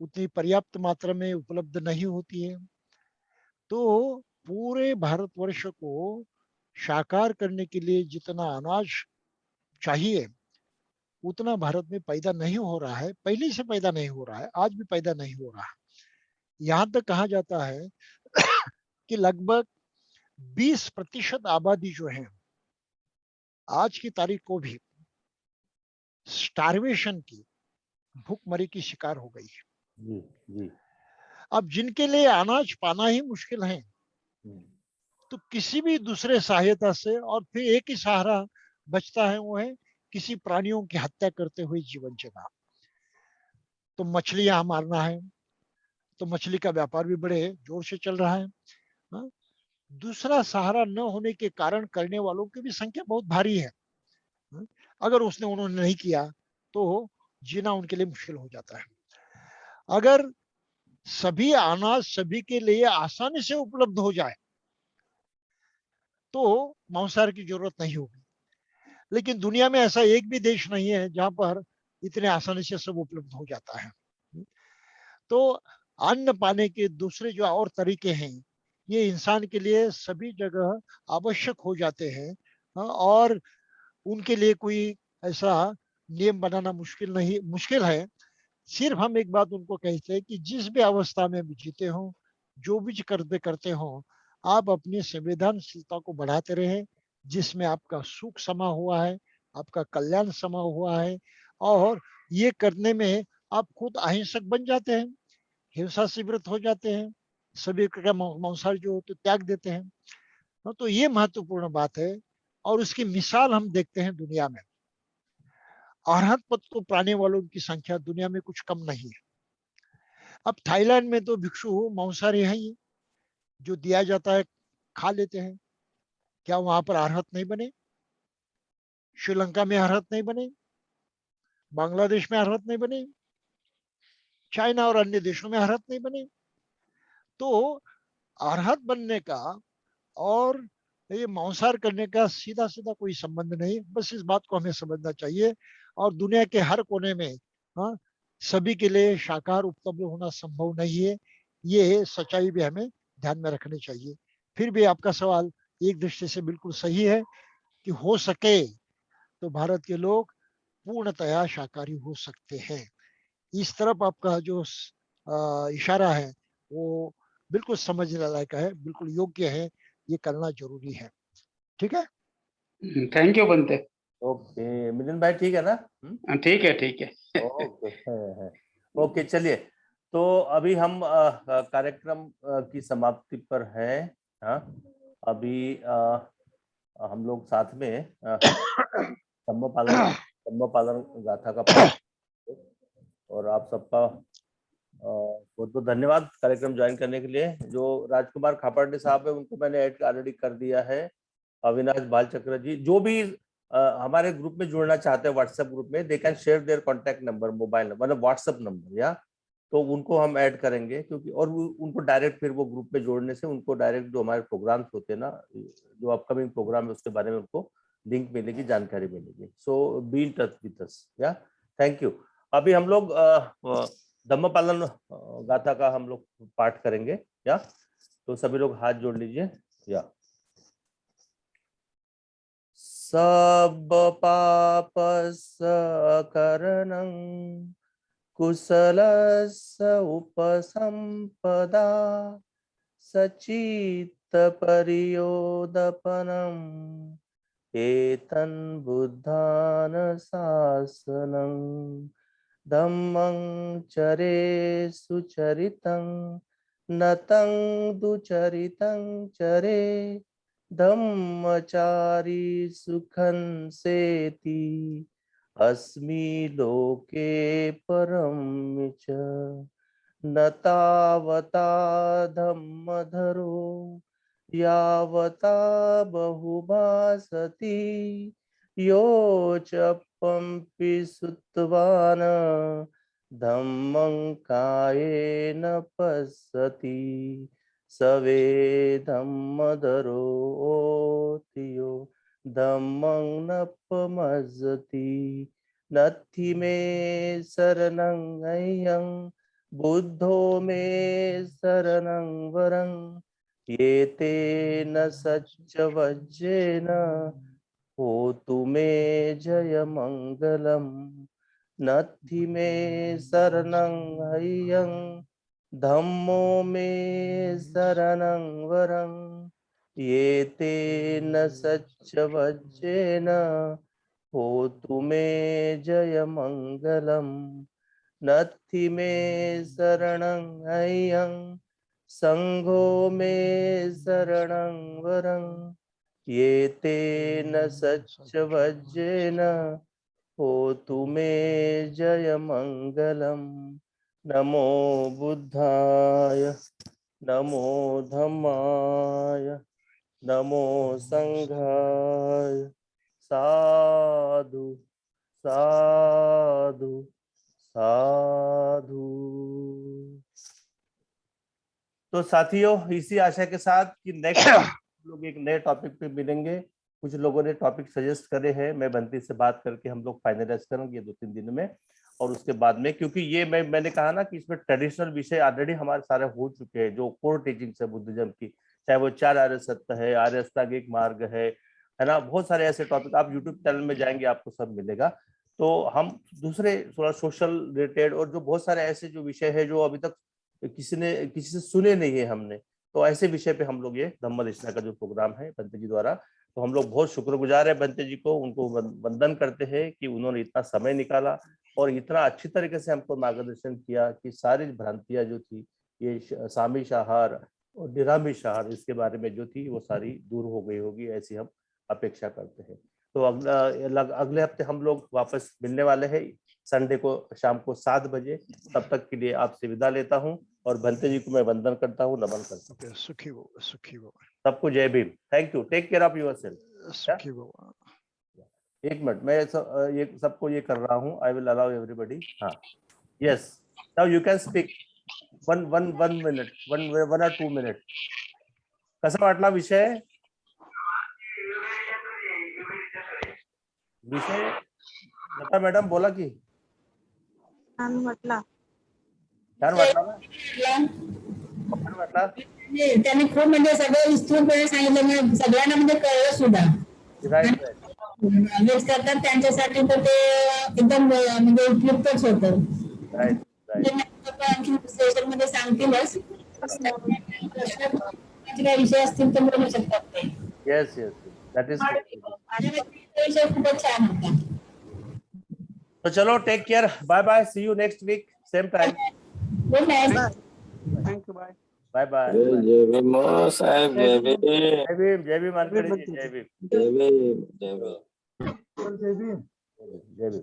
उतनी पर्याप्त मात्रा में उपलब्ध नहीं होती है। तो पूरे भारतवर्ष को साकार करने के लिए जितना अनाज चाहिए उतना भारत में पैदा नहीं हो रहा है, पहले से पैदा नहीं हो रहा है, आज भी पैदा नहीं हो रहा है। यहाँ तक कहा जाता है कि लगभग 20% आबादी जो है आज की तारीख को भी स्टार्वेशन की, भूखमरी की शिकार हो गई है। जी। अब जिनके लिए अनाज पाना ही मुश्किल है, तो किसी भी दूसरे सहायता से, और फिर एक ही सहारा बचता है, वो है किसी प्राणियों की हत्या करते हुए जीवन जीना। तो मछलियां मारना है, तो मछली का व्यापार भी बड़े जोर से चल रहा है। हा? दूसरा सहारा न होने के कारण करने वालों की भी संख्या बहुत भारी है। अगर उन्होंने नहीं किया तो जीना उनके लिए मुश्किल हो जाता है। अगर सभी अनाज सभी के लिए आसानी से उपलब्ध हो जाए तो मांसाहार की जरूरत नहीं होगी, लेकिन दुनिया में ऐसा एक भी देश नहीं है जहां पर इतने आसानी से सब उपलब्ध हो जाता है। तो अन्न पाने के दूसरे जो और तरीके हैं ये इंसान के लिए सभी जगह आवश्यक हो जाते हैं, और उनके लिए कोई ऐसा नियम बनाना मुश्किल है। सिर्फ हम एक बात उनको कहते हैं कि जिस भी अवस्था में भी जीते हो, जो भी करते हो, आप अपनी संवेदनशीलता को बढ़ाते रहे, जिसमें आपका सुख समा हुआ है, आपका कल्याण समा हुआ है, और ये करने में आप खुद अहिंसक बन जाते हैं, हिंसा से व्रत हो जाते हैं, सभी का मांसाहार जो होते त्याग देते हैं। तो ये महत्वपूर्ण बात है, और उसकी मिसाल हम देखते हैं दुनिया में। अरहत पद को पाने वालों की संख्या दुनिया में कुछ कम नहीं है। अब थाईलैंड में तो भिक्षु मांसाहारी है ही, जो दिया जाता है खा लेते हैं। क्या वहां पर अरहत नहीं बने? श्रीलंका में अरहत नहीं बने? बांग्लादेश में अरहत नहीं बने? चाइना और अन्य देशों में अरहत नहीं बने? तो अरहत बनने का और ये मांसाहार करने का सीधा सीधा कोई संबंध नहीं। बस इस बात को हमें समझना चाहिए। और दुनिया के हर कोने में हाँ सभी के लिए शाकाहार उपलब्ध होना संभव नहीं है। ये सच्चाई भी हमें ध्यान में रखनी चाहिए। फिर भी आपका सवाल एक दृष्टि से बिल्कुल सही है कि हो सके तो भारत के लोग पूर्णतया शाकाहारी हो सकते हैं। इस तरफ आपका जो इशारा है वो बिल्कुल समझने लायक है, बिल्कुल योग्य है। ये करना जरूरी है। ठीक है। थैंक यू बनते। ओके मिलिंद भाई, ठीक है ना? ठीक है ठीक है। ओके ओके, चलिए। तो अभी हम कार्यक्रम की समाप्ति पर हैं। हाँ, अभी हम लोग साथ में धम्म पालन गाथा का पाठ, और आप सबका बहुत बहुत धन्यवाद कार्यक्रम ज्वाइन करने के लिए। जो राजकुमार खापर्डे साहब है उनको मैंने ऐड ऑलरेडी कर दिया है। अविनाश बालचक्र जी, जो भी हमारे ग्रुप में जुड़ना चाहते हैं व्हाट्सएप ग्रुप में, they can share their contact number, mobile number, मतलब व्हाट्सएप नंबर, या तो उनको हम ऐड करेंगे, क्योंकि और उनको डायरेक्ट फिर वो ग्रुप में जोड़ने से उनको डायरेक्ट जो हमारे प्रोग्राम्स होते हैं ना, जो अपकमिंग प्रोग्राम है उसके बारे में उनको लिंक मिलेगी, जानकारी मिलेगी। So be in touch with us, या थैंक यू। अभी हम लोग धम्म पालन गाथा का हम लोग पाठ करेंगे, या तो सभी लोग हाथ जोड़ लीजिए। या सब पापस्य करणं कुशलस्य उपसंपदा सचित्त परियोदपनम् एतं बुद्धान शासनं धम्मं चरे सुचरितं नतं दुचरितं चरे धम्मचारी सुखं सेति अस्मि लोके परं च न तावता धम्मधरो यावता बहुभासति यो च पंपि सुत्वान धम्मं कायेन पश्यति सवे धम्मधरोऽतियो धम्मं नपमज्जति नत्थि मे शरणं अय्यं बुद्धो मे शरणं वरं ये तेन सच्च होतु मे जय मंगलम् नत्थि मे शरणं अय्यं धम्मो मे शरणं वरं ये तेन सच्च वज्रेन होतु मे जय मंगलम् नत्थि मे शरणं अय्यं संघो मे शरणं वरं ये तेन सच्च वज्रेन होतु मे जय मंगलम् नमो बुद्धाय नमो धम्माय नमो संघाय साधु साधु साधु। तो साथियों, इसी आशा के साथ कि नेक्स्ट लोग एक नए टॉपिक पे मिलेंगे। कुछ लोगों ने टॉपिक सजेस्ट करे हैं, मैं बंटी से बात करके हम लोग फाइनलाइज करेंगे 2-3 दिन में। और उसके बाद में, क्योंकि ये मैंने कहा ना कि इसमें ट्रेडिशनल विषय ऑलरेडी हमारे सारे हो चुके हैं, जो कोर टीचिंग्स है बुद्धिज्म की, चाहे वो 4 आर्य सत्य है, आर्य अष्टांगिक मार्ग है ना, बहुत सारे ऐसे टॉपिक आप यूट्यूब चैनल में जाएंगे आपको सब मिलेगा। तो हम दूसरे थोड़ा सोशल रिलेटेड और जो बहुत सारे ऐसे जो विषय है जो अभी तक किसी से सुने नहीं है हमने, तो ऐसे विषय पे हम लोग ये धम्मदेशना का जो प्रोग्राम है बंते जी द्वारा, तो हम लोग बहुत शुक्रगुजार है बंते जी को, उनको वंदन करते हैं कि उन्होंने इतना समय निकाला और इतना अच्छी तरीके से हमको मार्गदर्शन किया कि सारी भ्रांतियां जो थी, ये सामिशाहार और निरामिषाहार, इसके बारे में जो थी वो सारी दूर हो गई होगी, ऐसी हम अपेक्षा करते हैं। तो अगले हफ्ते हम लोग वापस मिलने वाले हैं संडे को शाम को 7 बजे। तब तक के लिए आपसे विदा लेता हूं और भंते जी को मैं वंदन करता हूं, नमन करता हूं। सुखी हो, सुखी हो। सबको जय Bhim. Thank you, take care of yourself. सुखी हो। एक मिनट, मैं ये सबको ये कर रहा हूं। I will allow everybody. हाँ, yes, now you can speak one minute, one और 2 मिनिट। कसा वाटला विषय? विषय लता मॅडम बोला की. छान वाटला. छान वाटला ना? छान वाटला. त्यांनी खूप म्हणजे सगळं विस्तृतपणे सांगितलं, म्हणजे सगळ्यांना म्हणजे कळलं सुद्धा. राईट वेस्ट करतात त्यांच्यासाठी तर ते एकदम म्हणजे उपयुक्तच होतं. Right right. आणखी सेशन मध्ये सांगतीलच. काही विषय असतील तर बोलू शकतात ते. येस येस, दॅट इज विषय खूपच छान होता. तो चलो, take care, bye bye, see you next week same time. Good night. Thank you, bye. Bye bye. जय भीम साहेब, जय भीम, जय भीम, जय भीम, जय भीम, जय भीम. जय भीम.